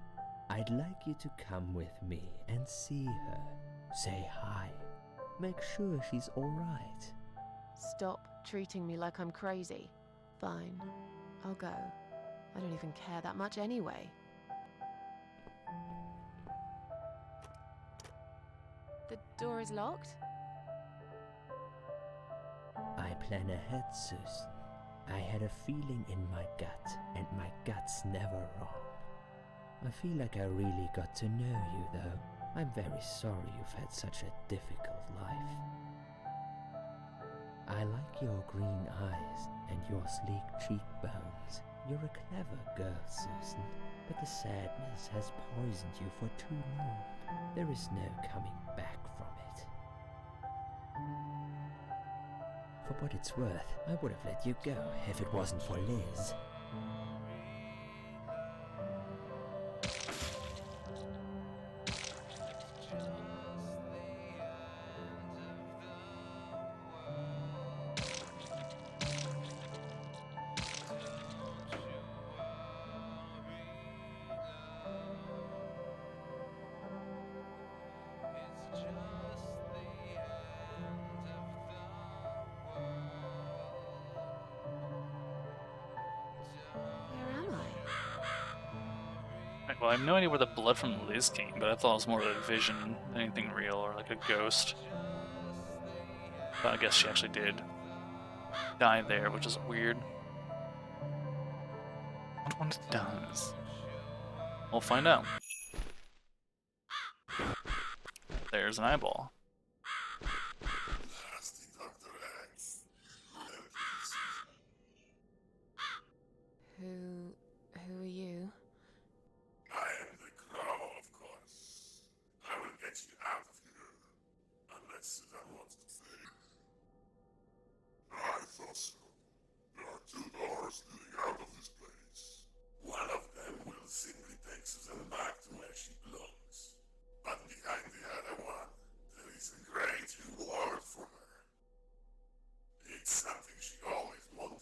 I'd like you to come with me and see her. Say hi. Make sure she's alright. Stop treating me like I'm crazy. Fine, I'll go. I don't even care that much anyway. The door is locked? I plan ahead, Susan. I had a feeling in my gut, and my gut's never wrong. I feel like I really got to know you, though. I'm very sorry you've had such a difficult life. I like your green eyes and your sleek cheekbones. You're a clever girl, Susan, but the sadness has poisoned you for too long. There is no coming back from it. For what it's worth, I would have let you go if it wasn't for Liz. Where am I? Right, well, I have no idea where the blood from Liz came, but I thought it was more of a vision than anything real or like a ghost. But I guess she actually did die there, which is weird. What one does? We'll find out. There's an eyeball. Who are you? I am the Crow, of course. I will get you out of here. Unless Susan wants to stay. I thought so. There are two doors leading out of this place. One of them will simply take Susan back to where she belongs. But behind the other one, there is a great reward for her. It's something she always wanted.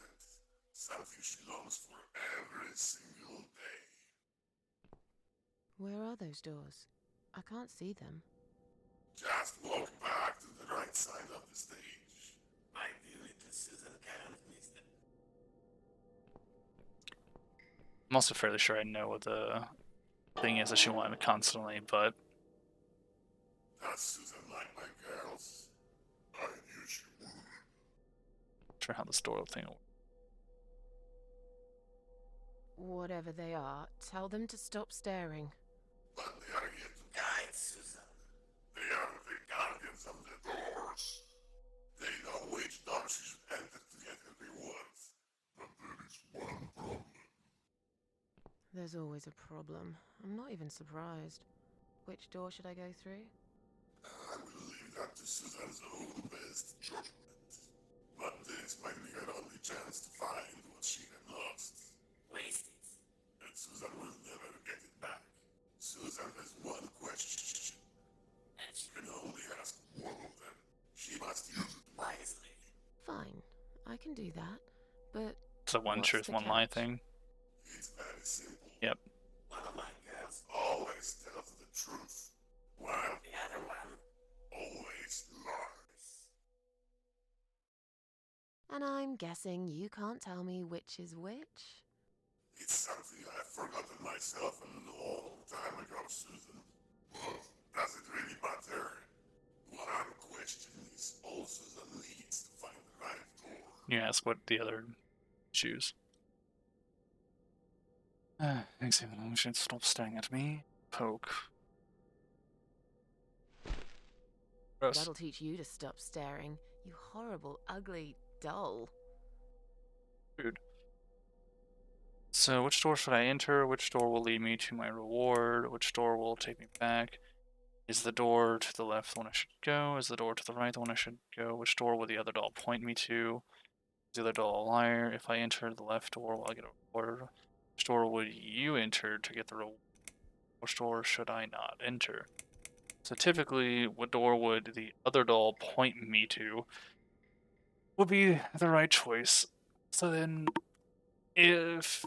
Something she longs for every single day. Where are those doors? I can't see them. Just walk back to the right side of the stage. Ideally, Susan can't miss them. I'm also fairly sure I know what the thing is that she wanted constantly, but Does Susan like my girls? I knew she would. not sure how this door thing will work. Whatever they are, tell them to stop staring. But they are here to guide Susan. They are the guardians of the doors. They know which door she should enter to get her rewards. But there is one problem. There's always a problem. I'm not even surprised. Which door should I go through? I will leave that to Susan's own best judgment. But this might be her only chance to find what she had lost. Waste it. And Susan will never get it back. Susan has one question. And she can only ask one of them. She must use it wisely. Fine, I can do that. But It's a one what's truth, the one lie catch? thing. It's very simple. Yep. One of my girls always tells the truth, while the other one always lies. And I'm guessing you can't tell me which is which? It's something I've forgotten myself a long time ago, Susan. But does it really matter? What I'm questioning is all Susan needs to find the right door. You ask what the other choose. Thanks, you should stop staring at me. Poke. Gross. That'll teach you to stop staring, you horrible, ugly doll. Rude. So, which door should I enter? Which door will lead me to my reward? Which door will take me back? Is the door to the left the one I should go? Is the door to the right the one I should go? Which door will the other doll point me to? Is the other doll a liar? If I enter the left door, will I get a reward? Which door would you enter to get the reward? Which door should I not enter? So typically, what door would the other doll point me to would be the right choice. So then, if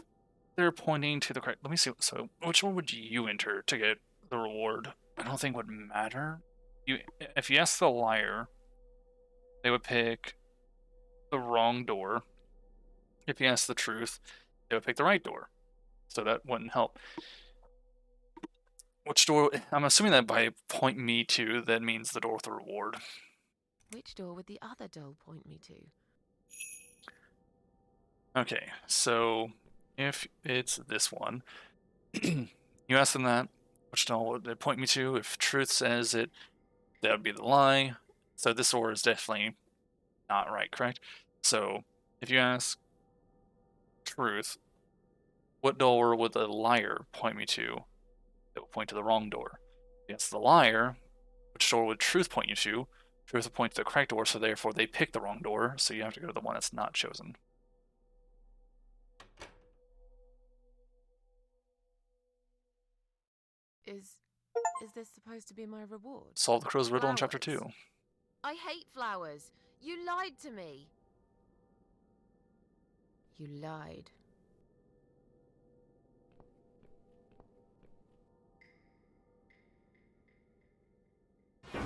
they're pointing to the correct, let me see. So, which one would you enter to get the reward? I don't think would matter. If you ask the liar, they would pick the wrong door. If you ask the truth, they would pick the right door. So that wouldn't help. Which door? I'm assuming that by point me to, that means the door with the reward. Which door would the other doll point me to? Okay, so if it's this one, you ask them that, which door would they point me to? If truth says it, that would be the lie. So this door is definitely not right, correct? So if you ask truth, what door would the liar point me to? It will point to the wrong door. Yes, the liar, which door would truth point you to? Truth will point to the correct door, so therefore they pick the wrong door, so you have to go to the one that's not chosen. Is this supposed to be my reward? Solve the crow's riddle in chapter Flowers. 2. I hate flowers. You lied to me. You lied. Did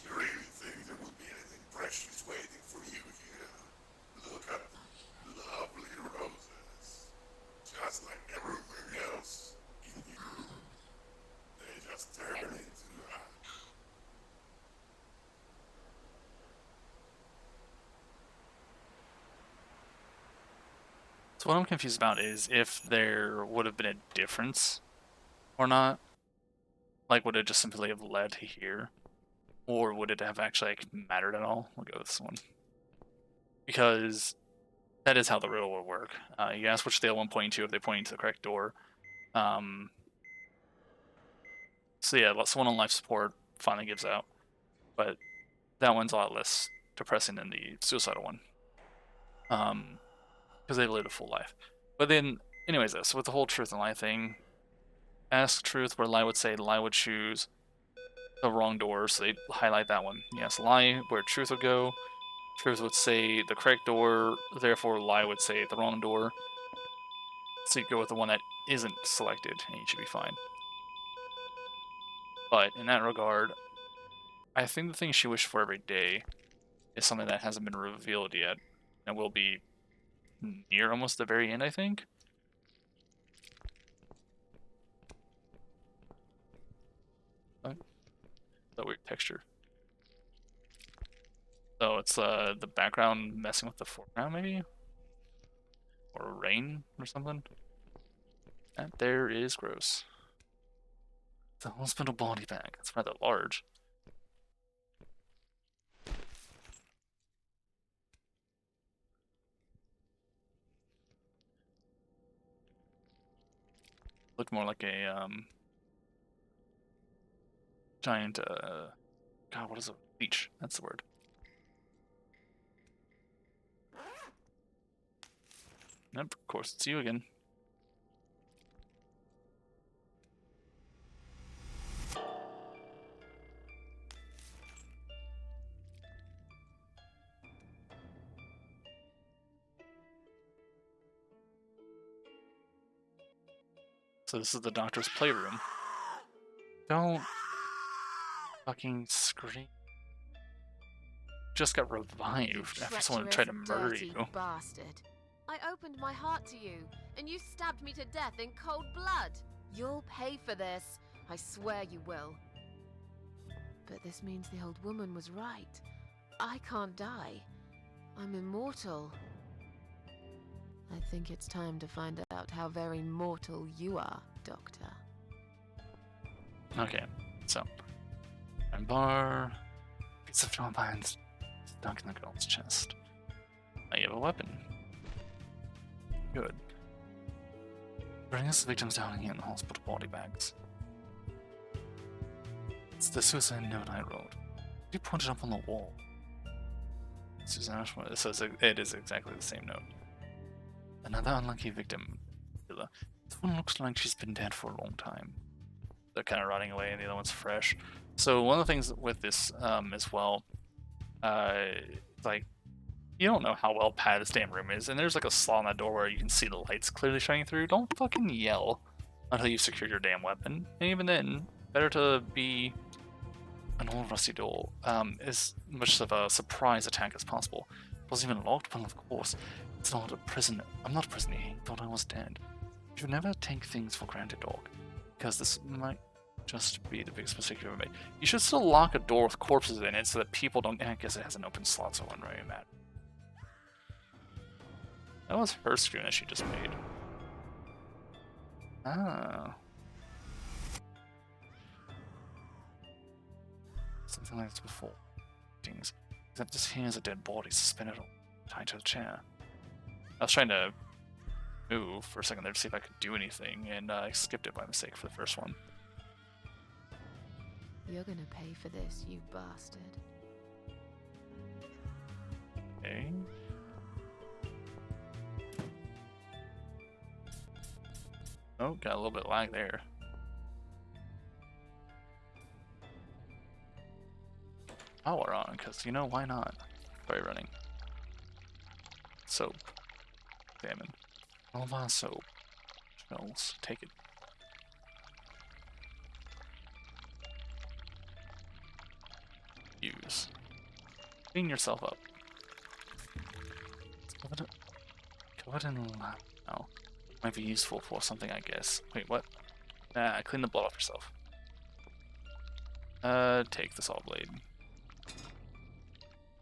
you really think there would be anything precious waiting for you here? Look at the lovely roses. Just like everything else in you. They just turn into ash. So what I'm confused about is if there would have been a difference or not. Like, would it just simply have led to here? Or would it have actually mattered at all? We'll go with this one. Because that is how the riddle will work. You ask which they'll one pointing to if they're pointing to the correct door. So yeah, someone on life support finally gives out. But that one's a lot less depressing than the suicidal one. Because they've lived a full life. But then, anyways, so with the whole truth and lie thing, ask truth where lie would say lie would choose the wrong door, so they highlight that one. Yes, lie where truth would go. Truth would say the correct door, therefore lie would say the wrong door. So you go with the one that isn't selected, and you should be fine. But in that regard, I think the thing she wished for every day is something that hasn't been revealed yet, and will be near almost the very end, I think. Oh, that weird texture. So it's the background messing with the foreground, maybe? Or rain or something? That there is gross. The hospital body bag. It's rather large. Looked more like a giant God, what is a leech? That's the word. Nope, of course it's you again. So this is the doctor's playroom. Don't fucking scream. Just got revived after someone tried to murder dirty you. Bastard. I opened my heart to you, and you stabbed me to death in cold blood. You'll pay for this. I swear you will. But this means the old woman was right. I can't die. I'm immortal. I think it's time to find out how very mortal you are, Doctor. Okay, so and bar, piece of Philippines stuck in the girl's chest. Now you have a weapon. Good. Bring us the victims down here in the hospital body bags. It's the suicide note I wrote. You put it up on the wall. Susan Ashmore. It says it is exactly the same note. Another unlucky victim. This one looks like she's been dead for a long time. They're kind of rotting away, and the other one's fresh. So one of the things with this as well, like You don't know how well padded this damn room is, and there's like a slot in that door where you can see the lights clearly shining through. Don't fucking yell until you've secured your damn weapon. And even then, better to be an old rusty door, as much of a surprise attack as possible. It wasn't even locked, well, of course. It's not a prison. I'm not a prisoner. He thought I was dead. You should never take things for granted, dog, because this might just be the biggest mistake you've ever made. You should still lock a door with corpses in it so that people don't. I guess it has an open slot, so I'm very mad. That was her screen that she just made. Ah. Something like this before. Things. Except this here is a dead body suspended tied to a chair. I was trying to move for a second there to see if I could do anything, and I skipped it by mistake for the first one. You're gonna pay for this, you bastard. Okay. Oh, got a little bit of lag there. Power on, because, you know, why not? Try running. Soap. Salmon. All of our soap. Shells. Take it. Use. Clean yourself up. Covered in lab now. Might be useful for something, I guess. Wait, what? Clean the blood off yourself. Take the saw blade.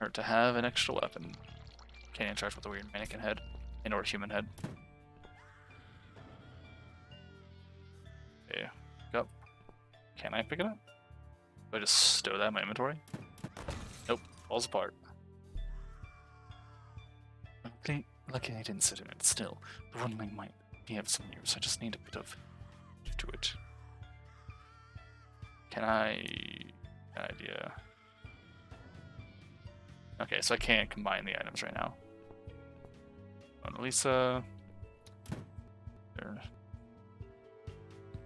Or to have an extra weapon. Can't interact with a weird mannequin head. Or human head. Okay, pick up. Can I pick it up? Do I just stow that in my inventory? Nope, falls apart. Lucky I didn't sit in it still. The one might be of some use. I just need a bit of to it. Can I... idea. Okay, so I can't combine the items right now. Mona Lisa. There.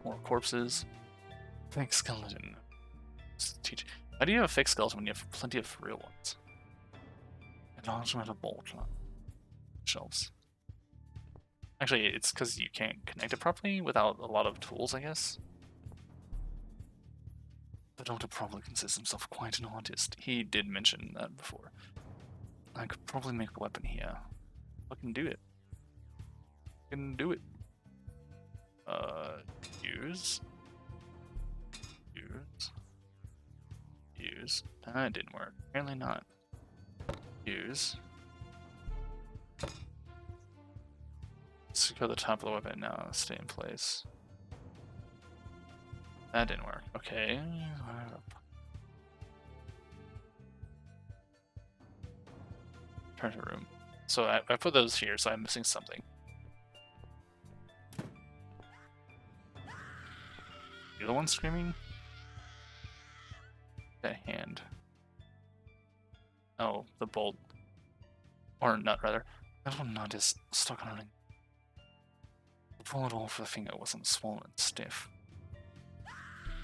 More corpses. Fake skeleton. Teach. How do you have a fake skeleton when you have plenty of real ones? A large amount of bolt shelves. Actually, it's because you can't connect it properly without a lot of tools, I guess. The doctor probably considers himself quite an artist. He did mention that before. I could probably make a weapon here. I can do it. I can do it. Use. That didn't work. Apparently not. Use. Secure the top of the weapon now. Stay in place. That didn't work. Okay. Treasure room. So I put those here, so I'm missing something. You're the one screaming? That hand. Oh, the bolt. Or nut, rather. That one nut is stuck on it. Pull it off the finger wasn't swollen and stiff.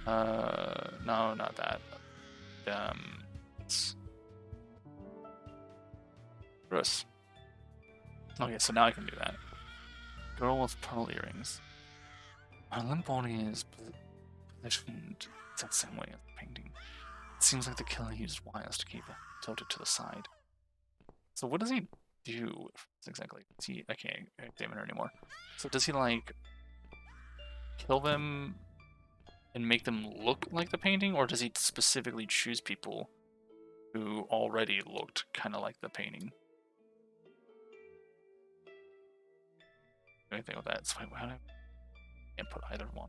No, not that. Gross. Okay, so now I can do that. Girl with pearl earrings. Her limp body is positioned the same way as the painting. It seems like the killer used wires to keep it tilted to the side. So what does he do exactly? I can't examine her anymore. So does he like kill them and make them look like the painting, or does he specifically choose people who already looked kind of like the painting? Anything with that? So I can't put either one.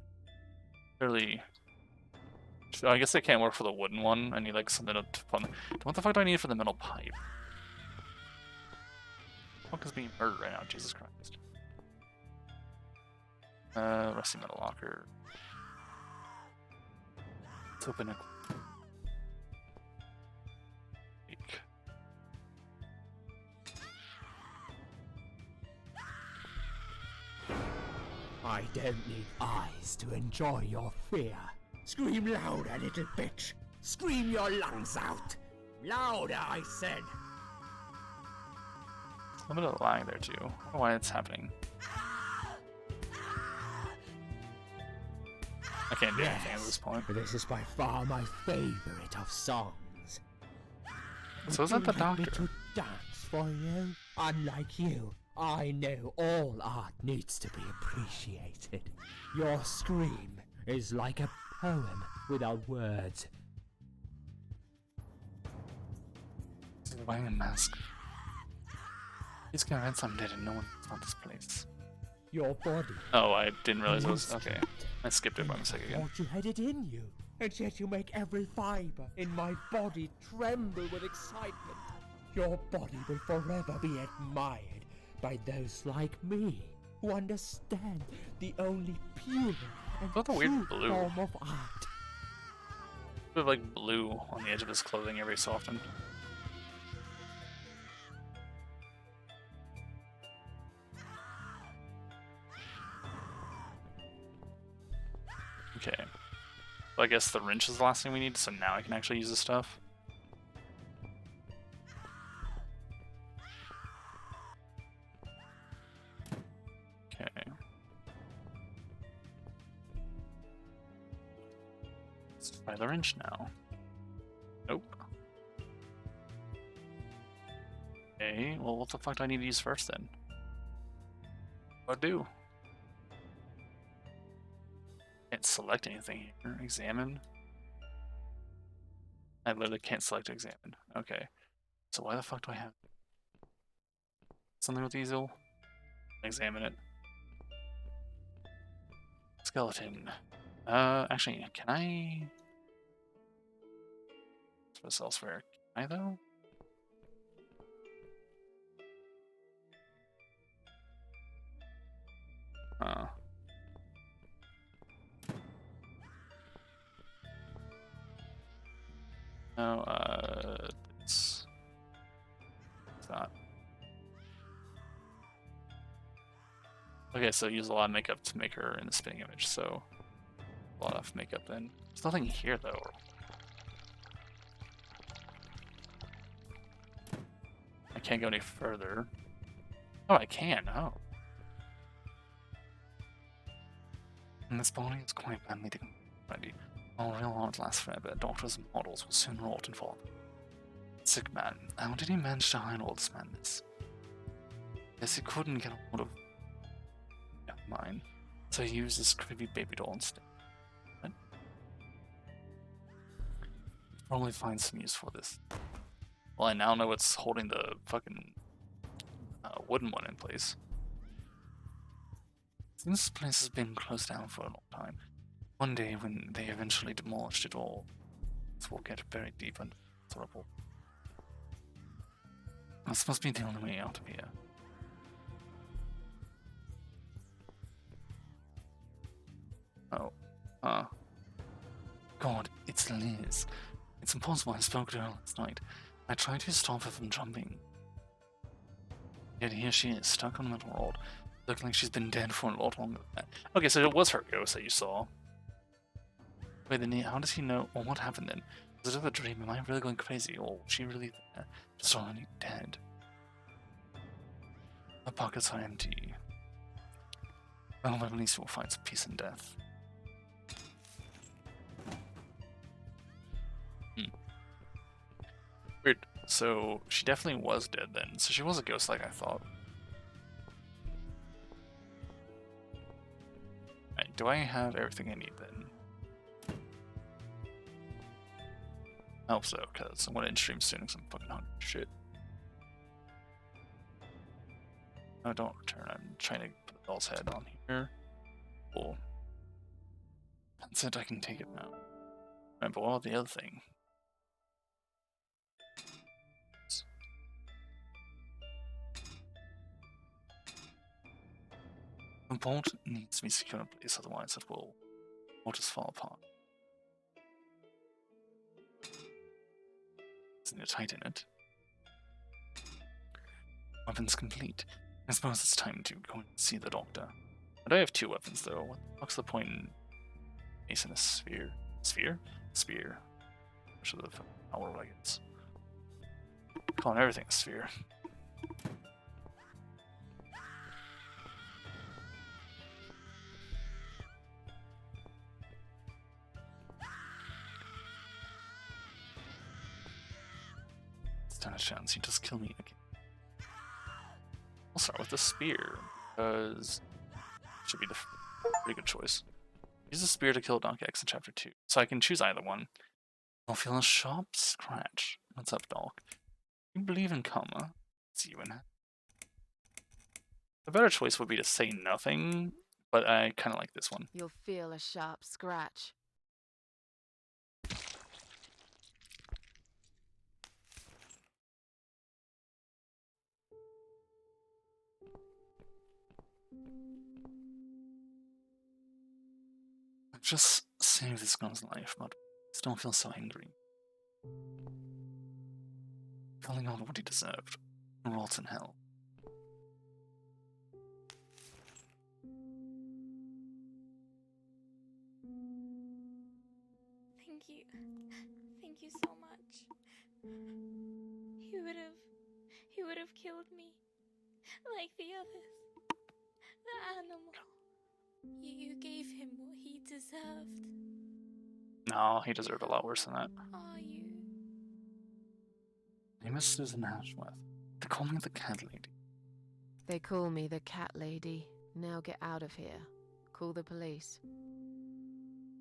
Clearly, so I guess I can't work for the wooden one. I need like something to put on. What the fuck do I need for the metal pipe? What is being murdered right now? Jesus Christ. Rusty metal locker. Let's open it. I don't need eyes to enjoy your fear. Scream louder, little bitch. Scream your lungs out. Louder, I said. A little bit of lag there too. I don't know why it's happening. I can't do anything at this point. This is by far my favorite of songs. So is that the Would you like me doctor? to dance for you? Unlike you, I know all art needs to be appreciated. Your scream is like a poem without words. He's wearing a mask. He's convinced I'm dead and no one knows about this place. Your body. Oh, I didn't realize it was... is Okay. I skipped it by mistake again. What you had it in you, and yet you make every fiber in my body tremble with excitement. Your body will forever be admired by those like me who understand the only pure and What the weird true blue? form of art. A bit of like blue on the edge of his clothing every so often. Okay. Well, I guess the wrench is the last thing we need, so now I can actually use the stuff. Okay. Let's try the wrench now. Nope. Okay, well what the fuck do I need to use first then? What do I do? Can't select anything here. Examine. I literally can't select examine. Okay. So why the fuck do I have something with easel? Examine it. Skeleton. Actually, can I this elsewhere? Can I though? No, it's not. Okay, so use a lot of makeup to make her in the spinning image, so a lot of makeup then. There's nothing here though. I can't go any further. Oh, I can, oh. And this body is quite badly already. All real art lasts forever. Doctors and models will soon rot and fall. Sick man. How did he manage to hide all this madness? Guess he couldn't get a hold of mine, so he used this creepy baby doll instead. What? Probably find some use for this. Well, I now know what's holding the fucking wooden one in place. Since this place has been closed down for a long time, one day when they eventually demolished it all, this will get very deep and horrible. This must be the only way out of here. Oh, God, it's Liz. It's impossible. I spoke to her last night. I tried to stop her from jumping. Yet here she is, stuck on a metal rod, looking like she's been dead for a lot longer than that. Okay, so it was her ghost that you saw. Wait, then how does he know? Or what happened then? Was it a dream? Am I really going crazy? Or was she really there? Just already dead? My pockets are empty. Well, at least we'll find some peace in death. Weird. So, she definitely was dead then. So she was a ghost like I thought. Right, do I have everything I need then? I hope so, because I'm going to end stream soon because I'm fucking hungry. Shit. No, don't return. I'm trying to put the doll's head on here. Cool. That's it, I can take it now. Right, but what about the other thing? The bolt needs to be secured in place, otherwise it will just fall apart. Isn't it tighten it? Weapons complete. I suppose it's time to go and see the doctor. I do have 2 weapons though. What the fuck's the point in facing a sphere? Sphere? Spear. Which of the power I guess. Calling everything a sphere. stand a chance. He just kill me again. I'll start with the spear, because it should be the pretty good choice. Use the spear to kill Doc X in Chapter 2, so I can choose either one. I'll feel a sharp scratch. What's up, Doc? You believe in karma? See you in it. The better choice would be to say nothing, but I kind of like this one. You'll feel a sharp scratch. I've just saved this girl's life, but I still feel so angry. Feeling out what he deserved. Rots in hell. Thank you. Thank you so much. He would have killed me. Like the others. The animal. You gave him what he deserved. No, he deserved a lot worse than that. Are you? My name is Susan Ashworth. They call me the Cat Lady. They call me the Cat Lady. Now get out of here. Call the police.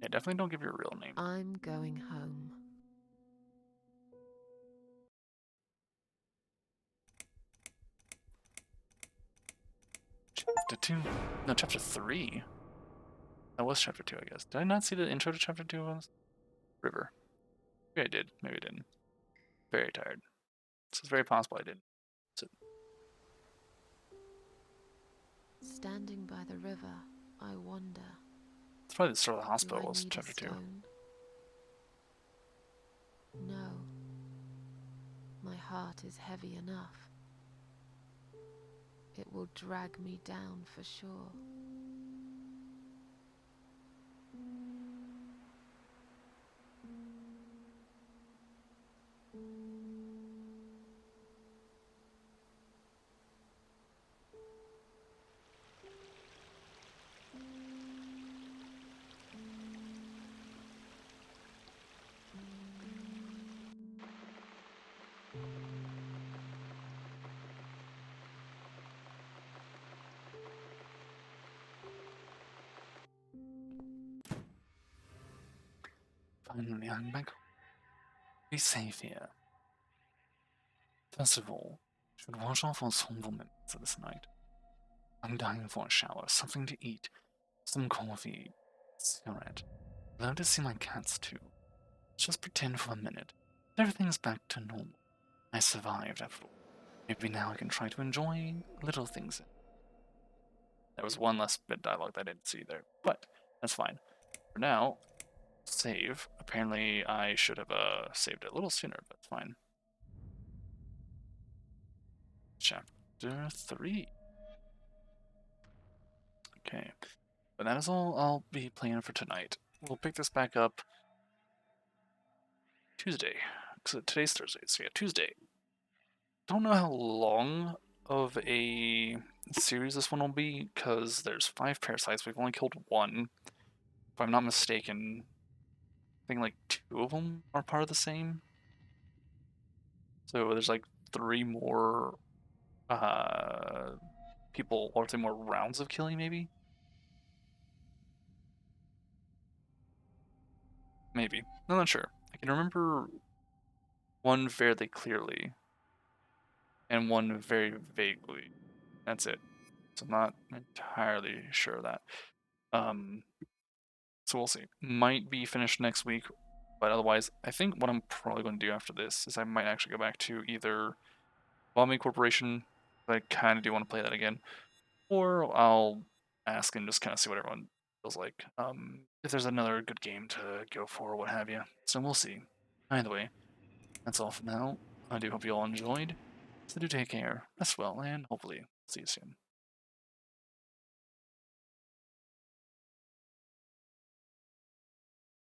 Yeah, definitely don't give your real name. I'm going home. Chapter 2? No, Chapter 3. That was Chapter 2, I guess. Did I not see the intro to Chapter 2 was? River. Maybe I did. Maybe I didn't. Very tired. So it's very possible I did. So, Standing by the river, I wonder. it's probably the start of the Do hospital I was need a Chapter 2. stone? No. My heart is heavy enough. It will drag me down for sure. Finally, I'm back. Be safe here. First of all, I should wash off all harmful memories of this night. I'm dying for a shower, something to eat, some coffee, cigarette. I'd love to see my cats too. Just pretend for a minute that everything's back to normal. I survived after all. Maybe now I can try to enjoy little things. There was one less bit of dialogue that I didn't see there, but that's fine. For now, save. Apparently, I should have saved it a little sooner, but it's fine. Chapter 3. Okay, but that is all I'll be playing for tonight. We'll pick this back up Tuesday. So today's Thursday, so yeah, Tuesday. Don't know how long of a series this one will be, because there's 5 parasites. We've only killed 1. If I'm not mistaken, I think like 2 of them are part of the same. So there's like 3 more people, or 3 more rounds of killing, maybe? Maybe. I'm not sure. I can remember one fairly clearly, and one very vaguely. That's it. So I'm not entirely sure of that. So we'll see. Might be finished next week, but otherwise, I think what I'm probably going to do after this is I might actually go back to either Bombing Corporation, I kind of do want to play that again, or I'll ask and just kind of see what everyone feels like. If there's another good game to go for, or what have you. So we'll see. Either way, that's all for now. I do hope you all enjoyed. So do take care, rest well, and hopefully see you soon.